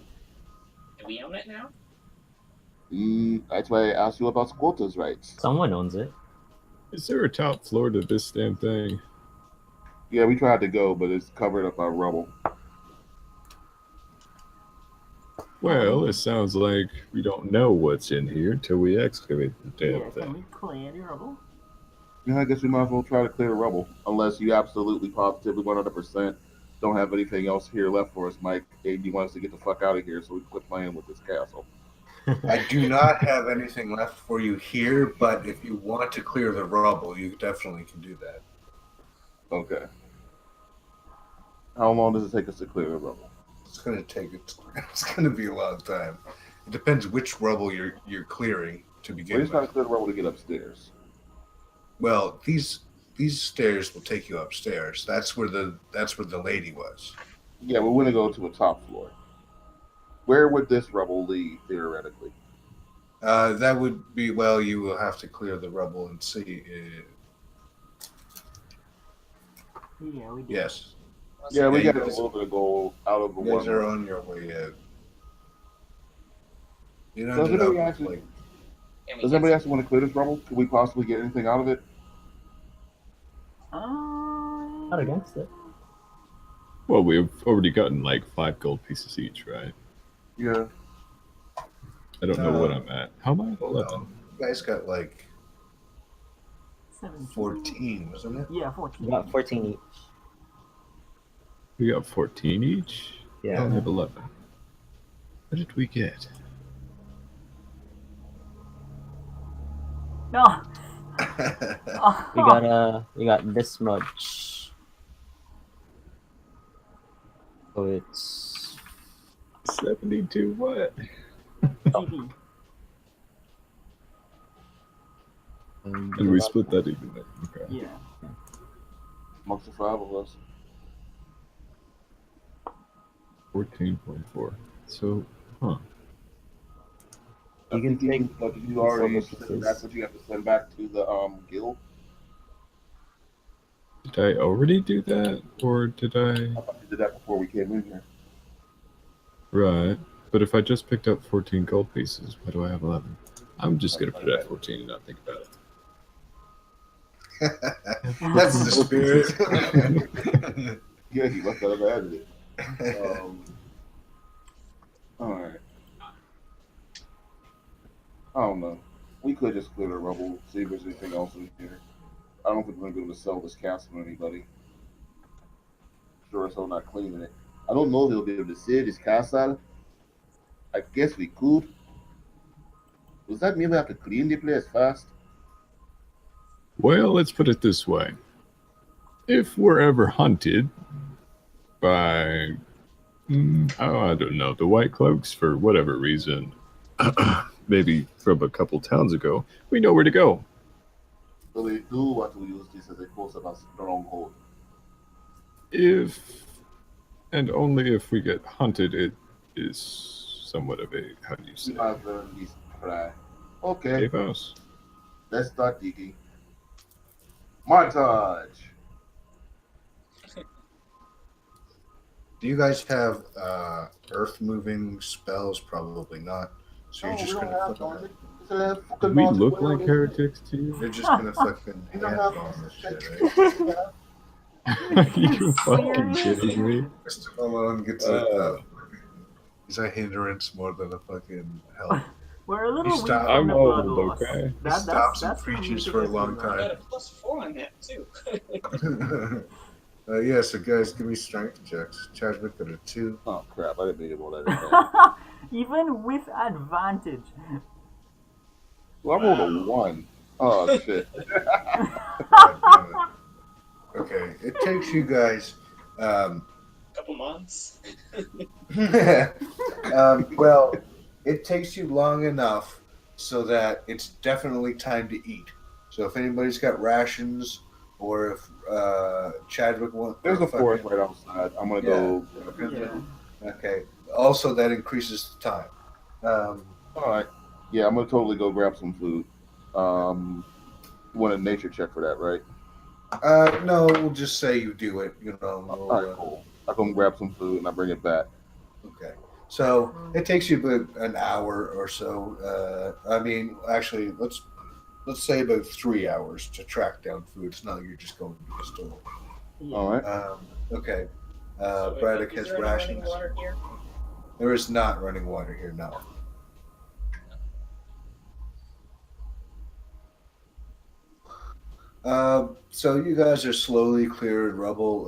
Do we own it now? That's why I asked you about squatters' rights. Someone owns it. Is there a top floor to this damn thing? Yeah, we tried to go, but it's covered up by rubble. Well, it sounds like we don't know what's in here until we excavate the damn Yeah, can we thing. clear the rubble? Yeah, I guess we might as well try to clear the rubble. Unless you absolutely positively 100% don't have anything else here left for us, Mike. And you want us to get the fuck out of here so we can quit playing with this castle. I do not have anything left for you here, but if you want to clear the rubble, you definitely can do that. Okay. How long does it take us to clear the rubble? It's going to be a long time. It depends which rubble you're clearing to We're begin just trying with. to clear the rubble to get upstairs. Well, these stairs will take you upstairs. That's where the lady was. Yeah, we want to go to a top floor. Where would this rubble lead, theoretically? That would be, well, you will have to clear the rubble and see. Yeah, we did. Yes. Yeah, we Yeah, got you a guys- little bit of gold out of the You guys one. are on your way out. You Does ended anybody up actually- like And we Does can- anybody else want to clear this rubble? Could we possibly get anything out of it? Not against it. Well, we've already gotten like 5 gold pieces each, right? Yeah. I don't know what I'm at. How am I at 11? you guys got like 17. 14, wasn't it? Yeah, 14. We got 14 each. We got 14 each? I Yeah. don't have 11. What did we get? No. We got this much. So it's 72 what? GP. And we split that evenly. Okay. Yeah. Amongst the 5 of us. 14.4. So, huh. You can take But you already some of said this. that's what you have to send back to the guild. Did I already do that? Or did I? I thought you did that before we came in here. Right. But if I just picked up 14 gold pieces, why do I have 11? I'm just going to put it at 14 and not think about it. That's the spirit. Yeah, he must have added it. All right. I don't know. We could just clear the rubble, see if there's anything else in here. I don't think we're gonna be able to sell this castle to anybody. Sure as hell not cleaning it. I don't know if they'll be able to sell this castle. I guess we could. Does that mean we have to clean the place fast? Well, let's put it this way. If we're ever hunted by, I don't know, the White Cloaks for whatever reason, maybe from a couple towns ago, we know where to go. So they do want to use this as a force of a stronghold. If and only if we get hunted, it is somewhat of a, how do you say, Rather than this cry. Okay, safe house. let's start digging. Montage. Do you guys have earth moving spells? Probably not. So No, you're we just don't gonna have fucking. none. It's a Do fucking we North look Wales, like isn't it? heretics to you? You're just gonna fucking We don't hand have bomb this shit, such- right? Are you fucking Serious? kidding me? Mr. Malone gets he's a hindrance more than a fucking help. We're a little You weak stop- from I'm the blood old, loss. okay? He stops and That's preaches the for a weakest long we I got. got a +4 on that too. Yeah, so guys, give me strength checks. Chadwick got a 2. Oh crap! I didn't mean to roll that in there. Even with advantage. Well, I rolled a 1. Oh shit! God damn it. Okay, it takes you guys. Couple months. Well, it takes you long enough so that it's definitely time to eat. So if anybody's got rations, or if Chadwick wants, There's a forest right outside. I'm gonna go. Yeah. Okay. Also, that increases the time. All right. Yeah, I'm gonna totally go grab some food. You want a nature check for that, right? No, we'll just say you do it. You know. All right, cool. I go and grab some food and I bring it back. Okay. So it takes you about an hour or so. I mean, actually, let's say about 3 hours to track down food. It's not like you're just going to the store. Yeah. All right. Okay. So Braddock is has there any running rations. water here? There is not running water here now. So you guys are slowly clearing rubble.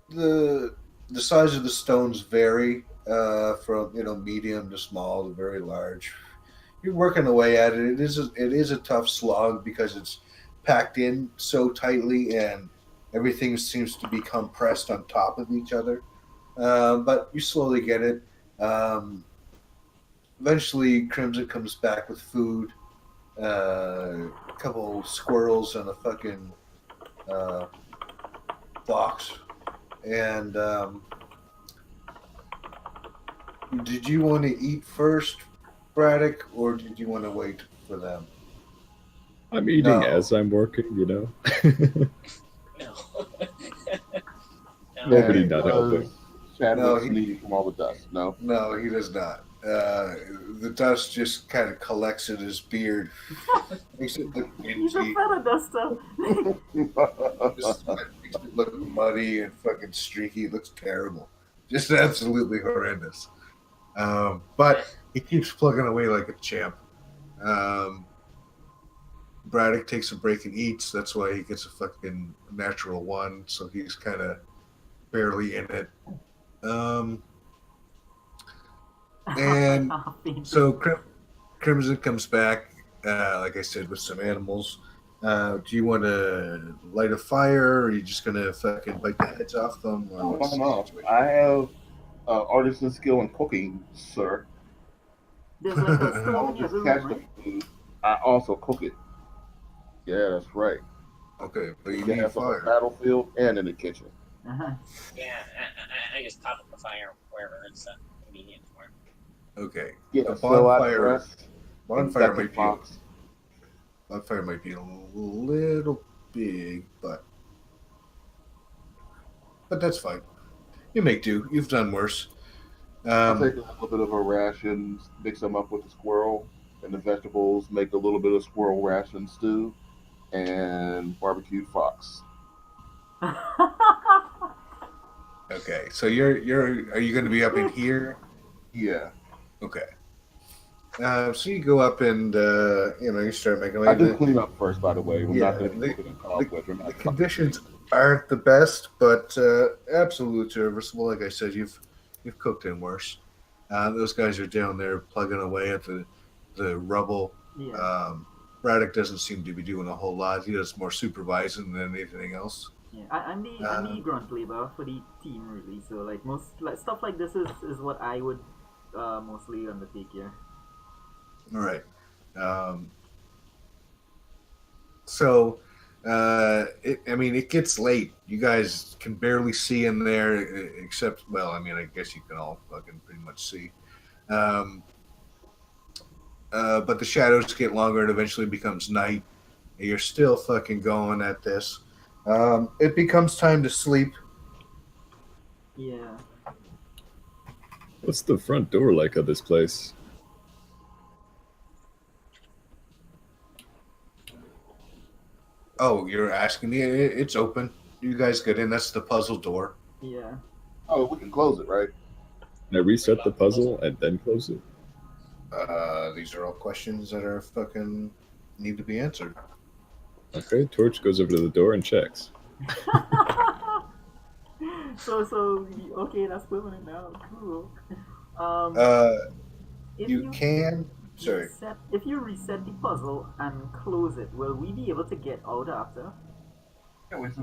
The size of the stones vary from medium to small to very large. You're working away at it. It is a tough slog because it's packed in so tightly and everything seems to be compressed on top of each other. But you slowly get it. Eventually, Crimson comes back with food, a couple squirrels and a fucking fox. And did you want to eat first, Braddock, or did you want to wait for them? I'm eating No. as I'm working, you know? No. Nobody Yeah, not because helping. Chadwick's No, he- bleeding from all the dust. No. No, he does not. The dust just kind of collects in his beard, makes it look He's a dingy, feather duster. just makes it look muddy and fucking streaky. It looks terrible, just absolutely horrendous. But he keeps plugging away like a champ. Braddock takes a break and eats. That's why he gets a fucking natural 1. So he's kind of barely in it. And so Crimson comes back, like I said, with some animals. Do you want to light a fire, or are you just going to fucking bite the heads off them? Or No, what's the no. situation? I have artisan skill in cooking, sir. There's like a I stone don't in your just room, catch right? the food. I also cook it. Yeah, that's right. Okay, but you Yeah, need that's on the fire. battlefield and in the kitchen. Uh-huh. Yeah, I just pop up the fire wherever it's convenient for. Okay, Yeah, a so I bonfire. dress Bonfire Dr. might be Fox. bonfire might be a little big, but that's fine. You make do. You've done worse. I'll take a little bit of a ration, mix them up with the squirrel and the vegetables, make a little bit of squirrel ration stew, and barbecued fox. Okay, so are you going to be up in here? Yeah. Okay. So you go up and you start making. I do clean up first, by the way. We're Yeah, not going to be cooking in conflict. We're The not conditions aren't the best, but absolutely serviceable. Like I said, you've cooked in worse. Those guys are down there plugging away at the rubble. Yeah. Braddock doesn't seem to be doing a whole lot. He does more supervising than anything else. Yeah, I'm the grunt labor for the team really. So like most stuff like this is what I would mostly undertake here. All right. So, it gets late. You guys can barely see in there, except, well, I guess you can all fucking pretty much see. But the shadows get longer and eventually becomes night. You're still fucking going at this. It becomes time to sleep. Yeah. What's the front door like of this place? Oh, you're asking me? It's open. You guys get in. That's the puzzle door. Yeah. Oh, we can close it, right? Can I reset the puzzle and then close it? These are all questions that are fucking need to be answered. Okay, Torch goes over to the door and checks. Okay, that's permanent now. Cool. If You can. Sorry. if you reset the puzzle and close it, will we be able to get out after?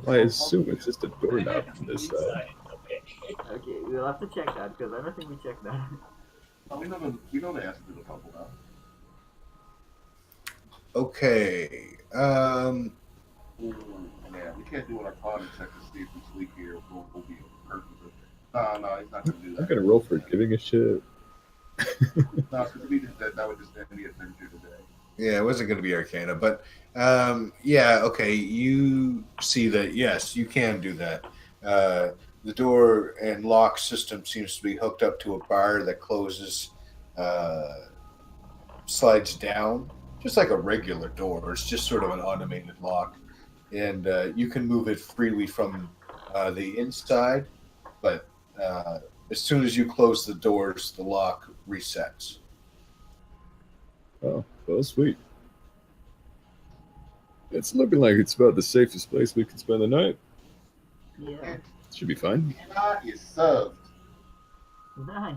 I assume it's just a doorknob on this side. Okay. Okay, we'll have to check that because I don't think we checked that. Oh, we know the answer to the puzzle now. Okay. Ooh, man, we can't do an Arcana check to see if we sleep here. We'll be perfect. No, he's not gonna do I'm that. gonna roll for giving a shit. No, because we just that would just end the adventure today. Yeah, it wasn't going to be Arcana, but yeah, okay. You see that? Yes, you can do that. The door and lock system seems to be hooked up to a bar that closes, slides down, just like a regular door. It's just sort of an automated lock, and you can move it freely from the inside, but as soon as you close the doors, the lock resets. Oh, well, sweet. It's looking like it's about the safest place we can spend the night. Yeah. Should be fine. Cannot is served. Nice.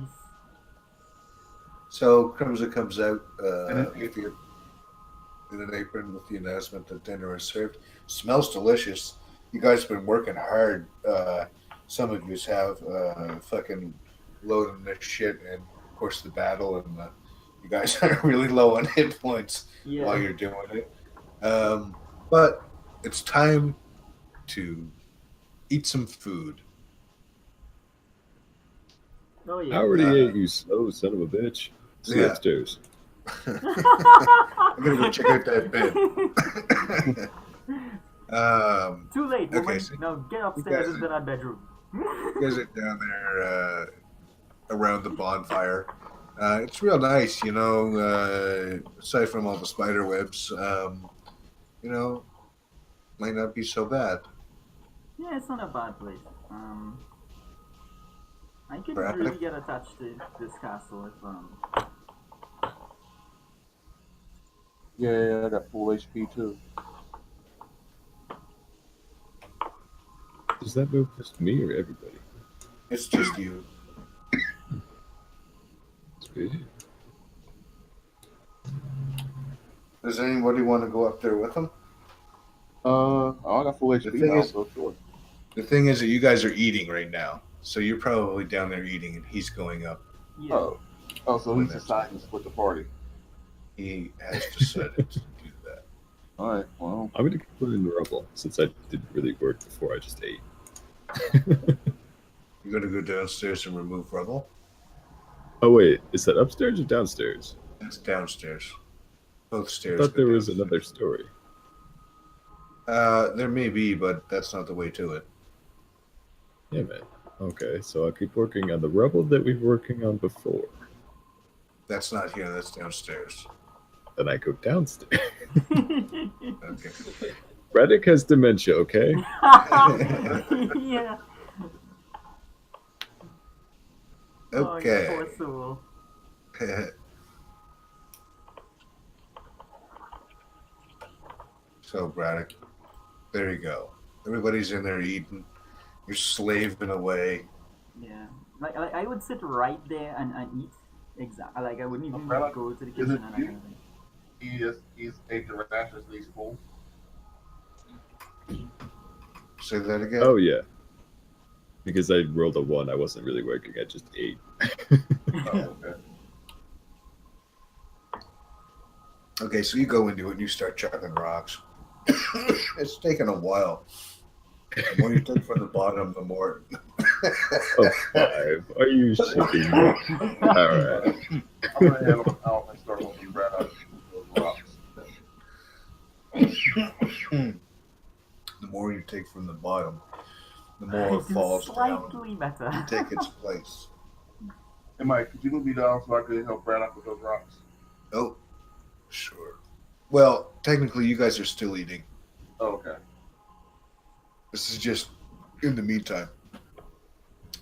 So Crimson comes out And with you in an apron with the announcement that dinner is served. Smells delicious. You guys have been working hard. Some of you have fucking loading this shit, and of course the battle, and you guys are really low on hit points Yeah. while you're doing it. But it's time to eat some food. Oh I yeah. already ate, you slow son of a bitch. See Yeah. upstairs. I'm gonna go check out that bed. Too late. Okay, Woman. so Now get you upstairs guys into that bedroom. You guys are down there around the bonfire. It's real nice, aside from all the spider webs, might not be so bad. Yeah, it's not a bad place. I could Right. really get attached to this castle if Yeah, I got full HP too. Does that move just me or everybody? It's just you. Sweet. Does anybody want to go up there with him? I got full HP thing now, is- so sure. The thing is that you guys are eating right now, so you're probably down there eating, and he's going up. yeah. So he's deciding to split the party. He has decided to do that. All right, well, I'm gonna put in the rubble since I didn't really work before I just ate. You're going to go downstairs and remove rubble? Oh wait, is that upstairs or downstairs? It's downstairs. Both I stairs. thought go there was downstairs. another story. There may be, but that's not the way to it. Yeah, man. Okay, so I'll keep working on the rubble that we were working on before. That's not here. That's downstairs. Then I go downstairs. Okay. Reddick has dementia, okay? Yeah. Oh, you Okay. poor soul. So, Braddock, there you go. Everybody's in there eating. You're slaving away. Yeah. Like I would sit right there and eat. Exactly. Like I wouldn't even Umbrella? go to the Is kitchen it and that you? kind of thing. he's ate the rations, he's full. Say that again. Oh yeah. Because I rolled a 1, I wasn't really working, I just ate. Oh, okay. Okay, so you go into it and you start chucking rocks. It's taken a while. The more you take from the bottom, the more. A 5. Are you shitting me? Alright. I'm gonna head on out and start helping Brad out those rocks. The more you take from the bottom, the more it It's falls down slightly better. to take its place. Hey Mike, could you move me down so I could help Brad out with those rocks? Oh, sure. Well, technically, you guys are still eating. Oh, okay. This is just in the meantime.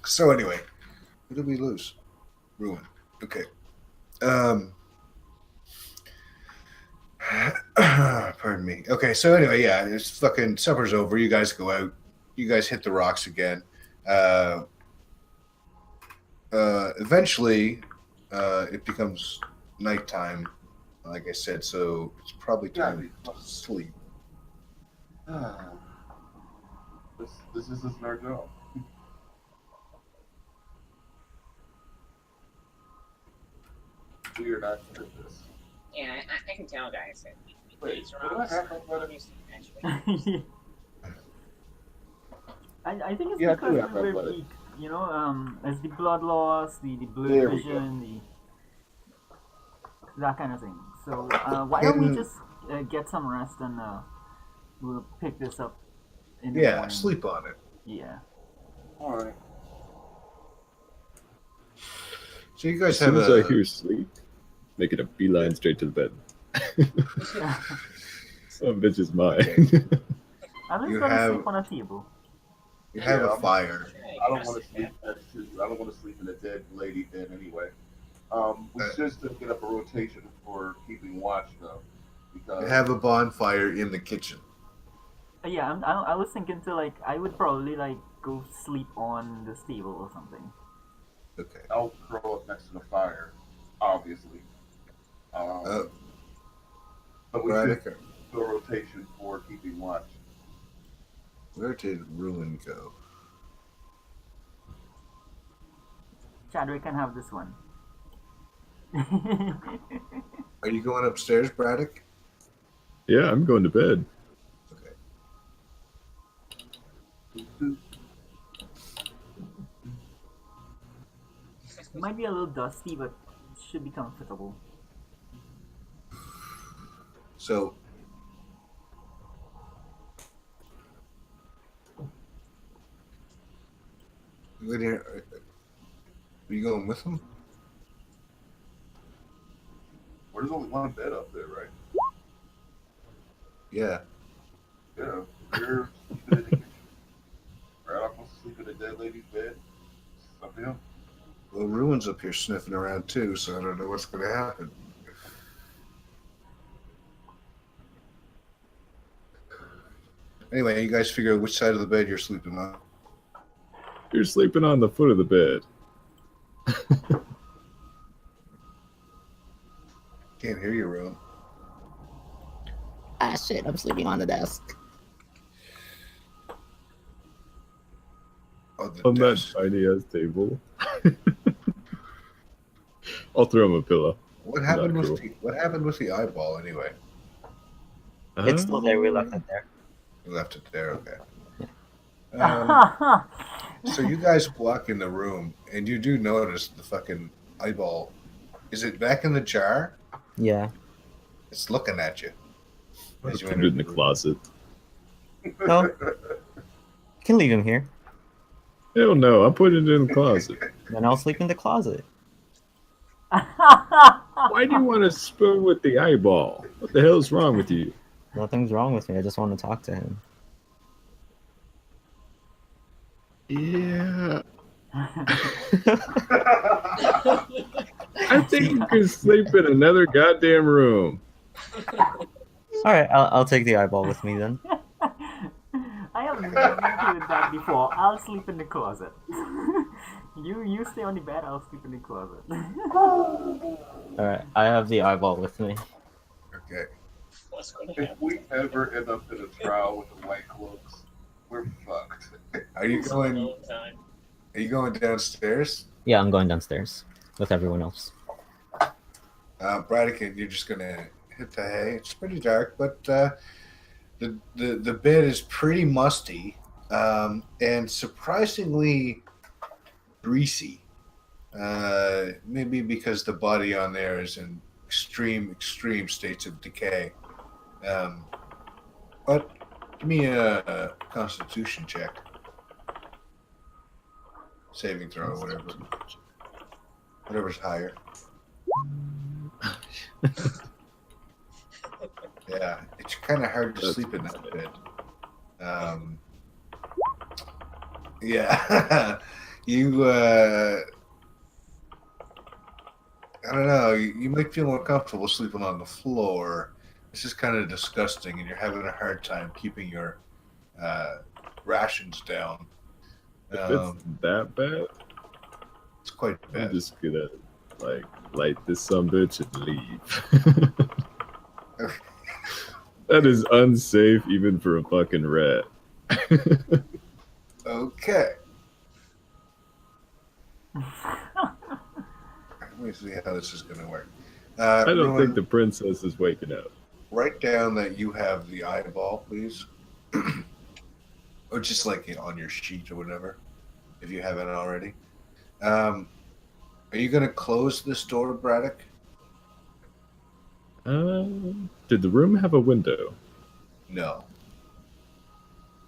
So anyway, who did we lose? Ruin. Okay. Pardon me. Okay, so anyway, yeah, it's fucking supper's over. You guys go out. You guys hit the rocks again. Eventually, it becomes nighttime, like I said, so it's probably time to sleep. This isn't our job. We are not good at this. Yeah, I can tell, guys. That Wait, these do I rocks have athletics? actually. I think it's Yeah, I because do have we were athletics. weak. You know, as the blood loss, the blue There we vision, that kind of thing. So why don't we just get some rest and we'll pick this up in the Yeah, morning. sleep on it. Yeah. Alright. So you guys As have soon as a I hear sleep, make it a beeline straight to the bed. Some bitch is mine. I'm just You gonna have- sleep on a table. you have Yeah, a fire. I don't want to sleep next to. I don't want to sleep in a dead lady bed anyway. We should still get up a rotation for keeping watch though, because You have a bonfire in the kitchen. Yeah, I was thinking to like I would probably like go sleep on this table or something. Okay. I'll curl up next to the fire, obviously. Uh, But we Braddock, should do a rotation for keeping watch. where did Ruin go? Chadwick can have this one. Are you going upstairs, Braddock? Yeah, I'm going to bed. Okay. Might be a little dusty, but it should be comfortable. So are you going with him? Well, there's only one bed up there, right? Yeah. Yeah. You're sleeping in the kitchen. Right, I'm supposed to sleep in a dead lady's bed. It's up to him. Well, Ruin's up here sniffing around too, so I don't know what's going to happen. Anyway, you guys figure out which side of the bed you're sleeping on. You're sleeping on the foot of the bed. Can't hear you, Ruin. Ah, shit, I'm sleeping on the desk. Oh, the On that desk. tiny ass table. I'll throw him a pillow. What happened Not with cool. what happened with the eyeball anyway? It's still there. We left it there. You left it there, okay. So you guys walk in the room, and you do notice the fucking eyeball. Is it back in the jar? Yeah. It's looking at you. I'll As you put enter it in the room. closet. No. You can leave him here. Hell no, I'm putting it in the closet. Then I'll sleep in the closet. Why do you want to spoon with the eyeball? What the hell's wrong with you? Nothing's wrong with me. I just want to talk to him. Yeah. I think you can sleep in another goddamn room. All right, I'll take the eyeball with me then. I have never included that before. I'll sleep in the closet. you stay on the bed. I'll sleep in the closet. All right, I have the eyeball with me. Okay. What's going to If happen? we ever end up in a trial with the white cloaks, we're fucked. Are you going? All the time. Are you going downstairs? Yeah, I'm going downstairs with everyone else. Braddock, you're just gonna hit the hay. It's pretty dark, but The bed is pretty musty, and surprisingly greasy. Maybe because the body on there is in extreme states of decay. But give me a Constitution check, saving throw, whatever's higher. Yeah, it's kind of hard to sleep in that bed. Yeah, you. I don't know. You might feel more comfortable sleeping on the floor. This is kind of disgusting, and you're having a hard time keeping your rations down. If it's that bad, It's quite I'm bad. just gonna light this sumbitch and leave. That is unsafe even for a fucking rat. Okay. Let me see how this is going to work. I don't Ruin, think the princess is waking up. write down that you have the eyeball, please. Or just like on your sheet or whatever, if you haven't already. Are you going to close this door, Braddock? Did the room have a window? No.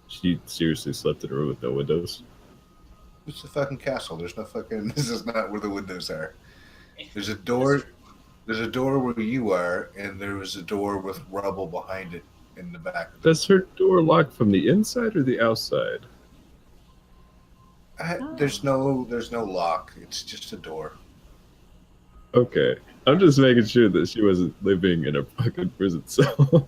She seriously slept in a room with no windows? It's a fucking castle. There's no fucking. This is not where the windows are. There's a door. There's a door where you are, and there was a door with rubble behind it in the back. Does her door lock from the inside or the outside? There's no lock. It's just a door. Okay. I'm just making sure that she wasn't living in a fucking prison cell.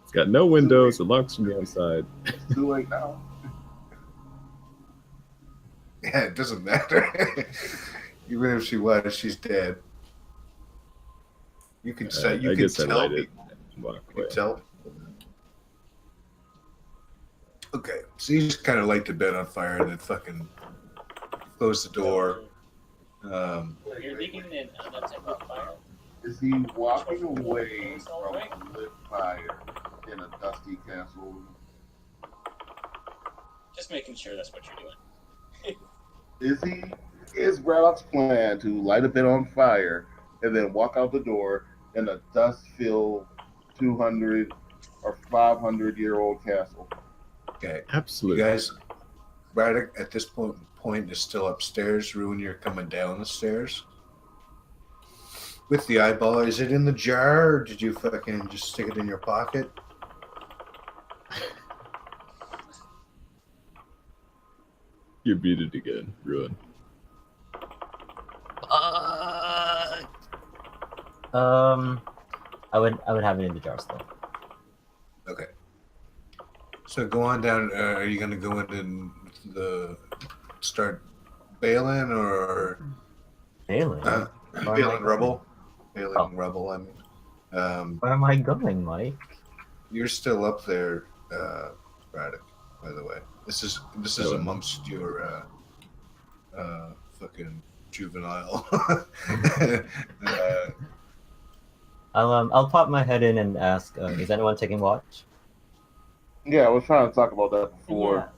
It's got no windows, it locks from the outside. It's too late now. Yeah, it doesn't matter. Even if she was, she's dead. You can say you I can guess I tell light it people. and walk You away. can tell. Okay, so you just kind of light the bed on fire and then fucking close the door. You're leaving it on that type of fire? Is he walking away from a lit fire in a dusty castle? Just making sure that's what you're doing. Is Braddock's plan to light a bit on fire and then walk out the door in a dust-filled 200 or 500-year-old castle? Okay, you Absolutely. guys, Braddock at this point is still upstairs. Ruin, you're coming down the stairs with the eyeball. Is it in the jar, or did you fucking just stick it in your pocket? You're muted again, Ruin. I would have it in the jar still. Okay. So go on down. Are you going to go into the start bailing or Bailing? bailing rubble? Bailing rubble. I mean, Where am I going, Mike? you're still up there, Braddock. By the way, this is amongst your fucking juvenile. I'll pop my head in and ask, is anyone taking watch? Yeah, I was trying to talk about that before.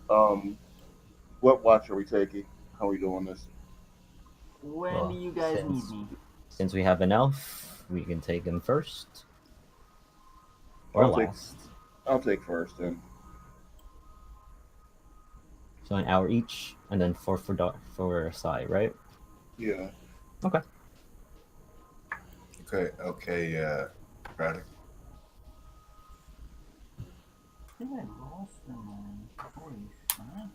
What watch are we taking? How are we doing this? When Well, do you guys since- need me? Since we have an elf, we can take him first. Or last. I'll take first then. So an hour each, and then four for Sai, right? Yeah. Okay. Okay, Braddock. I think I lost them all. Holy snap.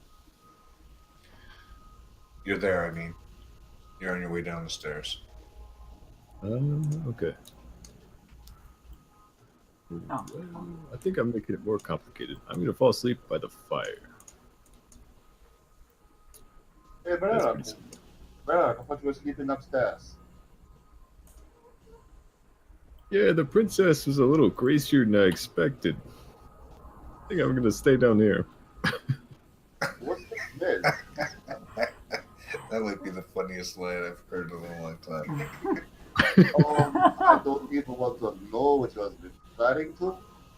You're there. I mean, you're on your way down the stairs. Okay. Oh. I think I'm making it more complicated. I'm going to fall asleep by the fire. Hey, That's Braddock. pretty simple. Braddock, I thought you were sleeping upstairs. Yeah, the princess was a little gracier than I expected. I think I'm going to stay down here. What's this? That might be the funniest line I've heard in a long time. I don't even want to know what you have been fighting to.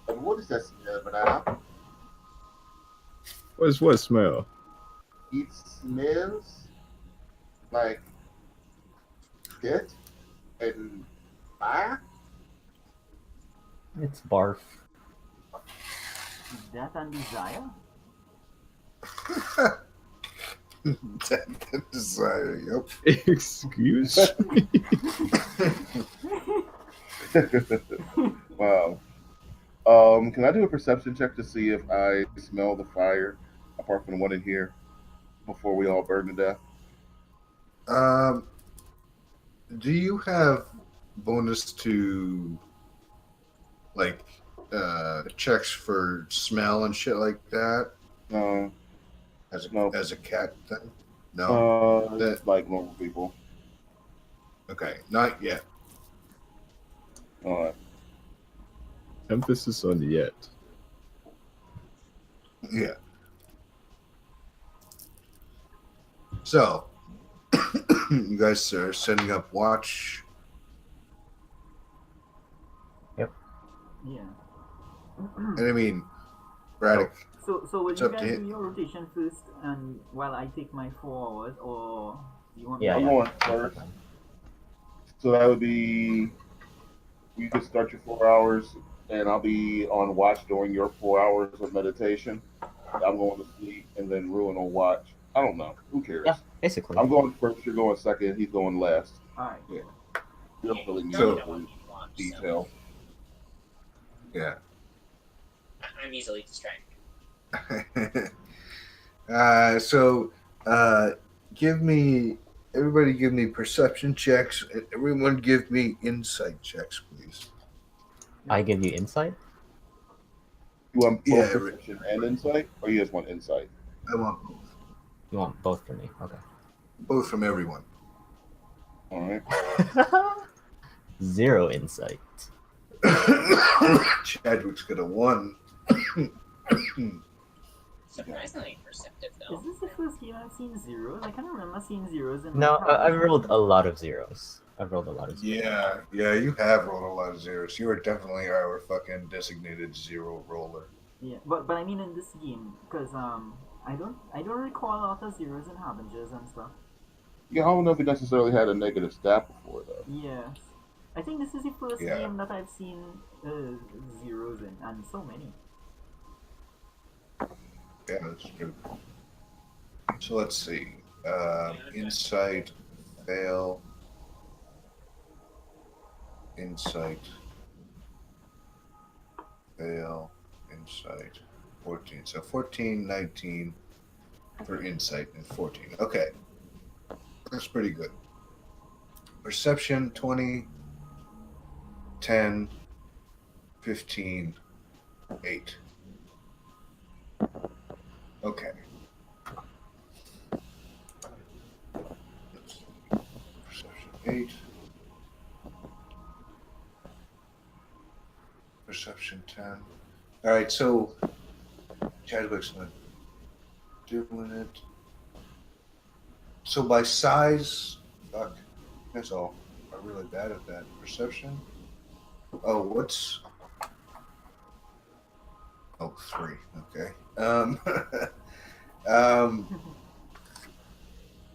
And what is that smell, banana? What smell? It smells like death and fire. It's barf. Death and desire? Death and desire. Yep. Excuse me. Wow. Can I do a perception check to see if I smell the fire, apart from the one in here, before we all burn to death? Do you have bonus to like checks for smell and shit like that No. as a No. as a cat thing? No. That- Like normal people. Okay, not yet. All right. Emphasis on yet. Yeah. So, you guys are setting up watch. Yeah. And I mean, Braddock, So will It's you up to guys him. do your rotation first, and while I take my 4 hours, or you want? Yeah, I'm yeah. going first. So that would be you could start your 4 hours, and I'll be on watch during your 4 hours of meditation. I'm going to sleep, and then Ruin will watch. I don't know. Who cares? Yeah, basically. I'm going first. You're going second. He's going last. All right. You don't really need So- to detail. yeah. I'm easily distracted. Everybody give me perception checks, and everyone give me insight checks, please. I give you insight. You want both Yeah, perception and insight, or you just want insight? I want both. You want both from me? Okay. Both from everyone. All right. 0 insight. Chadwick's got a 1. Surprisingly perceptive, Is though. this the first game I've seen zeros? I can't remember seeing zeros in. No, my I've rolled a lot of zeros. I've rolled a lot of zeros. Yeah, you have rolled a lot of zeros. You are definitely our fucking designated zero roller. Yeah, but I mean in this game, because I don't recall a lot of zeros and harbingers and stuff. Yeah, I don't know if he necessarily had a negative stat before though. Yes, I think this is the first Yeah. game that I've seen zeros in, and so many. Yeah, that's true. So let's see. Insight, fail. Insight, fail, insight, 14. So 14, 19 for insight, and 14. Okay. That's pretty good. Perception, 20, 10, 15, 8. Okay. Let's see. Perception 8. Perception 10. Alright, so Chadwick's not doing it. So by size, fuck, that's all. I'm really bad at that. Perception? Oh, what's. Oh, 3. Okay.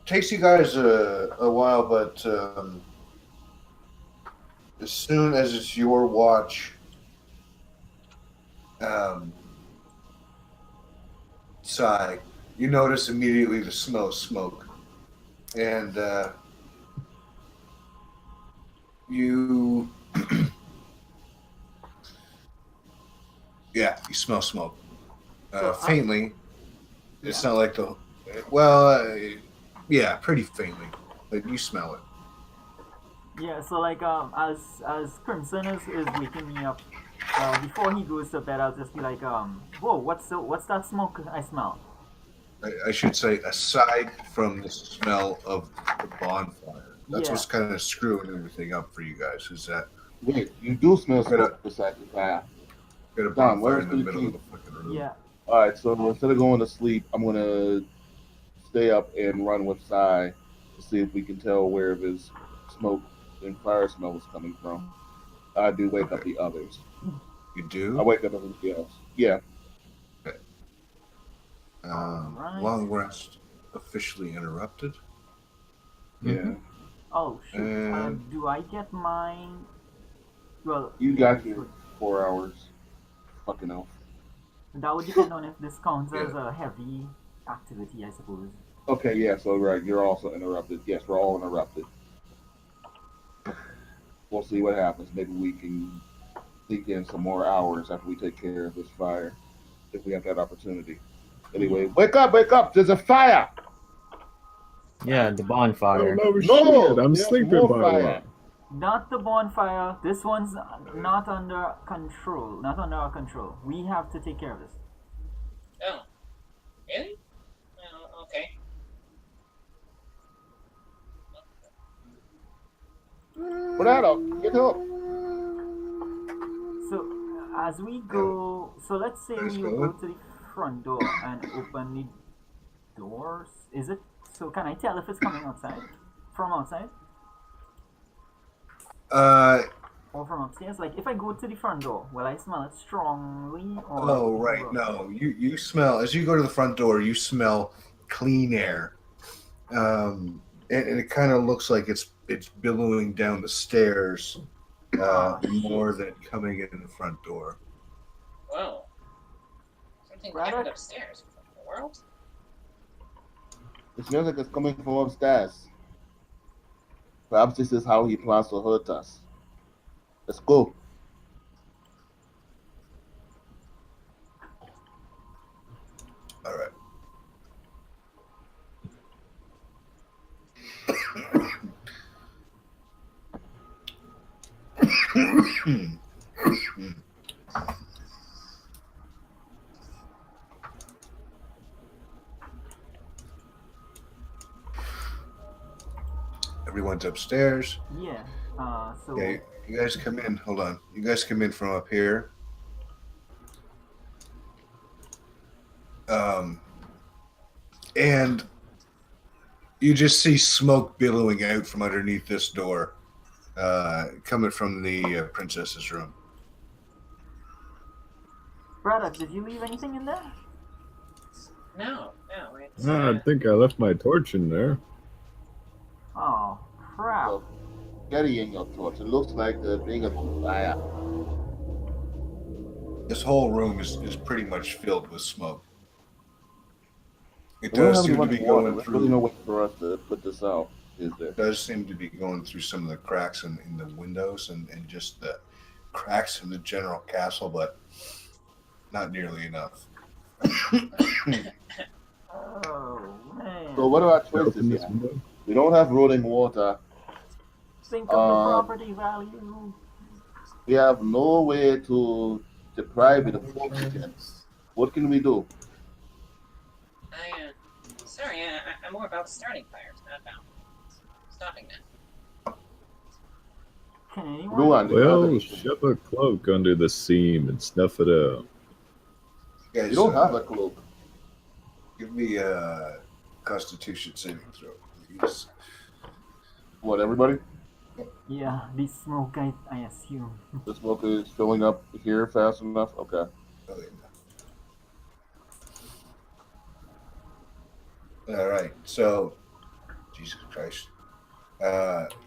Takes you guys a while, but as soon as it's your watch, Sai, you notice immediately the smell of smoke, and you, yeah, you smell smoke faintly. It's not like the, yeah, pretty faintly, but you smell it. Yeah, so like as Crimson is waking me up, before he goes to bed, I'll just be like, whoa, what's that smoke I smell? I should say, aside from the smell of the bonfire, that's Yeah. what's kind of screwing everything up for you guys. Is that Wait, you do smell Got smoke besides the fire. got a Don, bonfire where's in the the middle key? of the fucking room? Yeah, All right, so instead of going to sleep, I'm gonna stay up and run with Sai to see if we can tell where this smoke and fire smell is coming from. I do wake up the others. You do? I wake up and yes. Yeah. Alright. Long rest officially interrupted. Yeah. Oh shoot. And Do I get mine? Well, You yeah, got we your could. 4 hours. Fucking elf. That would depend on if this counts Yeah. as a heavy activity, I suppose. Okay, yeah, so right, you're also interrupted. Yes, we're all interrupted. We'll see what happens. Maybe we can sneak in some more hours after we take care of this fire, if we have that opportunity. Anyway, wake up! There's a fire! Yeah, the Oh bonfire. no, No, shit! I'm there's sleeping more by the fire. way. Not the bonfire. This one's not under control. Not under our control. We have to take care of this. Oh, really? Oh, okay. Renato, get up. So, as we go, so let's say Let's we go. go to the front door and open the doors. Is it? So, can I tell if it's coming outside? From outside? Or from upstairs? Like, if I go to the front door, will I smell it strongly? Or Oh, right. No, you smell, as you go to the front door, you smell clean air. And it kind of looks like it's billowing down the stairs more than coming in the front door. Whoa. Something Braddock? happened upstairs. What in the world? It smells like it's coming from upstairs. Perhaps this is how he plans to hurt us. Let's go. All right. Everyone's upstairs. Yeah. So. Yeah, you guys come in. Hold on. You guys come in from up here. And you just see smoke billowing out from underneath this door, coming from the princess's room. Braddock, did you leave anything in there? No, it's. I think I left my torch in there. Oh, crap. So, carrying your torch. It looks like the thing of fire. This whole room is pretty much filled with smoke. It We don't does have seem to any be water. going There's really no through. way for us to put this out, is there? It does seem to be going through some of the cracks in the windows and just the cracks in the general castle, but not nearly enough. Oh, man. So what are our choices Open this here? window. We don't have rolling water. Think of the property value. We have no way to deprive it of oxygen. What can we do? Sorry, I'm more about starting fires, not about stopping them. Can anyone? Ruan, Well, shove a cloak under the seam and snuff it out. You guys, you don't have a cloak. give me a Constitution saving throw, please. What, everybody? Yeah, the smoke, I assume. The smoke is filling up here fast enough? Okay. Oh, yeah. All right, so Jesus Christ,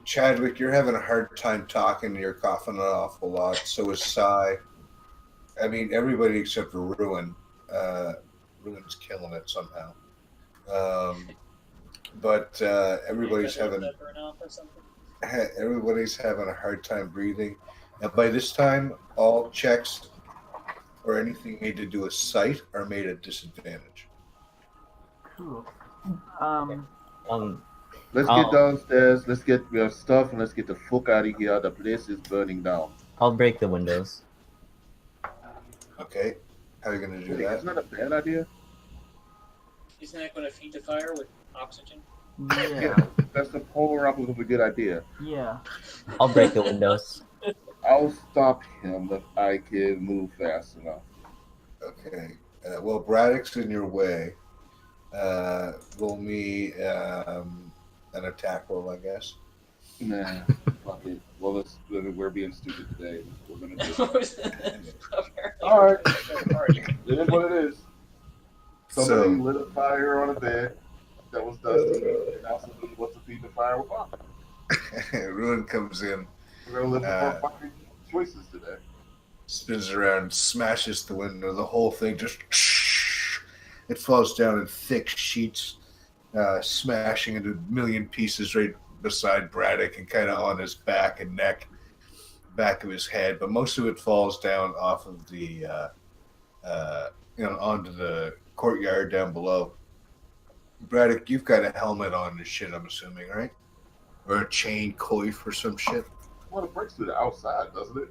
Chadwick, you're having a hard time talking. You're coughing an awful lot. So is Sai. I mean, everybody except for Ruin. Ruin's killing it somehow. But everybody's having a hard time breathing. And by this time, all checks or anything made to do with sight are made at disadvantage. Cool. Let's get downstairs, let's get your stuff, and let's get the fuck out of here. The place is burning down. I'll break the windows. Okay, how are you going to do Hey, that? it's not a bad idea. Isn't that going to feed the fire with oxygen? Yeah. That's the polar opposite of a good idea. Yeah. I'll break the windows. I'll stop him if I can move fast enough. Okay. Well, Braddock's in your way. Roll me an attack roll, I guess. Nah, fuck it. Well, we're being stupid today. We're gonna do it. Apparently, All right. we're gonna party. It is what it is. Somebody So lit a fire on a bed that was dusty, and now somebody wants to feed the fire with fire. Ruin comes in, We're gonna live with our fucking choices today. spins around, smashes the window. The whole thing just it falls down in thick sheets, smashing into a million pieces right beside Braddock and kind of on his back and neck, back of his head. But most of it falls down off of the, onto the courtyard down below. Braddock, you've got a helmet on and shit, I'm assuming, right? Or a chain coif or some shit? Well, it breaks to the outside, doesn't it?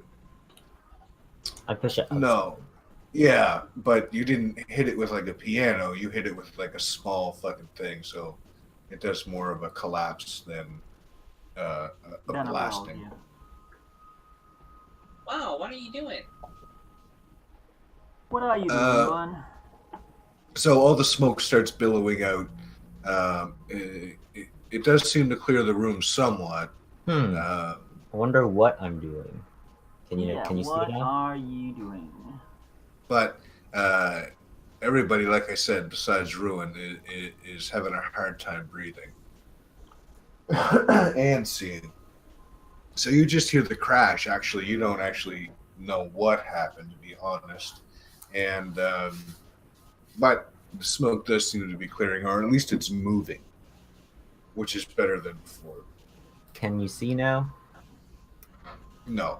I push it. Outside. No. Yeah, but you didn't hit it with like a piano. You hit it with like a small fucking thing, so it does more of a collapse than a Then a blasting. yeah. Wow, what are you doing? What are you doing, Ruin? So all the smoke starts billowing out. It does seem to clear the room somewhat. I wonder what I'm doing. Can you see what now? are you doing? But everybody, like I said, besides Ruin, is having a hard time breathing and seeing. So you just hear the crash. Actually, you don't actually know what happened, to be honest. And but the smoke does seem to be clearing, or at least it's moving, which is better than before. Can you see now? No.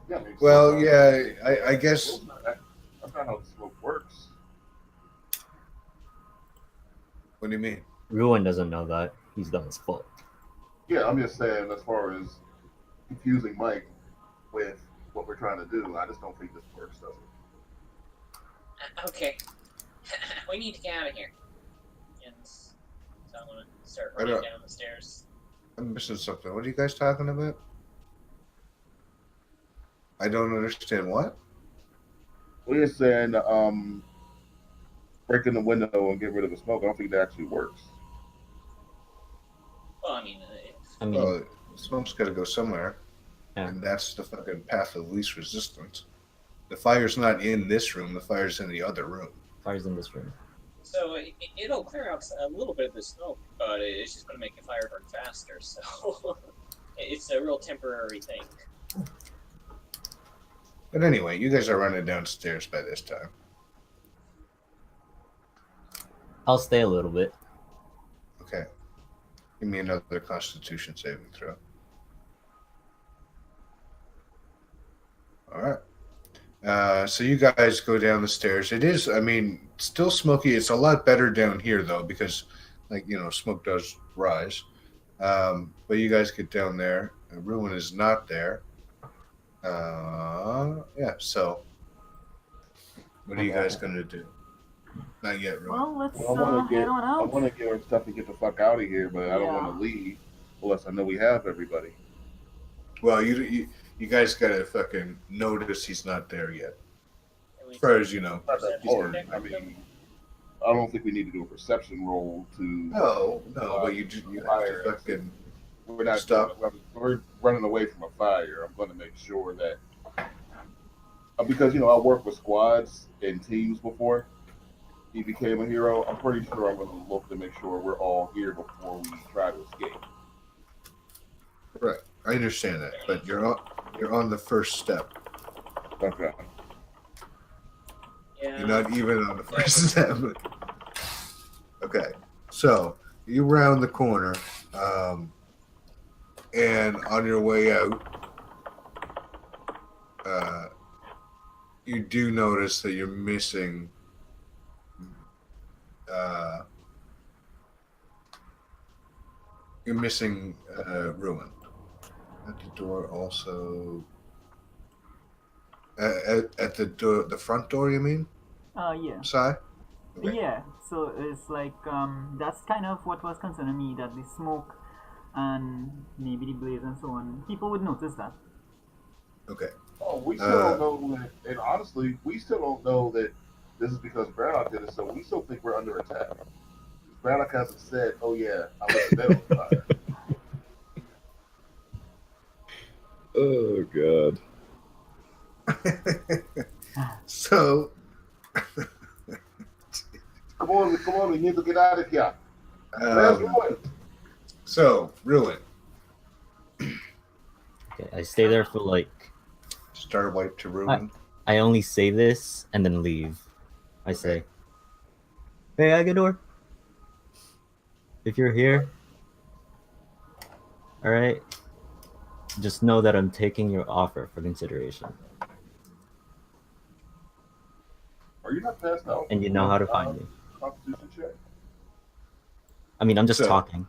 Yeah, I mean, Well, sometimes- yeah, I guess. That's not how the smoke works. What do you mean? Ruin doesn't know that. He's dumb as fuck. Yeah, I'm just saying, as far as confusing Mike with what we're trying to do, I just don't think this works, does it? Okay. We need to get out of here. And so I'm gonna start I running don't- down the stairs. I'm missing something. What are you guys talking about? I don't understand what? We're saying, breaking the window and get rid of the smoke. I don't think that actually works. Well, I mean, Well, smoke's got to go somewhere, Yeah. and that's the fucking path of least resistance. The fire's not in this room. The fire's in the other room. Fire's in this room. so it'll clear out a little bit of the smoke, but it's just gonna make the fire burn faster. So it's a real temporary thing. But anyway, you guys are running downstairs by this time. I'll stay a little bit. Okay. Give me another Constitution saving throw. All right. So you guys go down the stairs. It is, I mean, still smoky. It's a lot better down here, though, because, smoke does rise. But you guys get down there. Ruin is not there. Yeah, so what are you guys going to do? Not yet, Ruin. Well, let's Well, I want to head get, on I out. want to get our stuff and get the fuck out of here, but I don't Yeah. want to leave unless I know we have everybody. Well, you guys got to fucking notice he's not there yet. And we As far as you know. Not that hard. I mean, I don't think we need to do a perception roll to. No, but you have to fucking. We're not. Stop. We're running away from a fire. I'm going to make sure that because I worked with squads and teams before. He became a hero. I'm pretty sure I'm going to look to make sure we're all here before we try to escape. Right, I understand that, but you're on the first step. Okay. Yeah. You're not even on the first step. Okay, so you round the corner, and on your way out, you do notice that you're missing. Ruin. At the door, also. At the door, the front door, you mean? Yeah. Side? Okay. Yeah, so it's like that's kind of what was concerning me, that the smoke and maybe the blaze and so on, people would notice that. Okay. Oh, we still don't know that, and honestly, we still don't know that this is because Braddock did it, so we still think we're under attack. Braddock hasn't said, oh yeah, I let the bed on fire. Oh god. So, Come on, we need to get out of here. Where's Ruin? so Ruin, Okay, I stay there for like. star wipe to Ruin. I only say this and then leave. I say, Okay. "Hey, Agador, if you're here, all right, just know that I'm taking your offer for consideration, Are you not passed out? and you know how to find me. Constitution check. I mean, I'm just So- talking.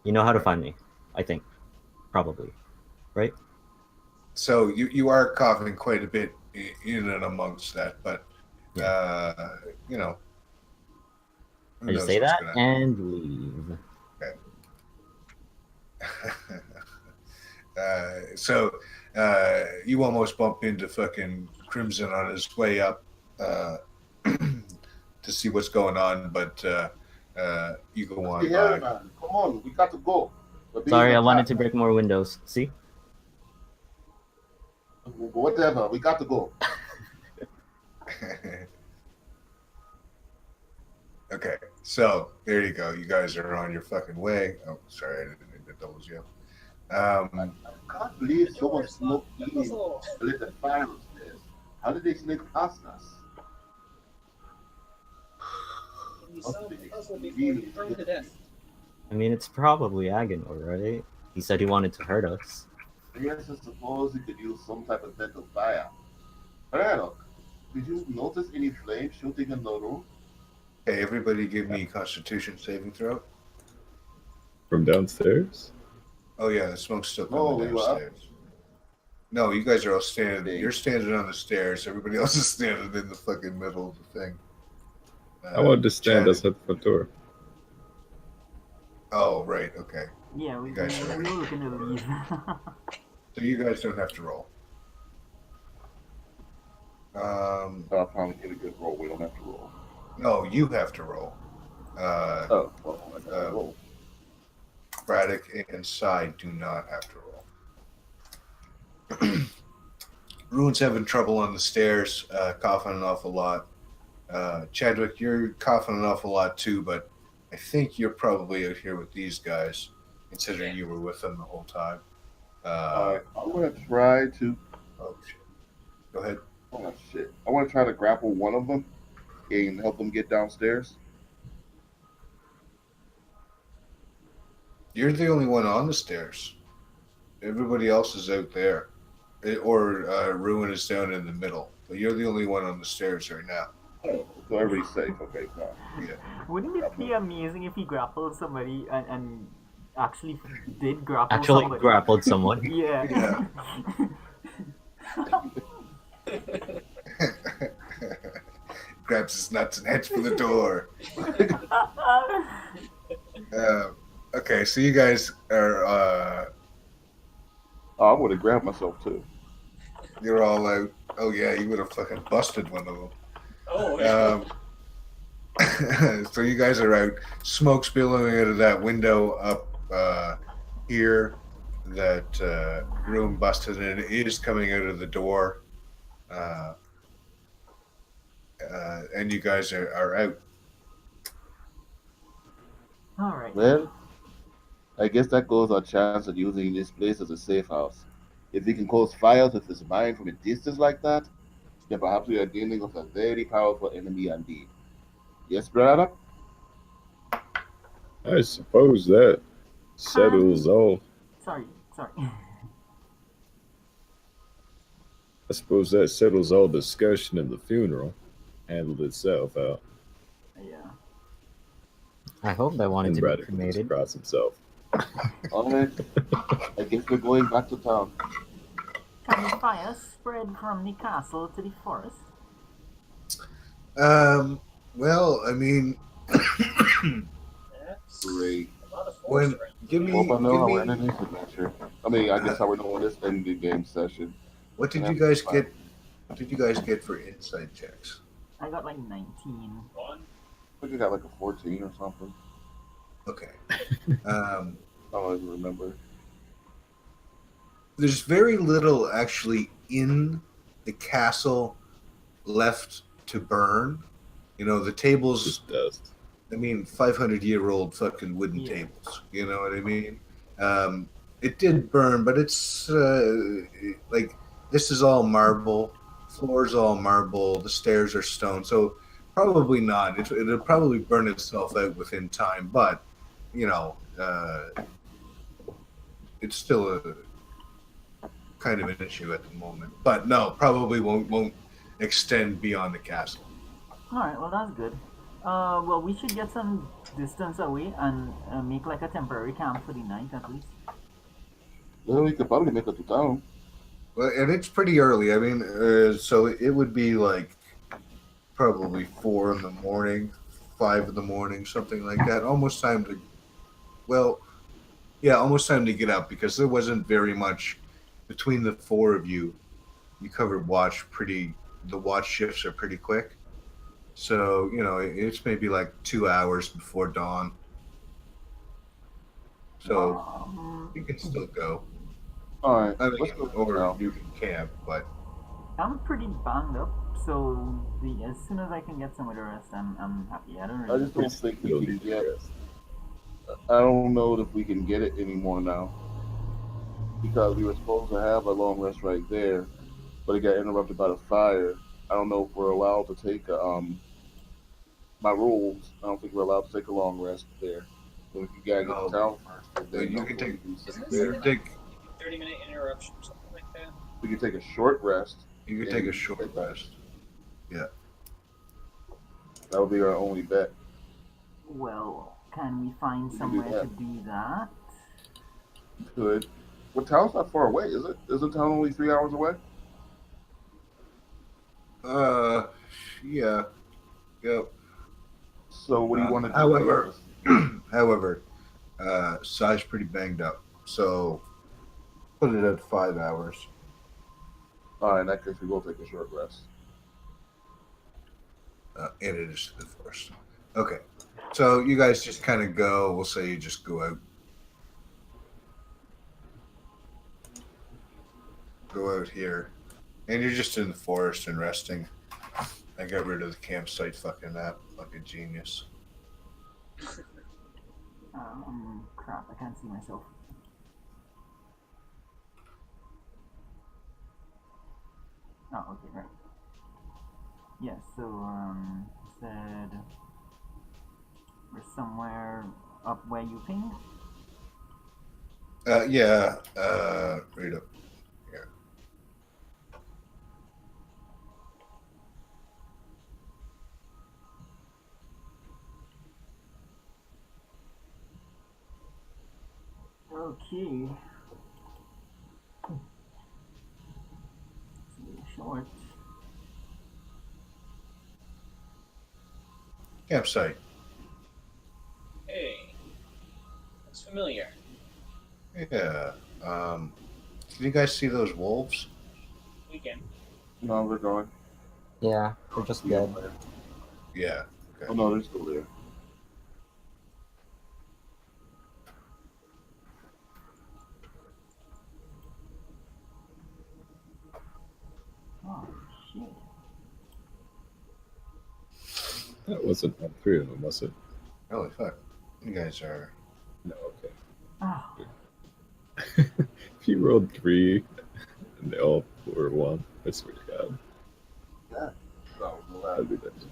You know how to find me. I think, probably, right? So you are coughing quite a bit in and amongst that, but you know. who I just knows say what's that gonna- and leave. So you almost bump into fucking Crimson on his way up to see what's going on, but you go on Yeah, by. man. Come on, we got to go. We're being Sorry, I wanted to attacked. break more windows. See? Whatever, we got to go. Okay, so there you go. You guys are on your fucking way. Oh, sorry, I didn't mean to double you. I can't believe someone smoked in and lit a fire upstairs. How did they sneak past us? You solved the puzzle before you burned to death. I mean, it's probably Aganor, right? He said he wanted to hurt us. Yes, I suppose we could use some type of mental fire. Look, did you notice any flames shooting in the room? Hey, everybody, give me Constitution saving throw. From downstairs? Oh yeah, the smoke's still No, coming we were up. downstairs. No, you guys are all standing. Big. You're standing on the stairs. Everybody else is standing in the fucking middle of the thing. I wanted to stand Chad- outside the front door. Oh right, okay. Yeah, we guys are- were looking to leave. So you guys don't have to roll. I'll probably get a good roll. We don't have to roll. No, you have to roll. Oh, well, I gotta roll. Braddock and Side do not have to roll. Ruin's having trouble on the stairs, coughing an awful lot. Chadwick, you're coughing an awful lot too, but I think you're probably out here with these guys, considering you were with them the whole time. I'm gonna try to. Oh shit. Go ahead. Oh shit! I want to try to grapple one of them and help them get downstairs. You're the only one on the stairs. Everybody else is out there. Or Ruin is down in the middle. But you're the only one on the stairs right now. Oh, so everybody's safe. Okay, fine. Yeah. Wouldn't it be amazing if he grappled somebody and actually did grapple Actually somebody? grappled someone. Yeah. Grabs his nuts and heads for the door. Okay, so you guys are Oh, I would have grabbed myself too. you're all out. Oh yeah, you would have fucking busted one of them. Oh, yeah. So you guys are out. Smoke's billowing out of that window up here. That room busted in is coming out of the door. And you guys are out. Alright. Well, I guess that goes our chance of using this place as a safe house. If we can cause fires with his mind from a distance like that, then perhaps we are dealing with a very powerful enemy indeed. Yes, brother? I suppose that settles all. Sorry. I suppose that settles all discussion in the funeral. Handled itself out. Yeah. I hope that wanted And to be Braddock looks cremated. across himself. Alright. I guess we're going back to town. Can the fire spread from the castle to the forest? Well, I mean, That's Great. a lot of force when around. give me, Hope I know how we're give me ending this adventure. I mean, I guess how we're doing this ending game session. what did you guys get? What did you guys get for insight checks? I got like 19. One. I think I got like a 14 or something. Okay. I don't even remember. there's very little actually in the castle left to burn. You know, the tables. Just dust. I mean, 500-year-old fucking wooden Yeah. tables. You know what I mean? It did burn, but it's like this is all marble. Floor's all marble. The stairs are stone. So probably not. It'll probably burn itself out within time. But you know, it's still a kind of an issue at the moment. But no, probably won't extend beyond the castle. All right, well that's good. Well, we should get some distance away and make like a temporary camp for the night at least. Well, we could probably make it to town. Well, and it's pretty early. I mean, so it would be like probably 4 in the morning, 5 in the morning, something like that. Almost time to, well, yeah, almost time to get up because there wasn't very much between the 4 of you. You covered watch pretty. The watch shifts are pretty quick, so you know it's maybe like 2 hours before dawn. So you can still go. All right, I mean, let's go or now. you can camp, but I'm pretty banged up, so as soon as I can get some of the rest, I'm happy. I don't I really. just don't think we You'll can need get. to rest. I don't know if we can get it anymore now because we were supposed to have a long rest right there, but it got interrupted by the fire. I don't know if we're allowed to take by rules. I don't think we're allowed to take a long rest there. So if you gotta get No. to town first, and then You can take- Isn't this you like can a take 30-minute interruption or something like that? we can take a short rest. you can take a short rest. That would be our only bet. Well, can we find We can do somewhere that. to do that? Good. Well, town's not far away, is it? Isn't town only 3 hours away? Yeah, yep. So what do you want to do? However, however, Sai's pretty banged up, so put it at 5 hours. All right, in that case, we will take a short rest. And it is the first. Okay, so you guys just kind of go. We'll say you just go out here, and you're just in the forest and resting. I got rid of the campsite fucking app, like a genius. Crap, I can't see myself. Oh, okay, right. Yeah, so, said we're somewhere up where you pinged? Yeah, right up here. Okay. It's a little short. Campsite. Hey, that's familiar. Yeah. Can you guys see those wolves? Weekend. No, they're going. Yeah, they're just dead. Yeah. Oh no, they're still there. Oh, shit. That wasn't all 3 of them, was it? Holy fuck. You guys are. No, okay. Oh, If you rolled 3 and they all were 1, I swear to God, That was the last. I'd be that too.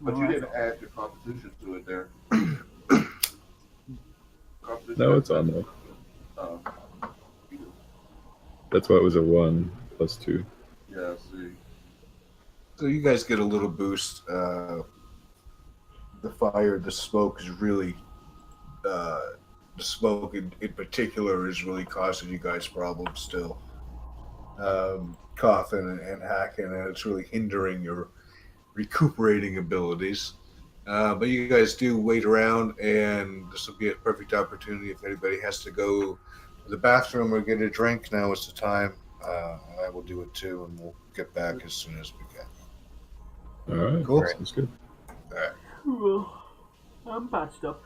But you well, didn't add your constitution to it there. No, it's on there. Uh, That's why it was a 1 plus 2. yeah, see. So you guys get a little boost. The fire, the smoke is really. The smoke in particular is really causing you guys problems still. Coughing and hacking, and it's really hindering your recuperating abilities. But you guys do wait around, and this will be a perfect opportunity if anybody has to go to the bathroom or get a drink. Now is the time. I will do it too, and we'll get back as soon as we can. All right, Cool. sounds good. All right. well, I'm patched up.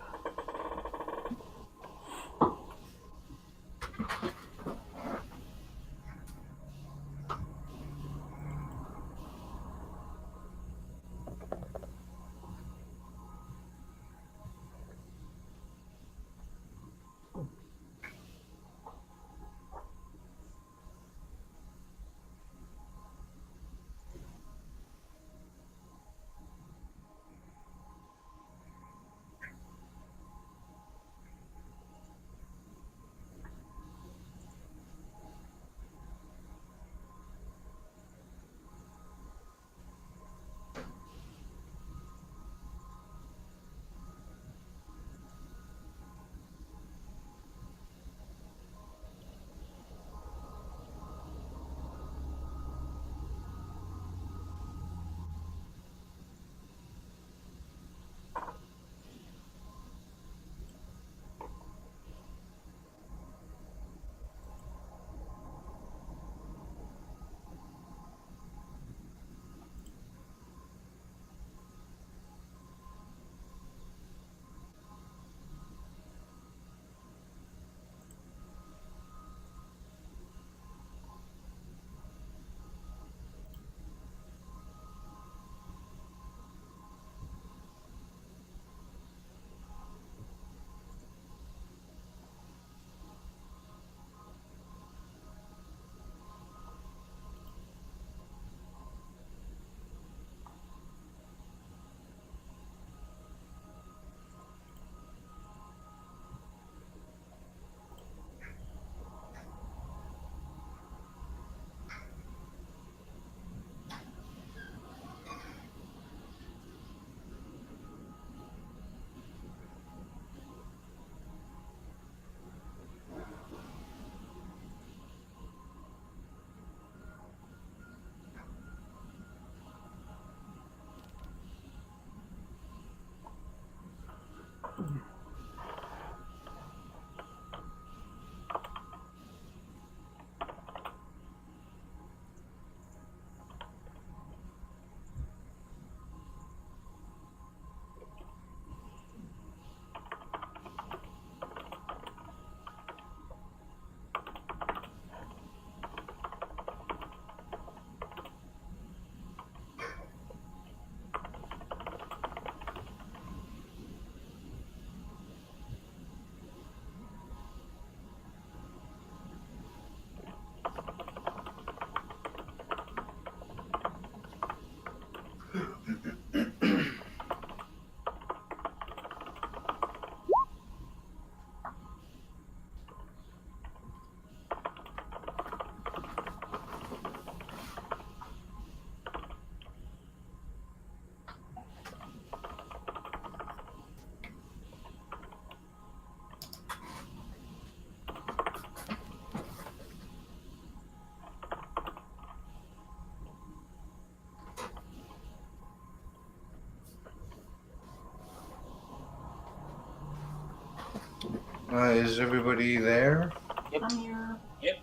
Is everybody there? I'm here. Yep.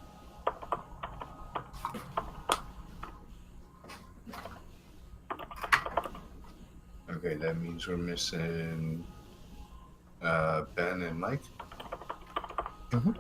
Okay, that means we're missing Ben and Mike. Mhm.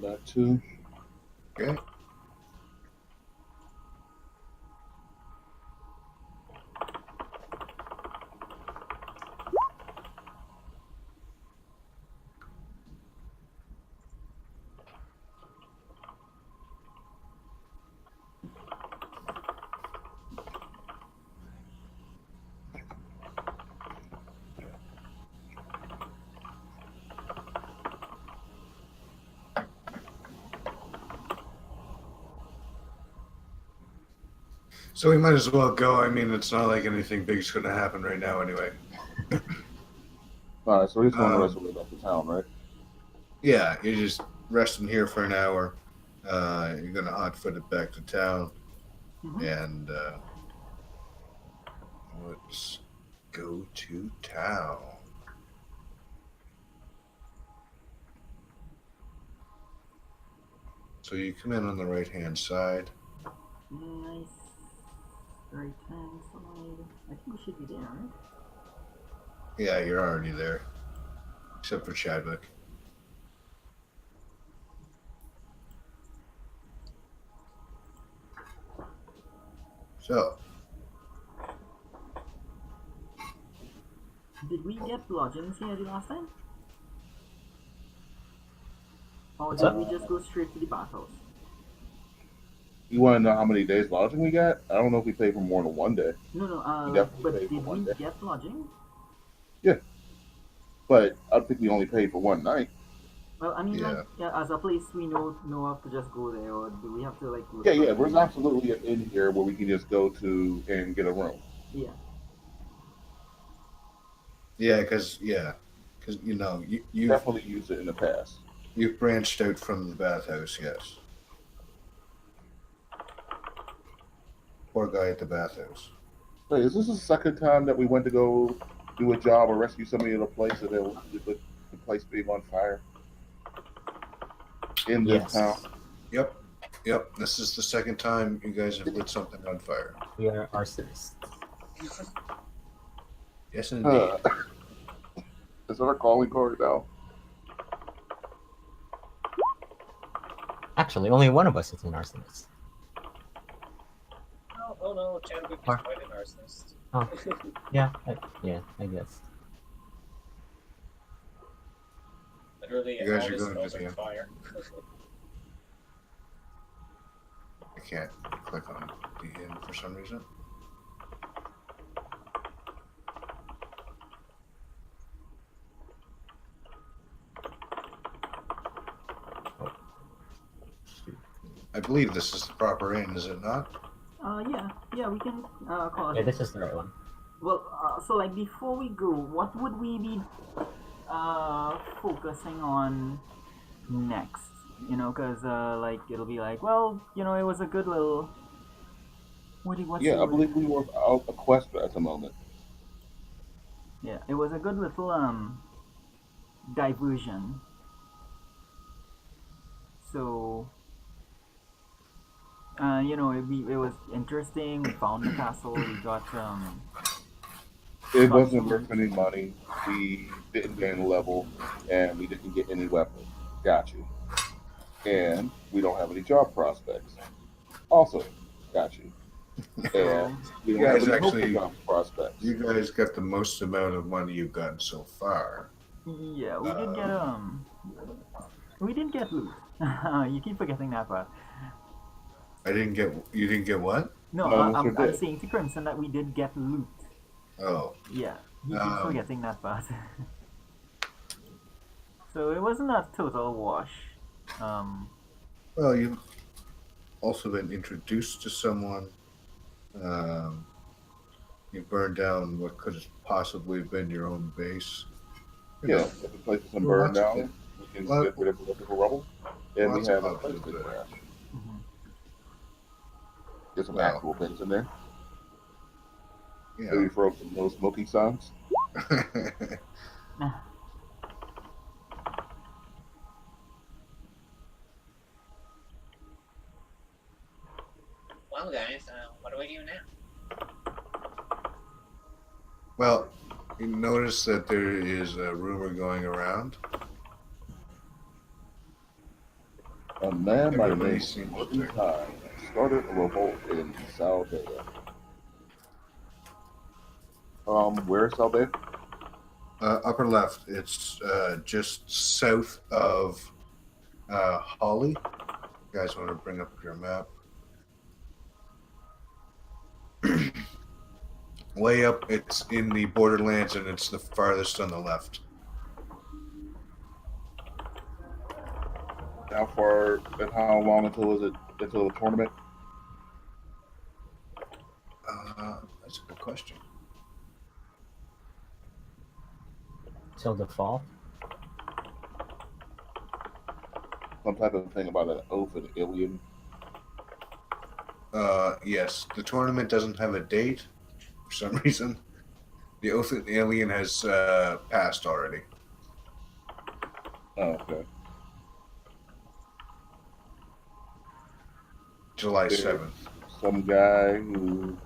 on that too. Okay. So we might as well go. I mean, it's not like anything big's going to happen right now anyway. All right, so he's going to rest the way back to town, right? Yeah, you're just resting here for an hour. You're going to hot-foot it back to town. And let's go to town. So you come in on the right-hand side. Nice. Right hand side. I think we should be there, right? Yeah, you're already there. Except for Chadwick. So, Did we get lodgings here the last time? Or What's did up? we just go straight to the bathhouse? You want to know how many days lodging we got? I don't know if we paid for more than one day. No, We like, definitely but paid for did one we day. get lodging? But I think we only paid for one night. Well, I mean, Yeah. like, yeah, as a place we know of to just go there, or do we have to, like, go Yeah, to yeah, there's absolutely an inn here where we can just go to and get a room. Yeah. yeah, because you know, you've Definitely used it in the past. you've branched out from the bathhouse, yes. Poor guy at the bathhouse. Wait, is this the second time that we went to go do a job or rescue somebody at a place and then the place being on fire? In this Yes. town? Yep. This is the second time you guys have lit something on fire. We are arsonists. Yes, indeed. Is that our calling card now? Actually, only one of us is an arsonist. Oh no, Chadwick is Mark. quite an arsonist. Oh. Yeah, I guess. Literally, You guys all are his going spells to are the- fire. I can't click on the inn for some reason. I believe this is the proper inn, is it not? Yeah, we can call Yeah, it. this is the right one. Well, so, like, before we go, what would we be focusing on next? You know, because, like, it'll be like, well, you know, it was a good little... What's Yeah, the I word? believe we were out a quest at the moment. Yeah, it was a good little, diversion. So... you know, it was interesting. We found the castle. We got It wasn't worth any money. We didn't gain a level, and we didn't get any weapons. Got you. And we don't have any job prospects. Also, got you. And we don't You have guys any actually- job prospects. You guys got the most amount of money you've gotten so far. Yeah, we did get loot. You keep forgetting that part. You didn't get what? No, No, I'm sure did. saying to Crimson that we did get loot. Oh, Yeah, he keeps Um, forgetting that part. So it wasn't a total wash. well, you've also been introduced to someone. You burned down what could have possibly been your own base. You Yeah, know, if the place is Well, burned lots of down, it. we can Lot- get rid of the rubble, and we Lots have of a place to options there. crash. Mhm. Get some Wow. actual things in there. you Maybe throw some no smoking signs. know. Well, guys, what do we do now? Well, you notice that there is a rumor going around A man by the Everybody name seems of to. Time started a revolt in Saldea. Where's Saldea? Upper left. It's just south of Holly. You guys want to bring up your map? Way up, it's in the Borderlands, and it's the farthest on the left. How far and how long until the tournament? That's a good question. Till the fall. Some type of thing about an oath and alien. Yes, the tournament doesn't have a date for some reason. The Oath of the Alien has passed already. Oh, okay. July There's 7th. some guy who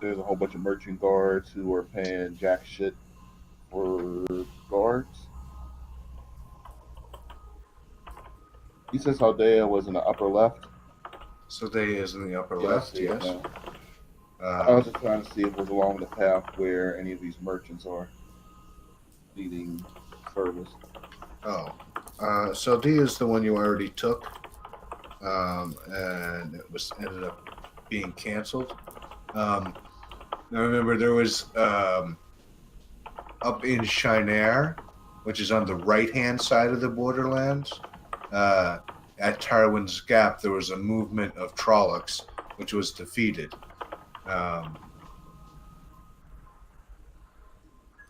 there's a whole bunch of merchant guards who are paying jack shit for guards. He says Haldea was in the upper left. So they is in the upper Yeah, I left, see it yes. now. I was just trying to see if it was along the path where any of these merchants are needing service. So D is the one you already took, and it was ended up being canceled. Now remember, there was up in Shinair, which is on the right-hand side of the Borderlands. At Tarwin's Gap, there was a movement of Trollocs, which was defeated.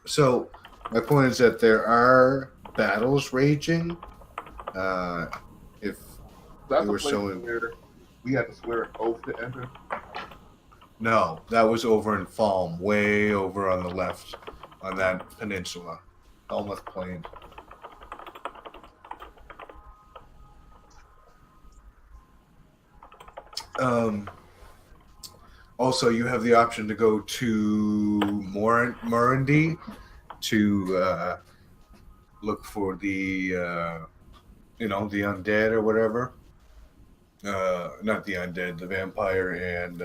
So my point is that there are battles raging. If That's they a were place showing, where we had to swear an oath to enter. no, that was over in Falm, way over on the left, on that peninsula, Falmouth Plain. Also, you have the option to go to Morandi to look for the the undead or whatever. Not the undead, the vampire and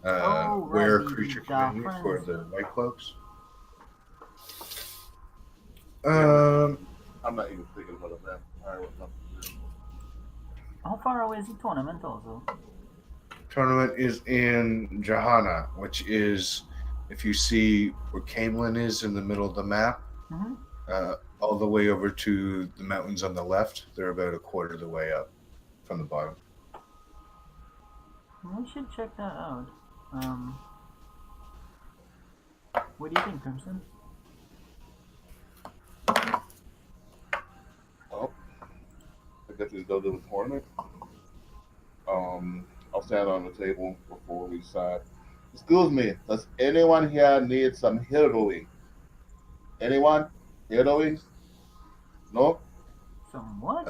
were creature community for the White Cloaks. I'm not even thinking about a vampire with nothing to do. How far away is the tournament also? Tournament is in Jahana, which is, if you see where Camelin is in the middle of the map, all the way over to the mountains on the left. They're about a quarter of the way up from the bottom. We should check that out. What do you think, Crimson? Well, I guess we go to the tournament. I'll stand on the table before we decide. Excuse me, does anyone here need some heroing? Anyone? Heroing? No? Some what?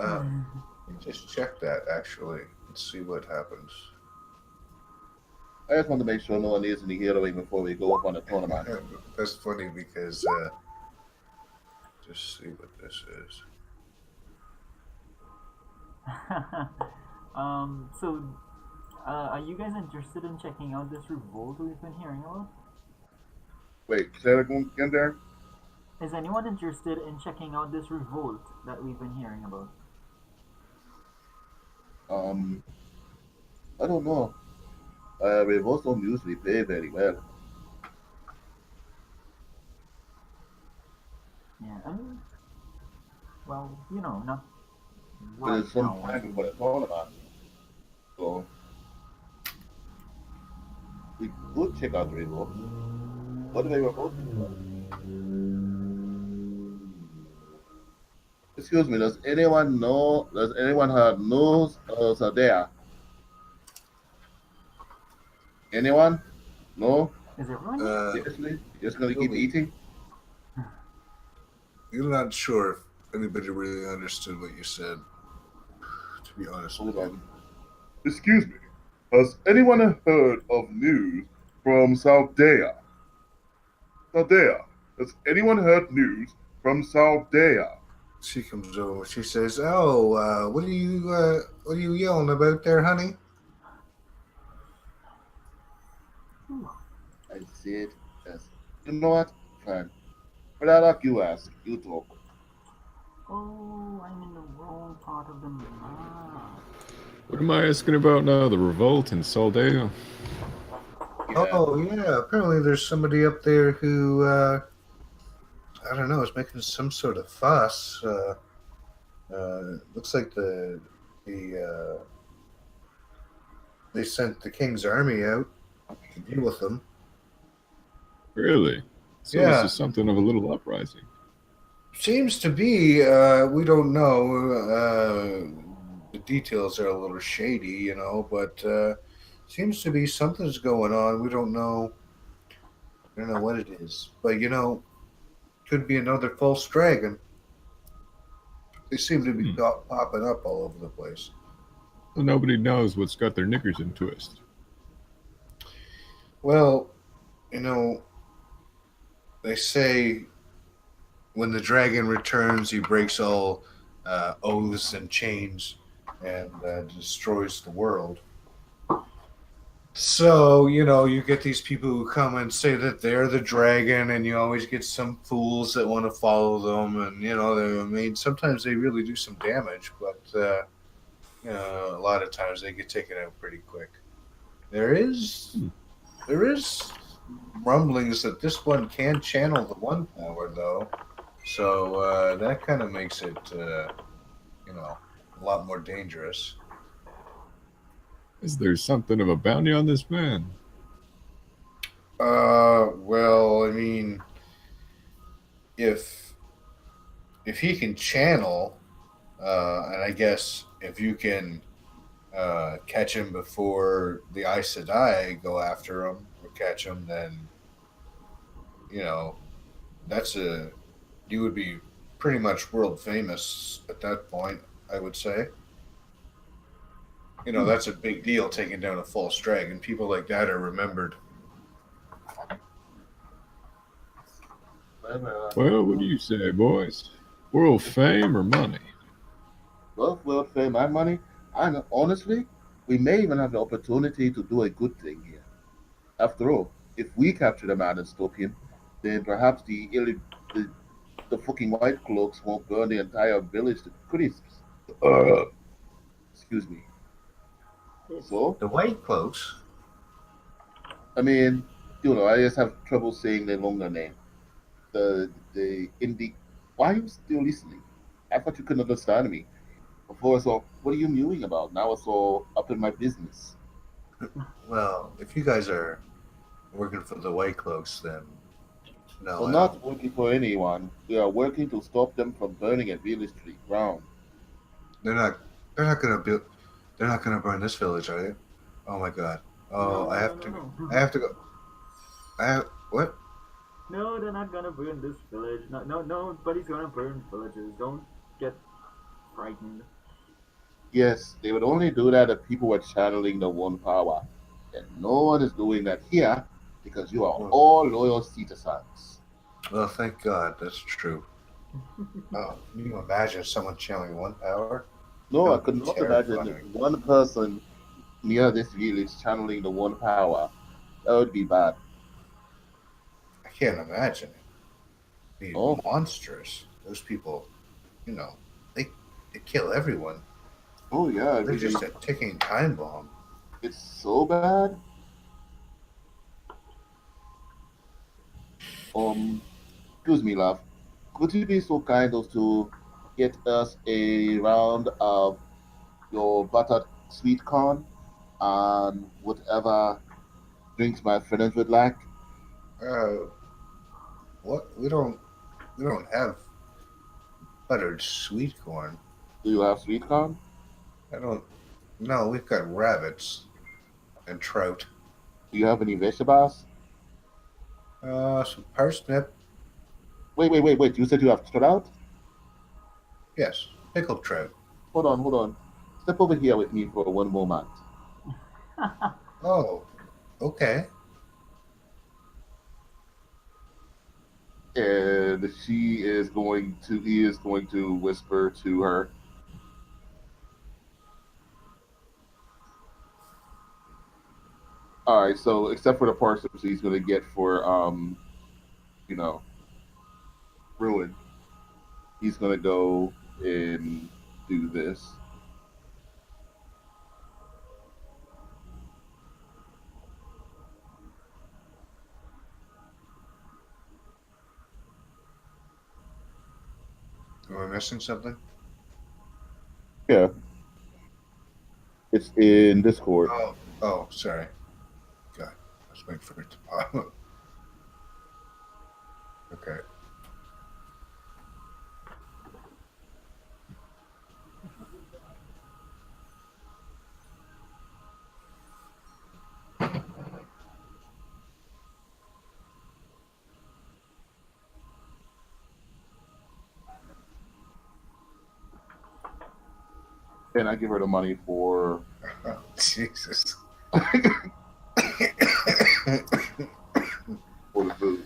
Just check that, actually. Let's see what happens. I just want to make sure no one needs any heroing before we go up on the tournament. That's funny because just see what this is. Are you guys interested in checking out this revolt we've been hearing about? Wait, say that again there? Is anyone interested in checking out this revolt that we've been hearing about? I don't know. Revolts don't usually pay very well. Yeah, well, not But right it's some now. time for the tournament. So, we could check out the revolt. What do they revolt for? Excuse me, does anyone have news of Sadea? Anyone? No? Is everyone? Seriously? You're just gonna keep eating? I'm not sure if anybody really understood what you said, to be honest. Hold on. Excuse me, has anyone heard of news from Saldea? Saldea, has anyone heard news from Saldea? She comes over. She says, "Oh, what are you yelling about there, honey?" I said, yes. You know what? Fine. But I like you ask. You talk. Oh, I'm in the wrong part of the map. What am I asking about now? The revolt in Saldeo? Yeah. Oh yeah, apparently there's somebody up there who I don't know is making some sort of fuss. Looks like the they sent the king's army out to deal with them. Really? So this Yeah, is something of a little uprising. seems to be. We don't know. The details are a little shady, but seems to be something's going on. We don't know. I don't know what it is, but could be another false dragon. They seem to be Hmm. popping up all over the place. Well, nobody knows what's got their knickers in twist. Well, you know, they say when the dragon returns, he breaks all oaths and chains and destroys the world. So, you get these people who come and say that they're the dragon, and you always get some fools that want to follow them. And, sometimes they really do some damage, but, a lot of times they get taken out pretty quick. There is, Hmm. there is rumblings that this one can channel the one power, though. So that kind of makes it, a lot more dangerous. Is there something of a bounty on this man? Well, I mean, if he can channel, and I guess if you can catch him before the Aes Sedai go after him or catch him, then you know that's you would be pretty much world famous at that point. I would say. That's a big deal taking down a false dragon. People like that are remembered. Well, what do you say, boys? World fame or money? Both world fame and money. And honestly, we may even have the opportunity to do a good thing here. After all, if we capture the man and stop him, then perhaps the fucking white cloaks won't burn the entire village to crisps. Excuse me. So, The White Cloaks. I mean, I just have trouble saying the longer name. The indie. Why are you still listening? I thought you couldn't understand me. Before, so what are you mewing about? Now it's all up in my business. Well, if you guys are working for the White Cloaks, then no, We're I don't. not working for anyone. We are working to stop them from burning a village to the ground. They're not. They're not gonna build. They're not gonna burn this village, are they? Oh my god. Oh, No, I no, have no, to. no. I have to go. What? No, they're not gonna burn this village. No, no, nobody's gonna burn villages. Don't get frightened. Yes, they would only do that if people were channeling the one power. And no one is doing that here because you are all loyal citizens. Well, thank God that's true. Oh, can you imagine someone channeling one power? No, That I would could be not imagine terrifying. one person near this village channeling the one power. That would be bad. I can't imagine it. It'd Oh, be monstrous. Those people, you know, they they kill everyone. oh yeah, They're just a ticking time bomb. it's so bad. Excuse me, love. Could you be so kind as to get us a round of your buttered sweet corn and whatever drinks my friends would like? Uh, what? We don't have buttered sweet corn. Do you have sweet corn? I don't. No, we've got rabbits and trout. Do you have any vegetables? Some parsnip. Wait. You said you have trout? Yes, pickled trout. Hold on. Step over here with me for one moment. Oh, okay. and he is going to whisper to her. All right, so except for the parcels he's going to get for you know, ruin, he's going to go and do this. Am I missing something? Yeah, it's in Discord. Oh, sorry. God, I was waiting for it to pop up. Okay. And I give her the money for Oh, Jesus. for the food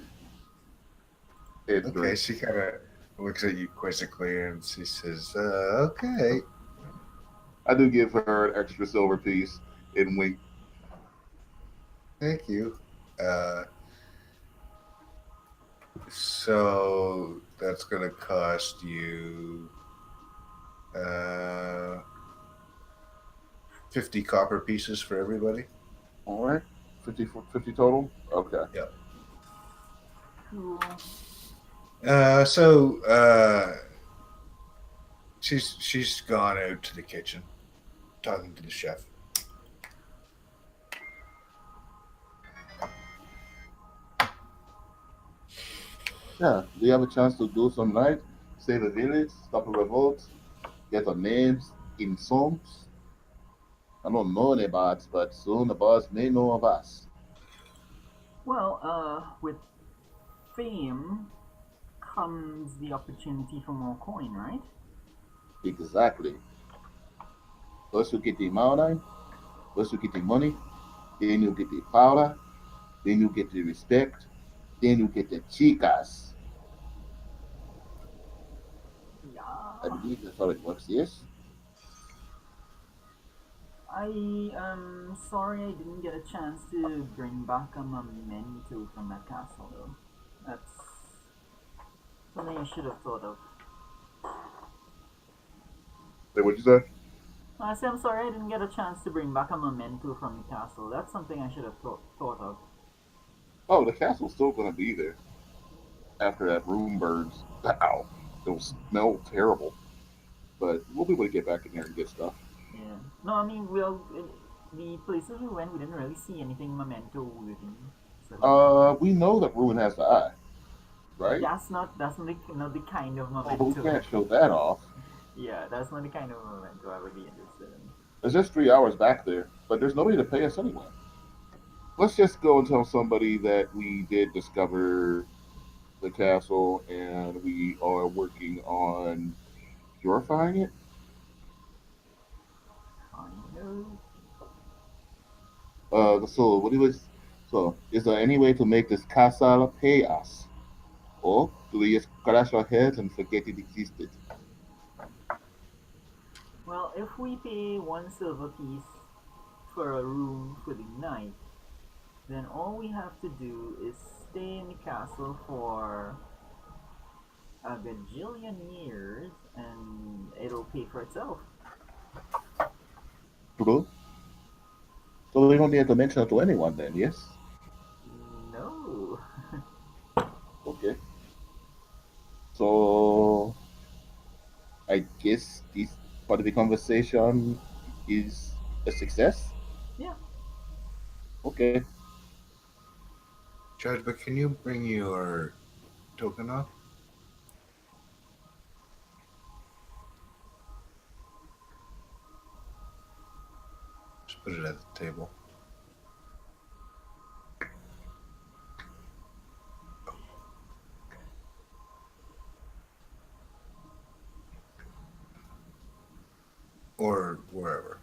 and Okay, drink. she kind of looks at you quizzically and she says, okay. I do give her an extra silver piece and wink. Thank you. So that's going to cost you 50 copper pieces for everybody. All right, 50 total. Okay. Yep. Cool. She's gone out to the kitchen talking to the chef. Yeah, do you have a chance to do some night, save a village, stop a revolt, get our names in songs? I don't know any bards, but soon the bards may know of us. Well, with fame comes the opportunity for more coin, right? Exactly. First you get the mountain, first you get the money, then you get the powder, then you get the respect, then you get the chicas. I Yeah. believe that's how it works, yes? I am sorry I didn't get a chance to bring back a memento from that castle, though. That's something I should have thought of. Wait, what'd you say? I say I'm sorry I didn't get a chance to bring back a memento from the castle. That's something I should have thought of. Oh, the castle's still gonna be there after that room burns. Ow. It'll smell terrible. But we'll be able to get back in there and get stuff. Yeah. No, I mean, the places we went, we didn't really see anything memento worthy. So We know that Ruin has the eye, right? not the kind of Oh, but we memento. can't show that off. Yeah, that's not the kind of memento I would be interested in. There's just 3 hours back there, but there's nobody to pay us anyway. Let's just go and tell somebody that we did discover the castle and we are working on purifying it. Kind of. So what do we? So is there any way to make this castle pay us, or do we just crash our heads and forget it existed? Well, if we pay one silver piece for a room for the night, then all we have to do is stay in the castle for a gajillion years and it'll pay for itself. True. So we don't need to mention it to anyone then, yes? No. Okay. So I guess this part of the conversation is a success. Yeah. Okay. Judge, but can you bring your token up? Just put it at the table. Or wherever.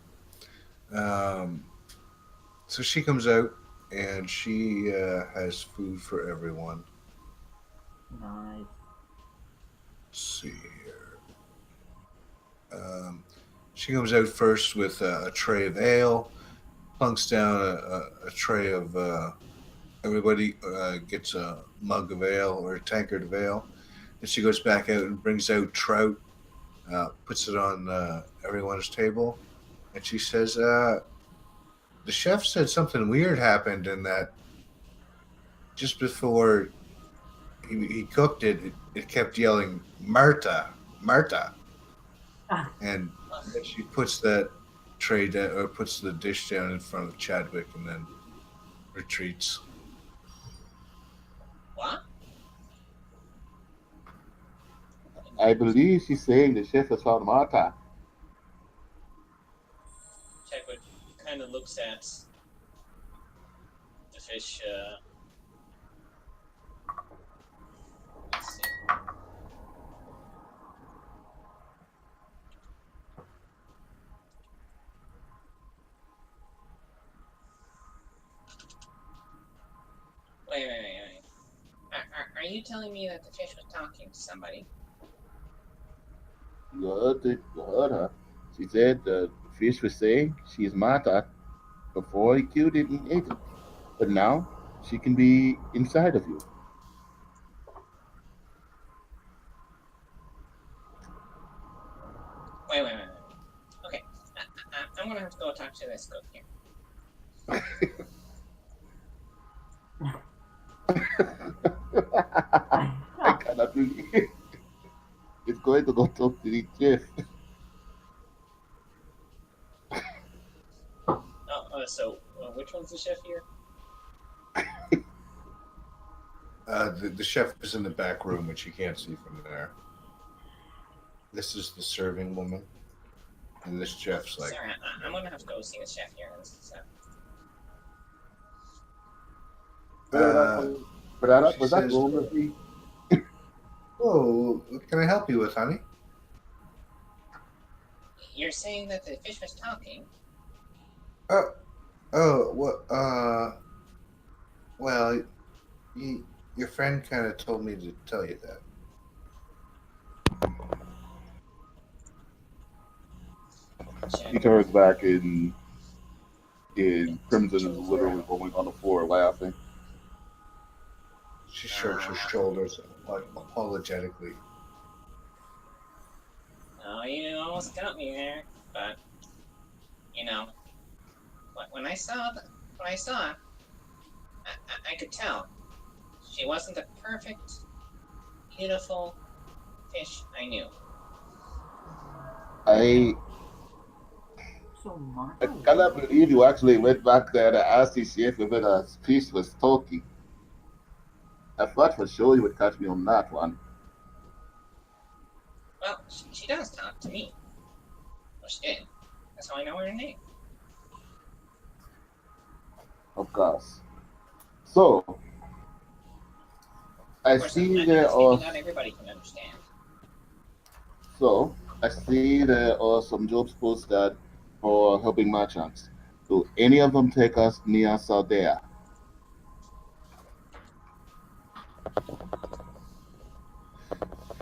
So she comes out and she has food for everyone. Nice. Let's see here. She comes out first with a tray of ale, plunks down a tray of. Everybody gets a mug of ale or a tankard of ale. And she goes back out and brings out trout, puts it on everyone's table, and she says, "The chef said something weird happened in that just before he cooked it, it kept yelling Marta, Marta." And then she puts that tray down, or puts the dish down in front of Chadwick, and then retreats. What? I believe she's saying the chef has found Marta. Chadwick kind of looks at the fish. Let's see. Wait. Are you telling me that the fish was talking to somebody? You heard it. You heard her. She said the fish was saying she's Marta before he killed it and ate it. But now she can be inside of you. Wait. Okay, I'm gonna have to go talk to this cook here. I cannot believe it's going to go talk to the chef. So which one's the chef here? The chef is in the back room, which you can't see from there. This is the serving woman, and this chef's like. Sorry, I'm gonna have to go see the chef here. But was that wrong with me? Oh, what can I help you with, honey? You're saying that the fish was talking? Well, your friend kind of told me to tell you that. He turns back and Crimson is literally rolling on the floor laughing. She shrugs her shoulders apologetically. Oh, you almost got me there, but you know, when I saw, I could tell she wasn't the perfect, beautiful fish I knew. I cannot believe you actually went back there to ask the chef if the fish was talking. I thought for sure you would catch me on that one. Well, she does talk to me. Well, she did. That's how I know her name. Of course. So, I see there are. Not everybody can understand. So, I see there are some jobs posted for helping merchants. Do any of them take us near Saldea?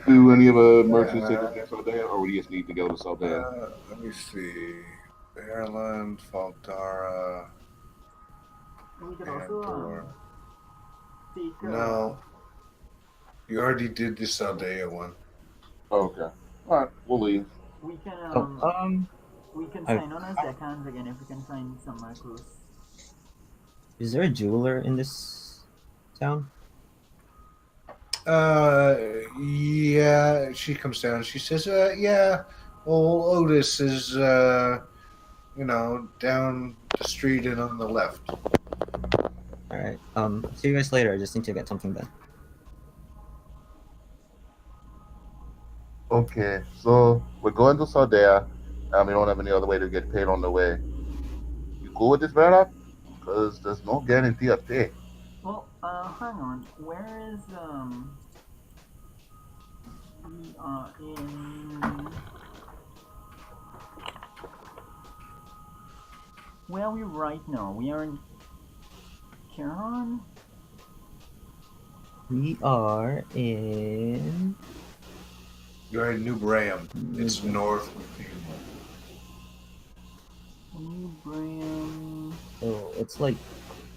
Do any of the merchants take us near Saldea, or we just need to go to Saldea? Let me see. Ireland, Faldara. We could also take. No. You already did the Saldea one. Okay. Alright, we'll leave. We can we can I- sign on as deckhands again if we can find somewhere close. Is there a jeweler in this town? Yeah, she comes down. She says, yeah, well, Otis is, down the street and on the left. Alright, see you guys later. I just need to get something done. Okay, so we're going to Saldea, and we don't have any other way to get paid on the way. You cool with this, Vera? Because there's no guarantee of pay. Well, hang on. Where is we are in. Where are we right now? We are in Kiran? We are in. You're in New Braham. It's north of Camelot. New Braham. Oh, it's like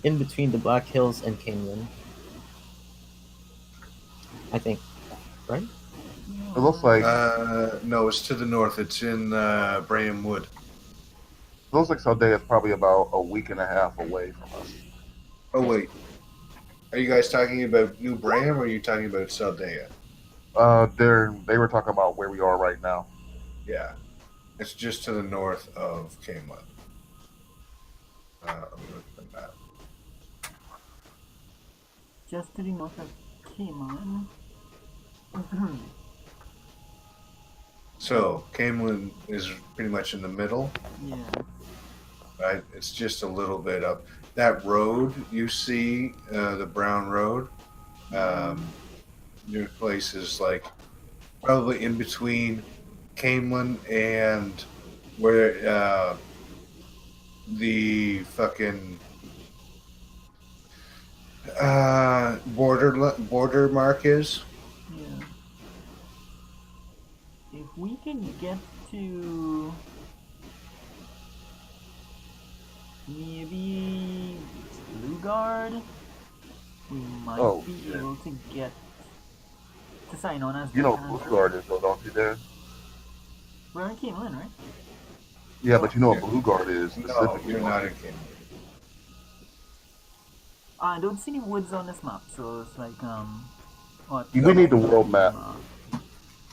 in between the Black Hills and Camelin. I think, right? It looks like No, it's to the north. It's in Braham Wood. Saldea is probably about a week and a half away from us. Oh wait, are you guys talking about New Braham or are you talking about Saldea? They were talking about where we are right now. Yeah, it's just to the north of Camelot. Let me look at the map. Just to the north of Camelin. So Camelin is pretty much in the middle, Yeah. right? It's just a little bit up. That road you see, the brown road, your place is like probably in between Camelin and where the fucking border mark is. Yeah. If we can get to maybe Blue Guard, we might be shit. able to get to sign on as You know the what Blue Guard is, though, don't you, Darren? We're in Camelin, right? Yeah, but you know what Blue Guard is No, specifically. you're not in Camelin. I don't see any woods on this map, so it's like what? We need the world map.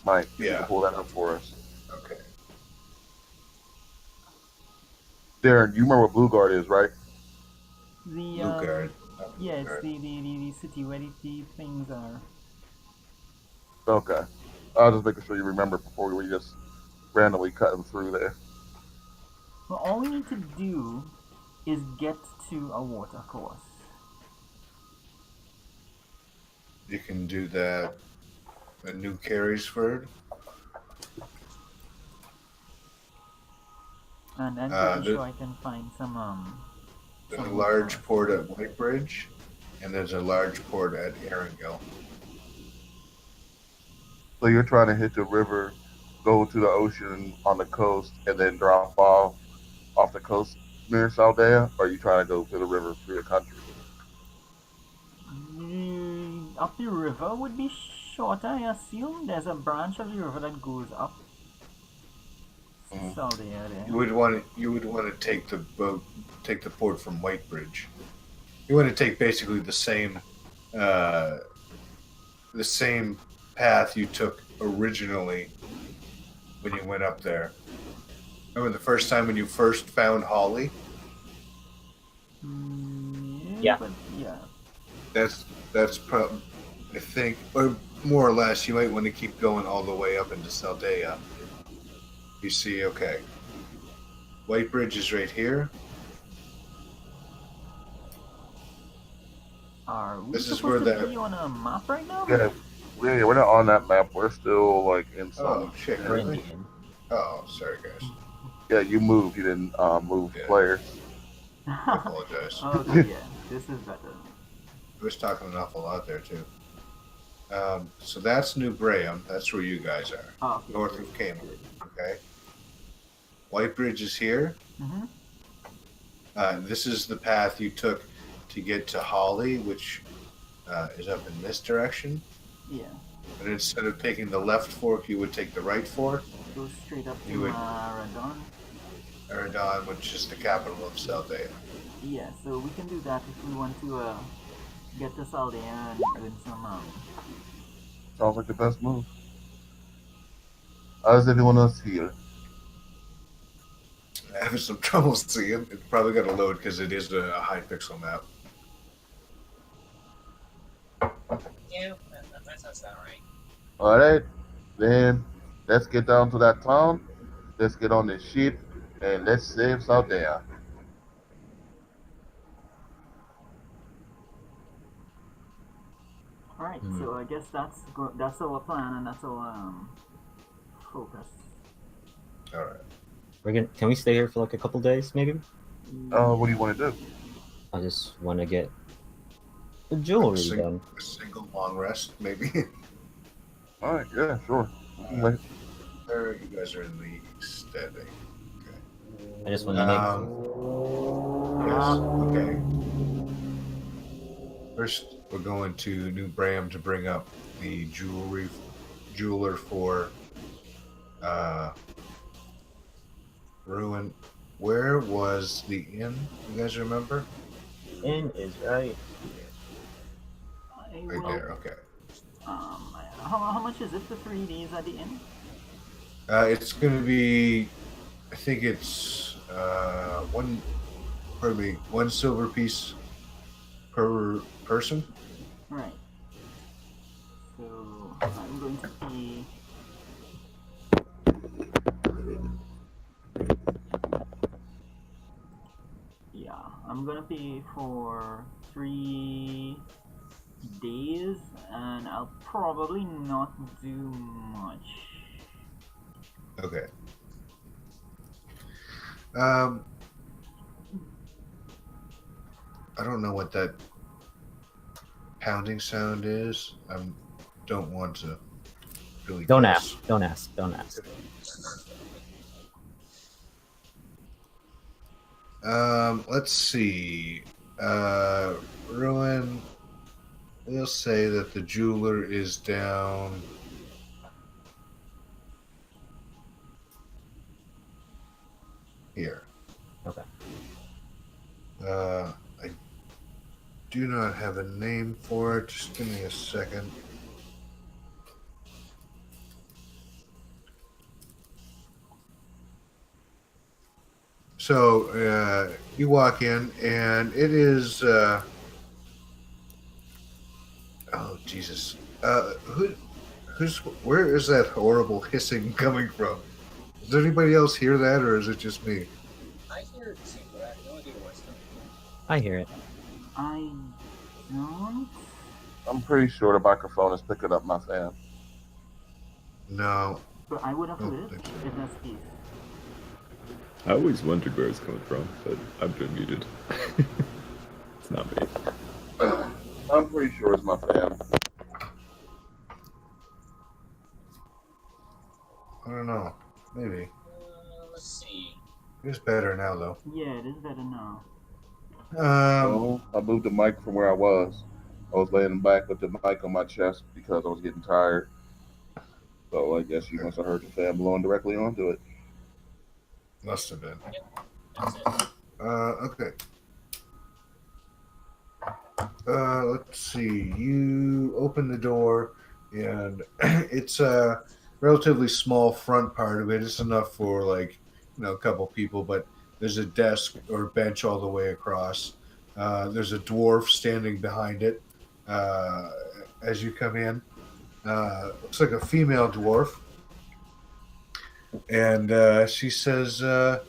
Mike, you Yeah. can pull that up for us. Okay. Darren, you remember what Blue Guard is, right? The Blue Guard. yeah, it's the city where the things are. Okay. I was just making sure you remember before we just randomly cutting through there. Well, all we need to do is get to a water course. You can do that at New Carysford. And I'm pretty sure I can find some There's a some large water. port at Whitebridge, and there's a large port at Erringill. So you're trying to hit the river, go to the ocean on the coast, and then drop off the coast near Saldea, or are you trying to go to the river through the country? Up the river would be shorter, I assume. There's a branch of the river that goes up. Mhm. So there. You would want to take the port from Whitebridge. You want to take basically the same path you took originally when you went up there. Remember the first time when you first found Holly? Yeah. But yeah. That's probably, I think, or more or less, you might want to keep going all the way up into Saldea. You see, okay. Whitebridge is right here. Are we This is supposed where to that- be on a map right now? Yeah, we're not on that map. We're still like in some. Oh shit! We're in Really? the inn. Oh, sorry guys. Yeah, you moved. You didn't move Yeah. players. I apologize. Okay, yeah. This is better. I was talking an awful lot there too. So that's New Braham. That's where you guys are, Oh, north of Camelot. Okay. Whitebridge is here. Mm-hmm. This is the path you took to get to Holly, which is up in this direction. Yeah. And instead of taking the left fork, you would take the right fork. Go straight up to You would- Radon. Eridon, which is the capital of Saldea. Yeah, so we can do that if we want to get to Saldea and earn some Sounds like the best move. How's everyone else here? Having some trouble seeing. It's probably got to load because it is a high pixel map. Yeah, that sounds about right. All right, then let's get down to that town. Let's get on this ship and let's save Saldea. Alright, so I guess that's our plan and that's our focus. All right. Can we stay here for like a couple days, maybe? What do you want to do? I just want to get The jewelry, sing- then. a single long rest, maybe. All right, yeah, sure. Wait. There, you guys are in the steady. I just want to make. Yes. Okay. First, we're going to New Bram to bring up the jeweler for Ruin. Where was the inn? You guys remember? In is right. Right there. Okay. How much is it for 3 days at the inn? It's going to be. I think it's one. Pardon me. 1 silver piece per person. Right. So I'm going to pay. Yeah, I'm gonna pay for 3 days, and I'll probably not do much. Okay. I don't know what that pounding sound is. I don't want to really. Don't guess. ask. Don't ask. Don't ask. Let's see. Ruin. We'll say that the jeweler is down. Here. Okay. I do not have a name for it. Just give me a second. So you walk in, and it is. Oh Jesus! Where is that horrible hissing coming from? Does anybody else hear that, or is it just me? I hear it too, but I have no idea where it's coming from. I hear it. I don't. I'm pretty sure the microphone is picking up my fan. No. But I would have Oh, lived thanks. if that's the case. I always wondered where it's coming from, but I've been muted. It's not me. I'm pretty sure it's my fan. I don't know. Maybe. Let's see. It's better now, though. Yeah, it is better now. So I moved the mic from where I was. I was laying back with the mic on my chest because I was getting tired. So I guess you must have heard the fan blowing directly onto it. Must have been. That's it. Okay. Let's see. You open the door, and it's a relatively small front part of it. It's enough for a couple people, but there's a desk or bench all the way across. There's a dwarf standing behind it as you come in. Looks like a female dwarf, and she says, how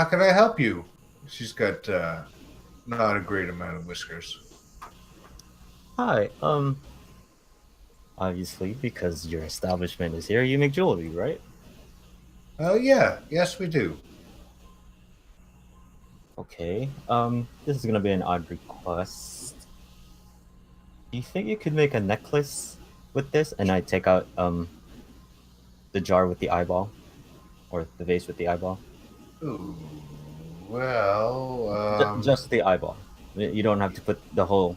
can I help you? She's got not a great amount of whiskers. Hi. Obviously, because your establishment is here, you make jewelry, right? Yeah, yes, we do. Okay. This is gonna be an odd request. Do you think you could make a necklace with this? And I take out the jar with the eyeball, or the vase with the eyeball. Ooh, well, Just the eyeball. You don't have to put the whole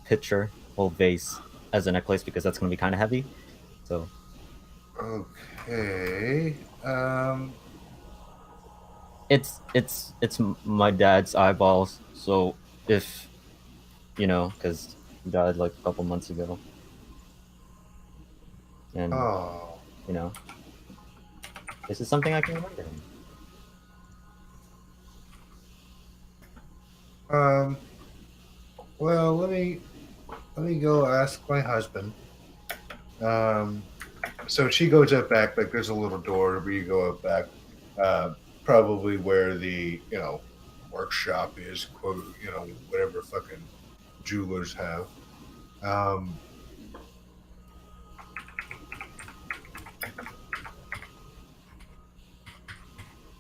picture, whole vase as a necklace because that's gonna be kind of heavy. So okay. It's my dad's eyeballs. So if because he died like a couple months ago, and Oh, this is something I can remember him. well, let me go ask my husband. So she goes up back, like there's a little door where you go up back, probably where the workshop is, quote, whatever fucking jewelers have.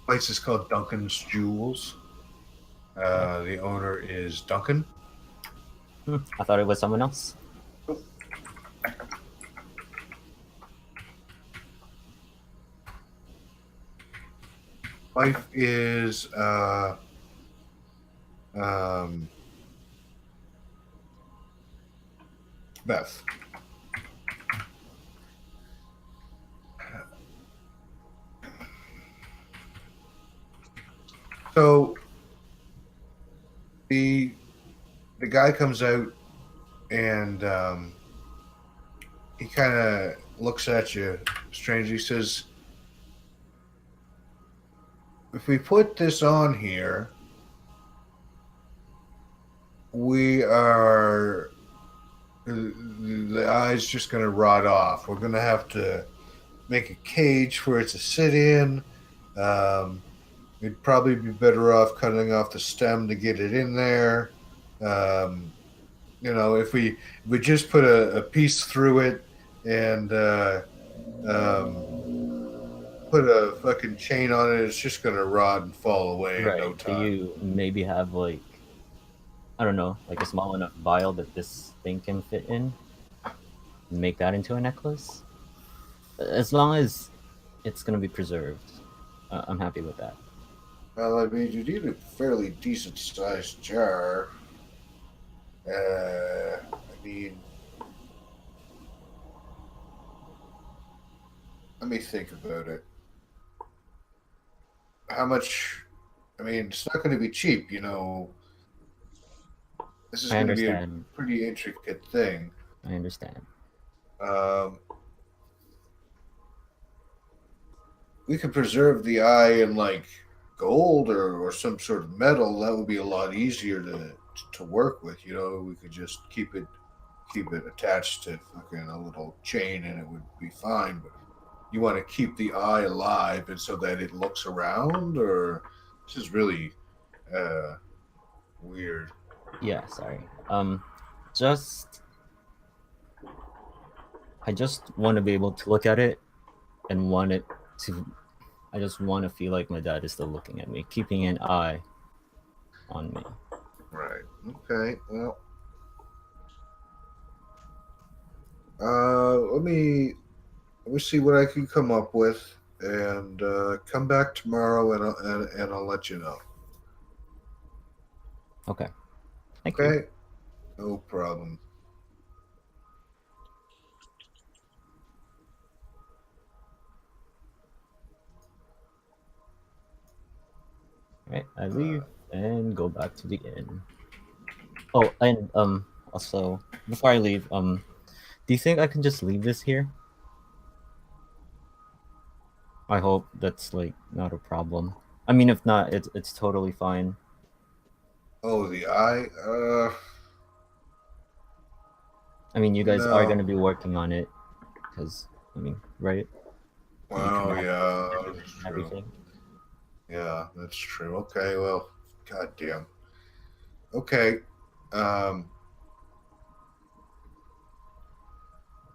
place is called Duncan's Jewels. The owner is Duncan. I thought it was someone else. Wife is Beth. So the guy comes out and he kind of looks at you strangely. He says, "If we put this on here, we are the eye's just going to rot off. We're going to have to make a cage for it to sit in. We'd probably be better off cutting off the stem to get it in there. If we just put a piece through it and put a fucking chain on it, it's just gonna rot and fall away in no Do time." you maybe have like, I don't know, like a small enough vial that this thing can fit in? Make that into a necklace? As long as it's gonna be preserved, I'm happy with that. Well, I mean, you need a fairly decent sized jar. I mean, let me think about it. How much? I mean, it's not going to be cheap, you know. This is I going to be a understand. pretty intricate thing. I understand. We could preserve the eye in like gold or some sort of metal. That would be a lot easier to work with. You know, we could just keep it attached to fucking a little chain and it would be fine. But you want to keep the eye alive and so that it looks around, or this is really weird. Yeah, sorry. I just want to be able to look at it and want it to. I just want to feel like my dad is still looking at me, keeping an eye on me. Right. Okay. Well, let me see what I can come up with, and come back tomorrow, and I'll let you know. Okay. Thank you. Okay. No problem. Right, I leave and go back to the inn. Oh, and also before I leave, do you think I can just leave this here? I hope that's like not a problem. I mean, if not, it's totally fine. Oh, the eye. I mean, you guys are No. going to be working on it, because I mean, right? Well, yeah, that's true. Everything. Yeah, that's true. Okay, well, goddamn. Okay,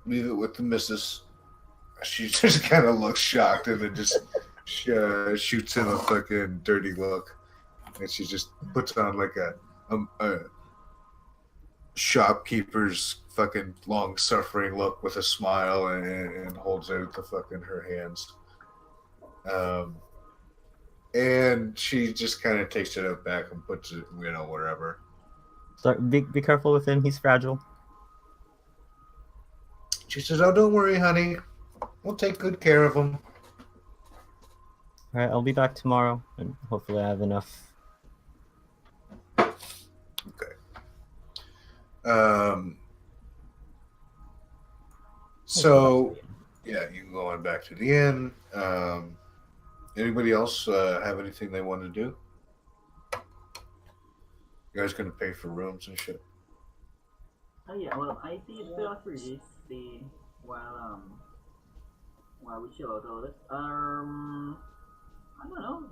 leave it with the missus. She just kind of looks shocked and then just shoots him a fucking dirty look, and she just puts on like a shopkeeper's fucking long-suffering look with a smile and holds out the fucking her hands. And she just kind of takes it out back and puts it, wherever. So be careful with him. He's fragile. She says, "Oh, don't worry, honey. We'll take good care of him." All right, I'll be back tomorrow, and hopefully I have enough. Okay. So, yeah, you can go on back to the inn. Anybody else have anything they want to do? You guys gonna pay for rooms and shit? Oh yeah, well I did stay while we chill out a little bit. I don't know.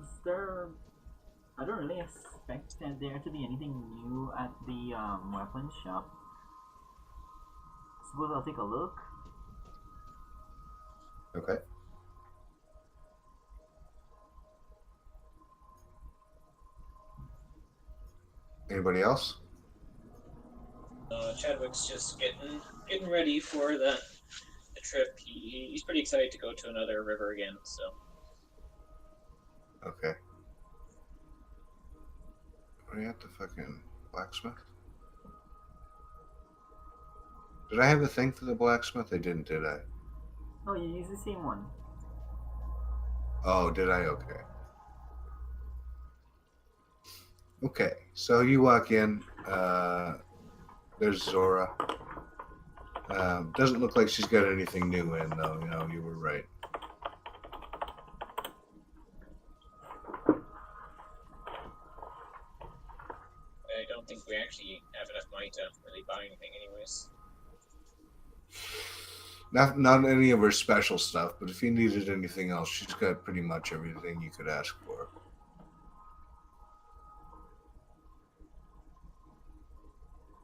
I don't really expect that there to be anything new at the weapons shop. Suppose I'll take a look. Okay. Anybody else? Chadwick's just getting ready for the trip. He's pretty excited to go to another river again. So Okay. Are you at the fucking blacksmith? Did I have a thing for the blacksmith? I didn't, did I? Oh, you use the same one. Oh, did I? Okay. Okay, so you walk in. There's Zora. Doesn't look like she's got anything new in, though. You know, you were right. I don't think we actually have enough money to really buy anything, anyways. Not any of her special stuff, but if you needed anything else, she's got pretty much everything you could ask for.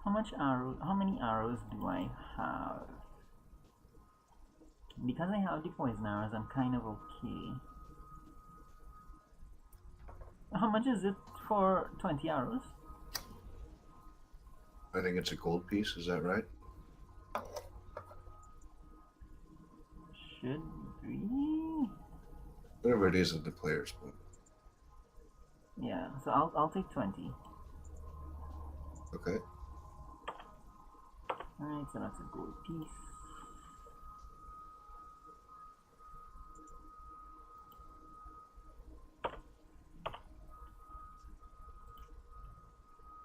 How many arrows do I have? Because I have the poison arrows, I'm kind of okay. How much is it for 20 arrows? I think it's a gold piece, is that right? Should be. Whatever it is in the player's book. Yeah, so I'll take 20. Okay. Alright, so that's a gold piece.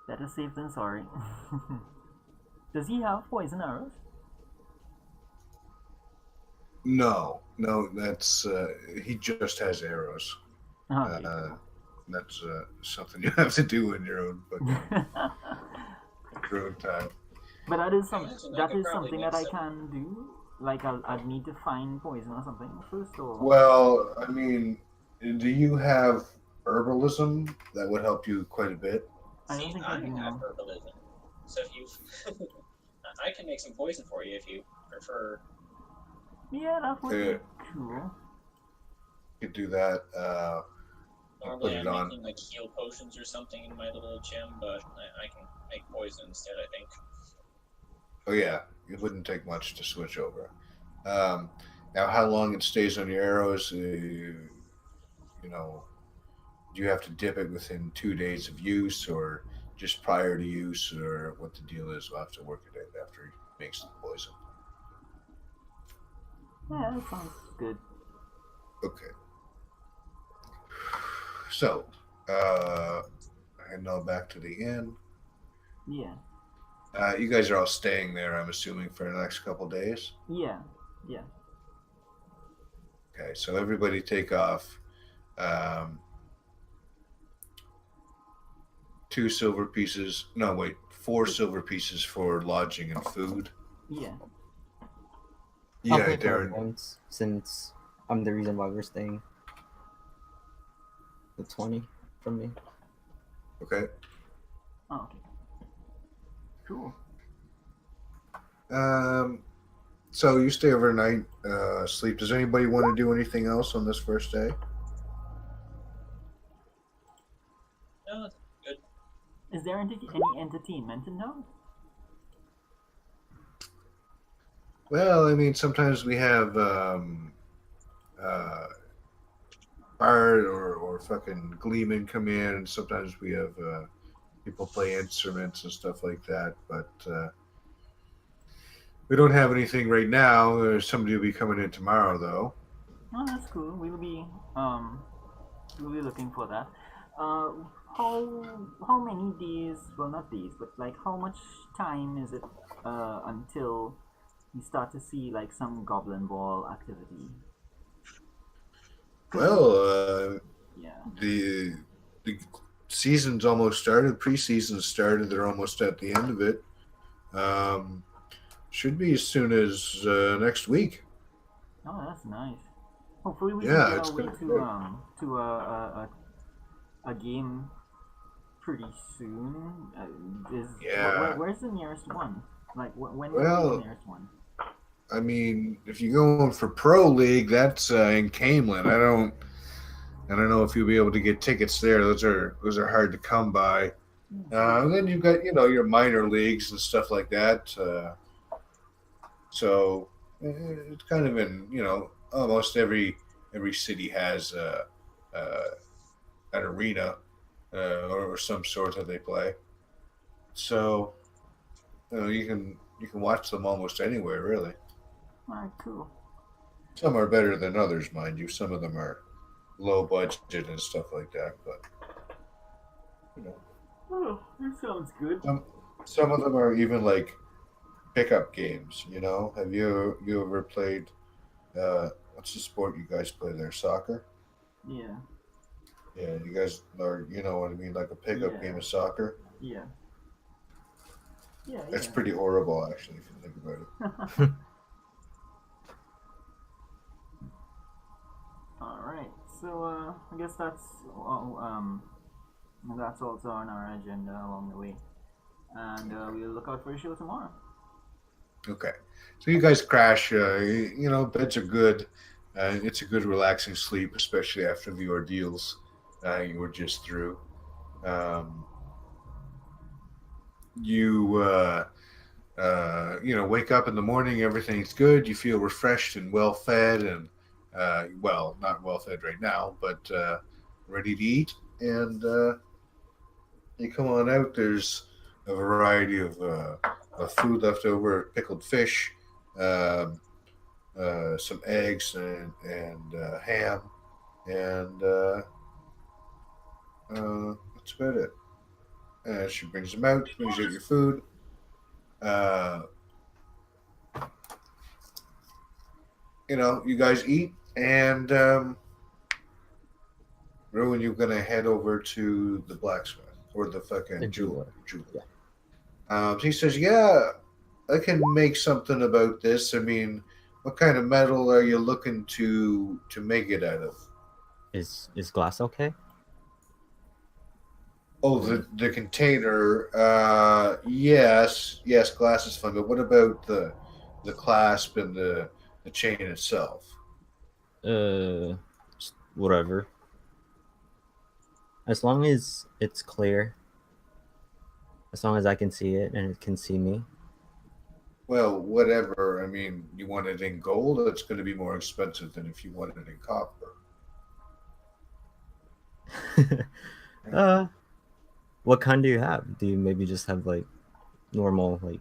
Better safe than sorry. Does he have poison arrows? No, that's he just has arrows. Okay. That's something you have to do in your own your own time. But that is I imagine that could is probably something make that I some- can do. Like I'd need to find poison or something first, or Well, I mean, do you have herbalism that would help you quite a bit? I don't See, think I I do have now. herbalism, so if you, I can make some poison for you if you prefer. Yeah, that would Yeah. be cool. You could do that. Normally, Put it I'm on. making like heal potions or something in my little gem, but I can make poison instead. I think. Oh yeah, it wouldn't take much to switch over. Now, how long it stays on your arrows? You know, do you have to dip it within 2 days of use, or just prior to use, or what the deal is? We'll have to work it out after he makes the poison. Yeah, that sounds good. Okay. So, and now back to the inn. Yeah, You guys are all staying there, I'm assuming, for the next couple days. yeah. Okay, so everybody take off 2 silver pieces. No, wait, 4 silver pieces for lodging and food. Yeah. I'll Yeah, pay for Darren. everyone's, since I'm the reason why we're staying. The 20 from me. Okay. Oh, okay. Cool. So you stay overnight, sleep. Does anybody want to do anything else on this first day? No, it's good. Is there any entertainment in town? Well, I mean, sometimes we have bard or fucking gleemen come in, and sometimes we have people play instruments and stuff like that. But we don't have anything right now. There's somebody will be coming in tomorrow, though. Oh, that's cool. We'll be looking for that. How many days? Well, not days, but like how much time is it until you start to see like some goblin ball activity? Well, Yeah. the season's almost started. Preseason started. They're almost at the end of it. Should be as soon as next week. Oh, that's nice. Hopefully we Yeah, can it's get away gonna to a game pretty soon. Yeah. Where's the nearest one? Like when will Well, be the nearest one? I mean, if you're going for Pro League, that's in Camelin. I don't know if you'll be able to get tickets there. Those are hard to come by. And then you've got, your minor leagues and stuff like that. So it's kind of almost every city has an arena or some sort that they play. So you can watch them almost anywhere, really. Alright, cool. Some are better than others, mind you. Some of them are low budget and stuff like that, but Oh, that sounds good. some of them are even like pickup games. Have you ever played? What's the sport you guys play there? Soccer. Yeah. Yeah, you guys are. You know what I mean? Like a pickup game of soccer. Yeah. Yeah. It's pretty horrible, actually, if you think about it. All right. So I guess that's also on our agenda along the way, and we'll look out for a show tomorrow. Okay, so you guys crash. Beds are good. It's a good, relaxing sleep, especially after the ordeals you were just through. You wake up in the morning, everything's good. You feel refreshed and well fed, and not well fed right now, but ready to eat. And you come on out. There's a variety of food left over: pickled fish, some eggs, and ham, and that's about it. She brings them out, brings out your food. You guys eat, and when you're gonna head over to the blacksmith or the fucking jeweler. Yeah. He says, "Yeah, I can make something about this. I mean, what kind of metal are you looking to make it out of?" Is glass okay? Oh, the container. Yes, glass is fine. But what about the clasp and the chain itself? Just whatever. As long as it's clear. As long as I can see it and it can see me. Well, whatever. I mean, you want it in gold? It's going to be more expensive than if you wanted it in copper. What kind do you have? Do you maybe just have like normal like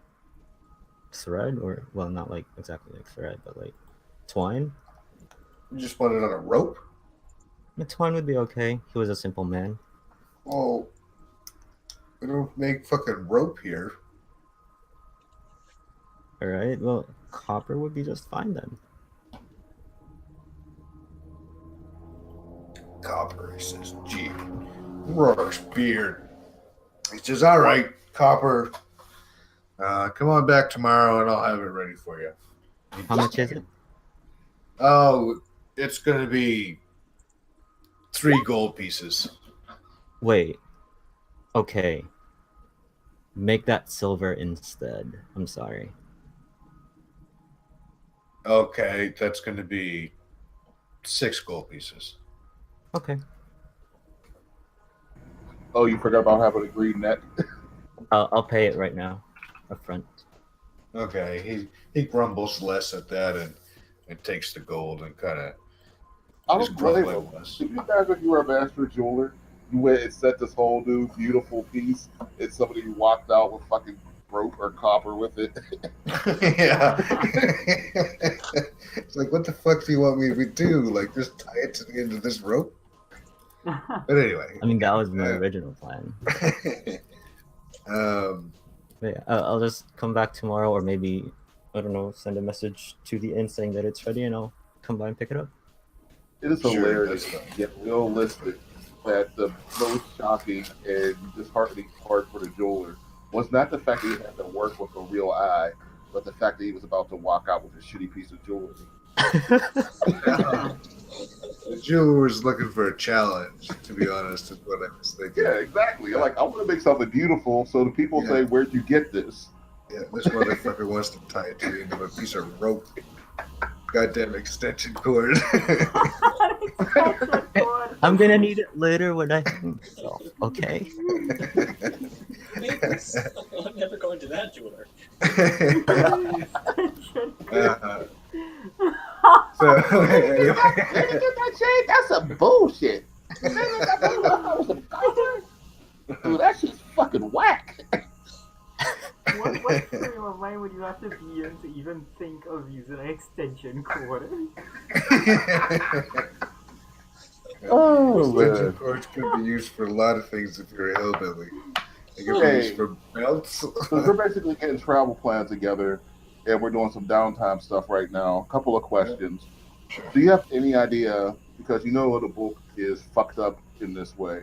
thread, or not like exactly like thread, but like twine? You just want it on a rope? The twine would be okay. He was a simple man. Oh, we don't make fucking rope here. All right. Well, copper would be just fine then. Copper, he says. Gee, Rourke's beard. He says, "All right, copper. Come on back tomorrow, and I'll have it ready for you." How much is it? Oh, it's going to be 3 gold pieces. Wait. Okay. Make that silver instead. I'm sorry. Okay, that's going to be 6 gold pieces. Okay. Oh, you forgot about having a green net. I'll pay it right now, up front. Okay, he grumbles less at that and takes the gold and kind of. I was wondering, if you guys, if you were a master jeweler, you went and set this whole new beautiful piece, and somebody walked out with fucking rope or copper with it. Yeah. It's like, what the fuck do you want me to do? Like, just tie it to the end of this rope? But anyway. I mean, that was my original plan. But yeah, I'll just come back tomorrow, or maybe, I don't know, send a message to the inn saying that it's ready, and I'll come by and pick it up. It is hilarious, yet realistic, that the most shocking and disheartening part for the jeweler was not the fact that he had to work with a real eye, but the fact that he was about to walk out with a shitty piece of jewelry. The jeweler was looking for a challenge, to be honest, is what I was thinking. Yeah, exactly. Like, I want to make something beautiful, so the people say, "Where'd you get this?" Yeah, this motherfucker wants to tie it to the end of a piece of rope. Goddamn extension cord. extension cord. I'm gonna need it later when I hang myself. Okay. I'm never going to that jeweler. Extension cord. So Let me anyway, get that shade. That's some bullshit. Let me get that bullshit. I thought it was some copper. Dude, that shit's fucking whack. What frame of mind would you have to be in to even think of using an extension cord? Oh, extension man. cords can be used for a lot of things if you're a hillbilly. They can be Hey. used for belts. So we're basically getting travel plans together, and we're doing some downtime stuff right now. A couple of questions. Do you have any idea, because you know the book is fucked up in this way,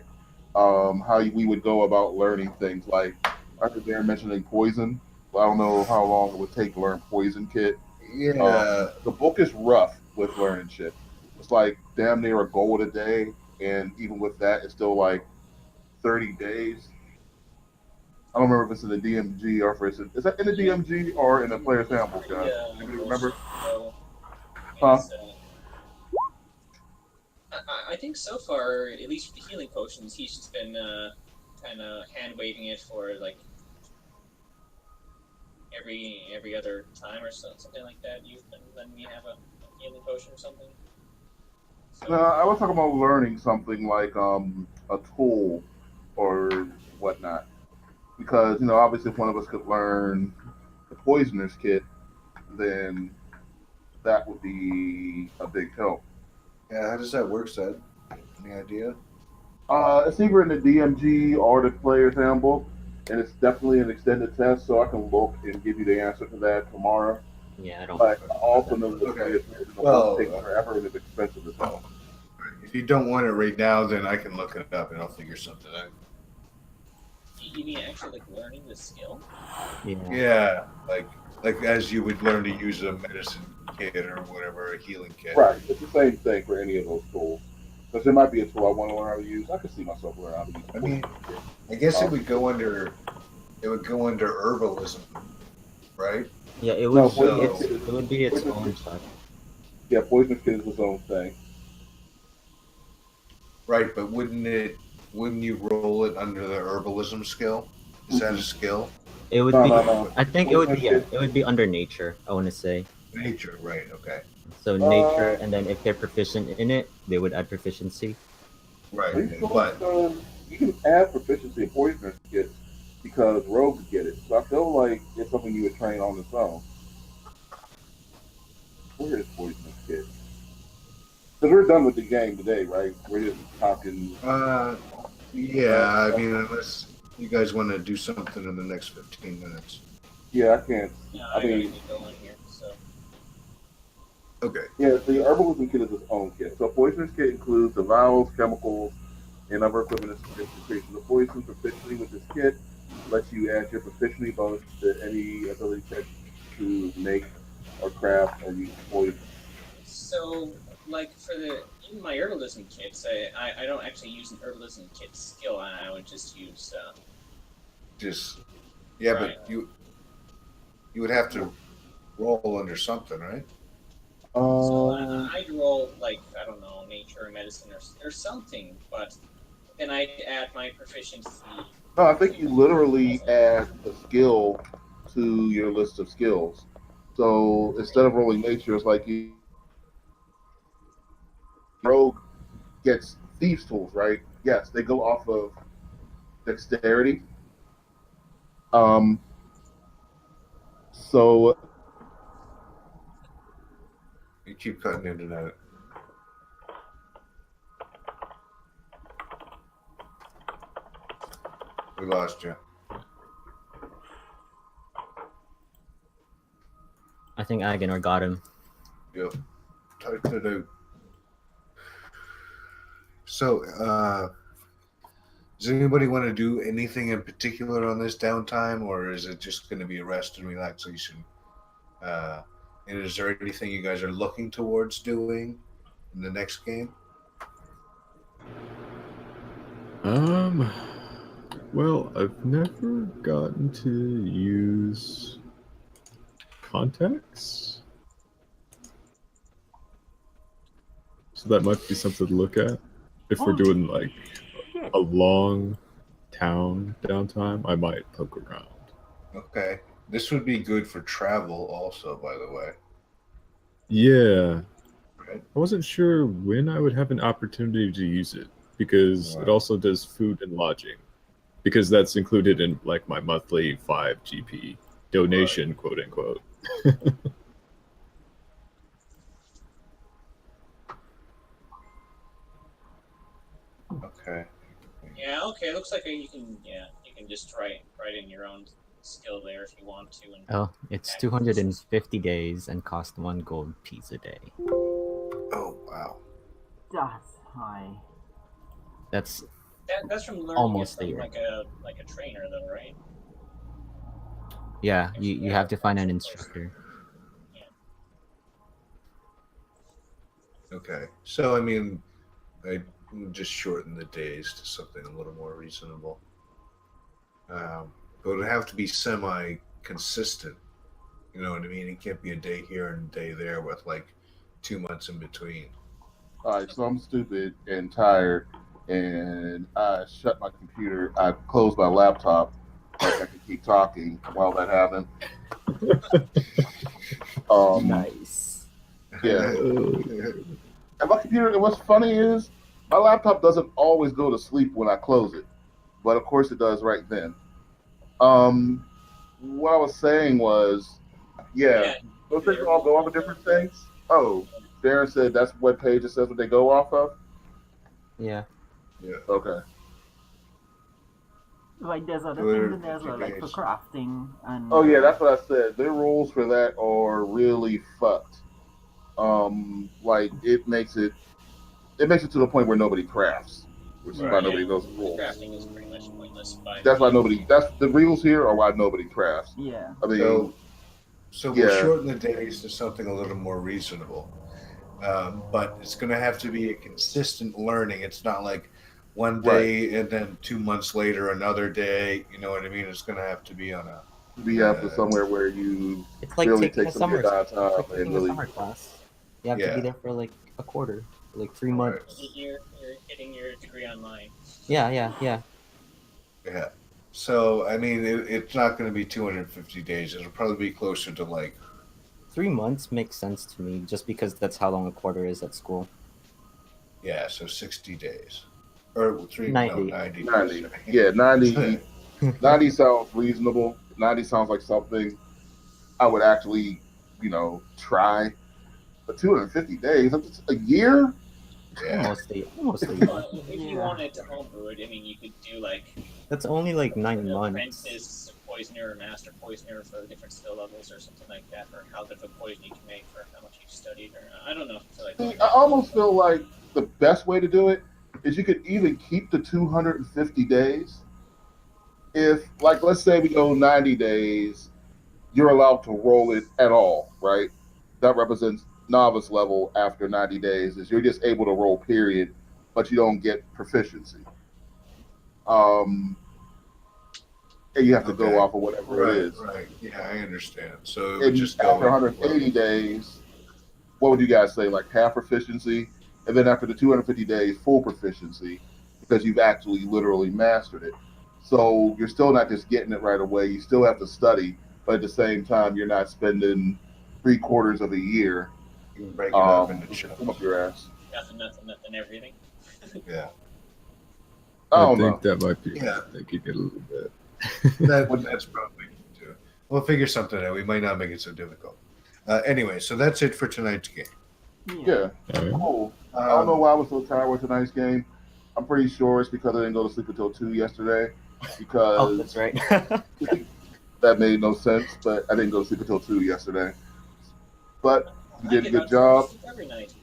how we would go about learning things? Like, I heard they're mentioning poison. I don't know how long it would take to learn poison kit. Yeah. The book is rough with learning shit. It's like damn near a goal a day, and even with that, it's still like 30 days. I don't remember if it's in the DMG or if it's is that in the DMG or in the player's handbook, guys? Anybody remember? So, Huh? I think so far, at least with the healing potions, he's just been kind of hand waving it for like every other time or something like that. You've been letting me have a healing potion or something. So, No, I was talking about learning something like a tool or whatnot. Because, obviously if one of us could learn the poisoner's kit, then that would be a big help. Yeah, how does that work, Seth? Any idea? It's either in the DMG or the player's handbook, and it's definitely an extended test, so I can look and give you the answer to that tomorrow. Yeah, I don't. But I also know that Okay. it Well, takes forever and it's expensive as hell. If you don't want it right now, then I can look it up and I'll figure something out. you mean actually like learning the skill? Yeah. Yeah, like as you would learn to use a medicine kit or whatever, a healing kit. Right, it's the same thing for any of those tools. Because there might be a tool I want to learn how to use. I could see myself learning how to use. I mean, I guess it would go under herbalism, right? Yeah, it No, would. poisonous It kit would be its poisonous own kit- type. Yeah, poisonous kit is its own thing. Right, but wouldn't you roll it under the herbalism skill? Is that a skill? It would No, be. no. I think it would be. Poisonous Yeah, kit- it would be under nature. I want to say. Nature, right? Okay, So nature, and then if they're proficient in it, they would add proficiency. right. Are you sure But you can add proficiency in poisonous kits because rogues get it. So I feel like it's something you would train on its own. Where is poisonous kit? Because we're done with the game today, right? We're just talking. yeah, I mean, unless you guys want to do something in the next 15 minutes. Yeah, I can't. Yeah, I I gotta mean- get going here. So Okay. Yeah, the herbalism kit is its own kit. So poisonous kit includes the vials, chemicals, and other equipment that increases the poison proficiency with this kit. Lets you add your proficiency bonus to any ability check to make or craft or use poison. So, like for even my herbalism kits, I don't actually use an herbalism kit skill. I would just use. Yeah, Right. but you would have to roll under something, right? So I'd roll like I don't know, nature or medicine or something, but then I'd add my proficiency. No, I think you literally add a skill to your list of skills. So instead of rolling nature, it's like you rogue gets thieves tools, right? Yes, they go off of dexterity. So You keep cutting into that. We lost you. I think Agenor got him. Yep. Type it out. So, does anybody want to do anything in particular on this downtime, or is it just going to be a rest and relaxation? And is there anything you guys are looking towards doing in the next game? Well, I've never gotten to use contacts. so that might be something to look at. If we're Oh, doing like shit. a long town downtime, I might poke around. Okay. This would be good for travel, also, by the way. Yeah, Right? I wasn't sure when I would have an opportunity to use it because it Right. also does food and lodging, because that's included in like my monthly 5 GP donation, quote unquote. Okay. Yeah, okay. Looks like you can just write in your own skill there if you want to. And Oh, it's 250 days and cost 1 gold piece a day. Oh, wow. That's high. That's that's from learning almost it a from year. like a trainer, though, right? Yeah, you have to find an instructor. Okay. So, I mean, I just shorten the days to something a little more reasonable. But it would have to be semi-consistent. You know what I mean? It can't be a day here and a day there with like 2 months in between. All right, so I'm stupid and tired, and I shut my computer. I closed my laptop, like I could keep talking while that happened. Nice. Yeah. And my computer, and what's funny is my laptop doesn't always go to sleep when I close it, but of course it does right then. What I was saying was, yeah, those things all go off of different things. Oh, Darren said that's what page it says what they go off of. Yeah. Yeah. Okay. Like there's other Where- things in there as well, like for crafting and. Oh yeah, that's what I said. Their rules for that are really fucked. Like it makes it to the point where nobody crafts, which is why nobody knows the rules. Crafting is pretty much pointless. That's why nobody. That's the rules here are why nobody crafts. Yeah. I mean, So yeah. we'll shorten the days to something a little more reasonable. But it's going to have to be a consistent learning. It's not like one day and then 2 months later another day. You know what I mean? It's going to have to be on a. Be have to somewhere where you It's like really taking take a some of summer, your it's downtime like and taking really. a summer class. You have to Yeah. be there for like a quarter, like 3 months. You're getting your degree online. Yeah. Yeah. So, I mean, it's not going to be 250 days. It'll probably be closer to like. 3 months makes sense to me, just because that's how long a quarter is at school. Yeah, so 60 days. Or 90. 90. 90. Yeah, 90. 90 sounds reasonable. 90 sounds like something I would actually, try. But 250 days, that's a year? Yeah. Almost a Well, if you wanted to homebrew it, I mean, you could do like That's only like 9 an months. apprentice poisoner or master poisoner for the different skill levels or something like that, or how good of a poison you can make for how much you've studied, or I don't know. So like, I almost feel like the best way to do it is you could even keep the 250 days. If, like, let's say we go 90 days, you're allowed to roll it at all, right? That represents novice level after 90 days, is you're just able to roll, period, but you don't get proficiency. And you have to go off of whatever it is. Right. Yeah, I understand. So it would And just go after 180 days, what would you guys say, like half proficiency? And then after the 250 days, full proficiency, because you've actually literally mastered it. So you're still not just getting it right away. You still have to study, but at the same time, you're not spending 3/4 of a year You can break it up into chunks. up your ass. nothing, everything. Yeah. I I don't think know. that might be Yeah. thinking it a little bit. That's probably too. We'll figure something out. We might not make it so difficult. Anyway, so that's it for tonight's game. Yeah, All right. cool. I don't know why I was so tired with tonight's game. I'm pretty sure it's because I didn't go to sleep until 2 yesterday. Because Oh, that's right. that made no sense, but I didn't go to sleep until 2 yesterday. But you did a I good job. every night.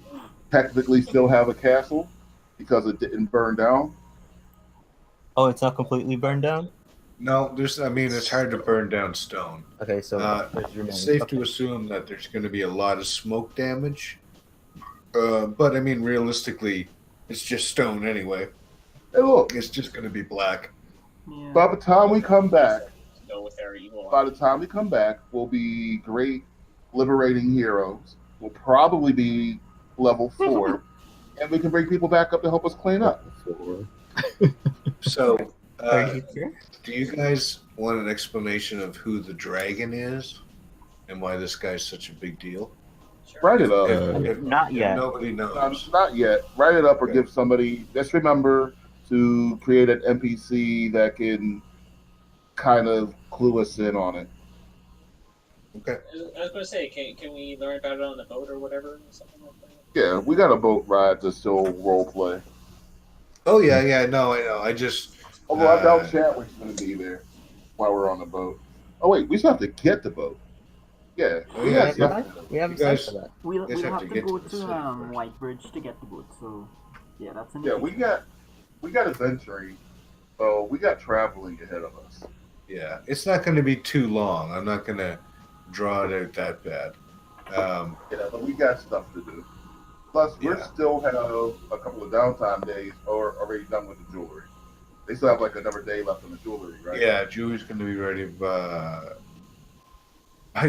Technically still have a castle because it didn't burn down. Oh, it's not completely burned down? No, it's hard to burn down stone. Okay, so there's your It's safe okay. to assume that there's going to be a lot of smoke damage. But I mean, realistically, it's just stone anyway. Hey, look, It's just going to be black. Yeah. by the time we come back, Go with their evil. we'll be great liberating heroes. We'll probably be level 4. and we can bring people back up to help us clean up. Four. So, Are you sure? do you guys want an explanation of who the dragon is and why this guy's such a big deal? Sure. Write it up. Not yet. Nobody knows. Not yet. Write it up or Okay. give somebody. Just remember to create an NPC that can kind of clue us in on it. Okay. I was going to say, can we learn about it on the boat or whatever, or something like that? Yeah, we got a boat ride to still role play. Oh yeah. No, I know. I just. Although I doubt Chadwick's going to be there while we're on the boat. Oh wait, we still have to get the boat. Yeah, Oh, yeah, We have You time guys- for that. We'll Guess have to go the to city first. Whitebridge to get the boat. So yeah, that's an yeah, we got adventuring. So we got traveling ahead of us. Yeah, it's not going to be too long. I'm not going to draw it out that bad. Yeah, but we got stuff to do. Plus, we Yeah. still have a couple of downtime days, or already done with the jewelry. They still have like another day left on the jewelry, right? Yeah, Julie's going to be ready by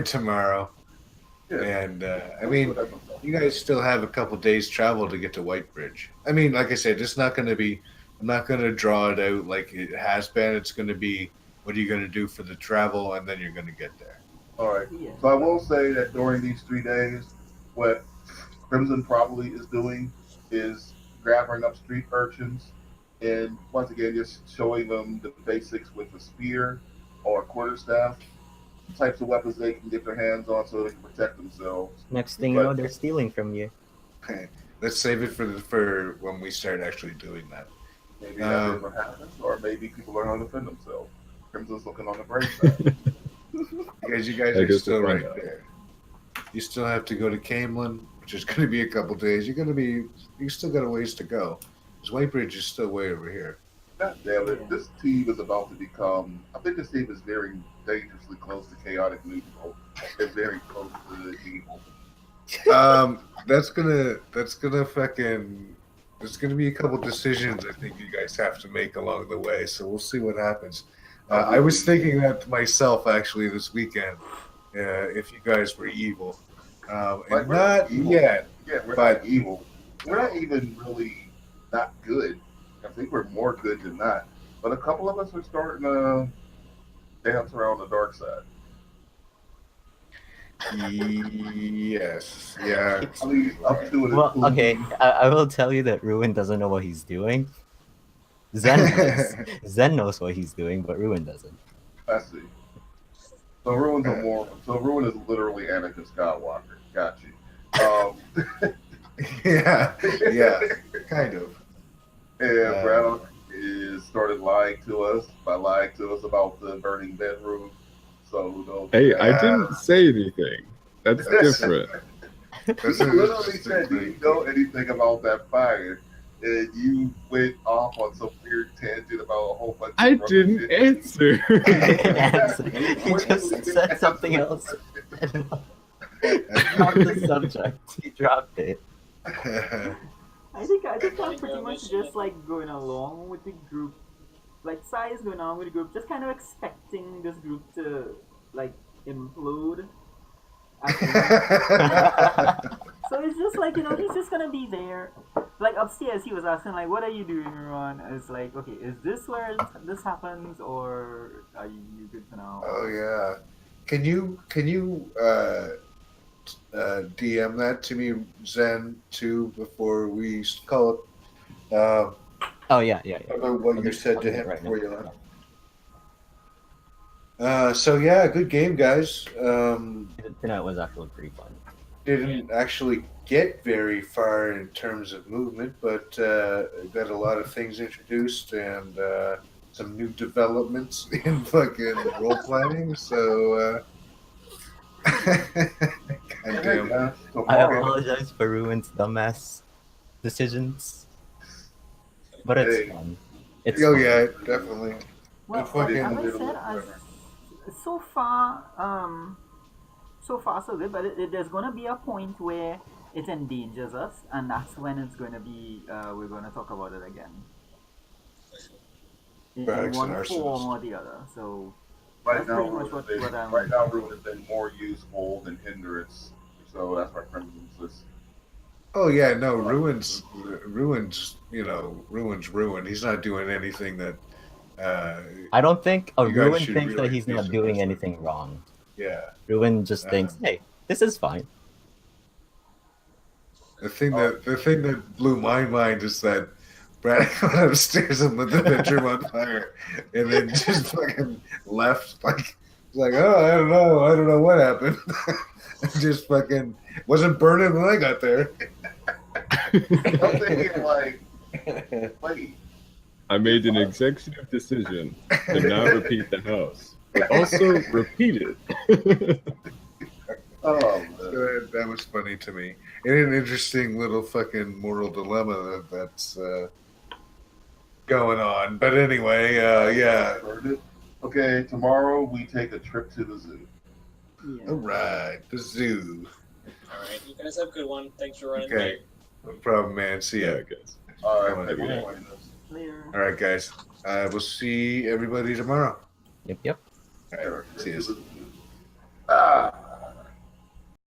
tomorrow. Yeah. And I mean, you guys still have a couple days travel to get to Whitebridge. I mean, like I said, it's not going to be. I'm not going to draw it out like it has been. It's going to be, what are you going to do for the travel, and then you're going to get there. All right. Yeah. So I will say that during these 3 days, what Crimson probably is doing is gathering up street urchins and once again just showing them the basics with a spear or a quarterstaff, types of weapons they can get their hands on so they can protect themselves. Next thing you know, they're stealing from you. Let's save it for when we start actually doing that. Maybe that never happens, or maybe people learn how to defend themselves. Crimson's looking on the brave side. Because you guys I are guess still we'll right find out. there. You still have to go to Camelin, which is going to be a couple days. You still got a ways to go. Because Whitebridge is still way over here. God damn it! This team is about to become. I think this team is very dangerously close to chaotic neutral. It's very close to evil. That's gonna fucking. There's gonna be a couple decisions I think you guys have to make along the way. So we'll see what happens. I was thinking that myself actually this weekend. If you guys were evil, Like, and we're not evil. yet. Yeah, we're But- not evil. We're not even really not good. I think we're more good than not. But a couple of us are starting to dance around the dark side. Yes. Yeah. I mean, up to it. Well, okay, I will tell you that Ruin doesn't know what he's doing. Zen knows. Zen knows what he's doing, but Ruin doesn't. I see. So Ruin's a more. So Ruin is literally Anakin Skywalker. Got you. Yeah. Yeah. Kind of. And Braddock is started lying to us about the burning bedroom. So who knows? Hey, I didn't say anything. That's different. That's He an literally interesting said, "Do you thing. know anything about that fire?" And you went off on some weird tangent about a whole bunch. I of rubbish didn't shit. answer. He didn't answer. He just said something else. Not the subject. He dropped it. I think I'm pretty much just like going along with the group. Like Sai is going on with the group, just kind of expecting this group to like implode. So it's just like, he's just gonna be there. Like upstairs, he was asking like, "What are you doing, Ron?" It's like, okay, is this where this happens, or are you good for now? Oh yeah. Can you DM that to me, Zen, too, before we call it? Oh yeah. About what you said to Okay, him right before now. you left. So yeah, good game, guys. Tonight was actually pretty fun. Didn't actually get very far in terms of movement, but got a lot of things introduced and some new developments in fucking role planning. So, goddamn. Yeah, so I far, apologize for Ruin's dumbass decisions, but it's Hey. fun. It's Oh fun. yeah, definitely. Well, fucking- as I said, so far so good, but there's gonna be a point where it endangers us, and that's when it's gonna be. We're gonna talk about it again. In Barracks one and form arsenals. or the other. So right that's now, pretty much what I'm. right now, Ruin has been more useful than hindrance. So that's why Crimson's just Oh yeah, no, ruins, ruins ruin. He's not doing anything that. I don't think a You guys Ruin should thinks that really he's be not doing surprised. anything wrong. Yeah. Ruin just thinks, hey, this is fine. The thing that blew my mind is that Brad went upstairs and lit the bedroom on fire, and then just fucking left. Like, oh, I don't know what happened. Just fucking wasn't burning when I got there. I'm thinking like, wait. I made an executive decision to not repeat the house, but also repeat it. Oh, That was funny to me. And an interesting little fucking moral dilemma that's going on. But anyway, yeah. Okay, tomorrow we take a trip to the zoo. Yeah. All right, the zoo. All right, you guys have a good one. Thanks for running Okay, late. no problem, man. See ya. Yeah, guys. All Come on, right, everybody. Later. All right, guys. We'll see everybody tomorrow. Yep. All right, see you. Ah.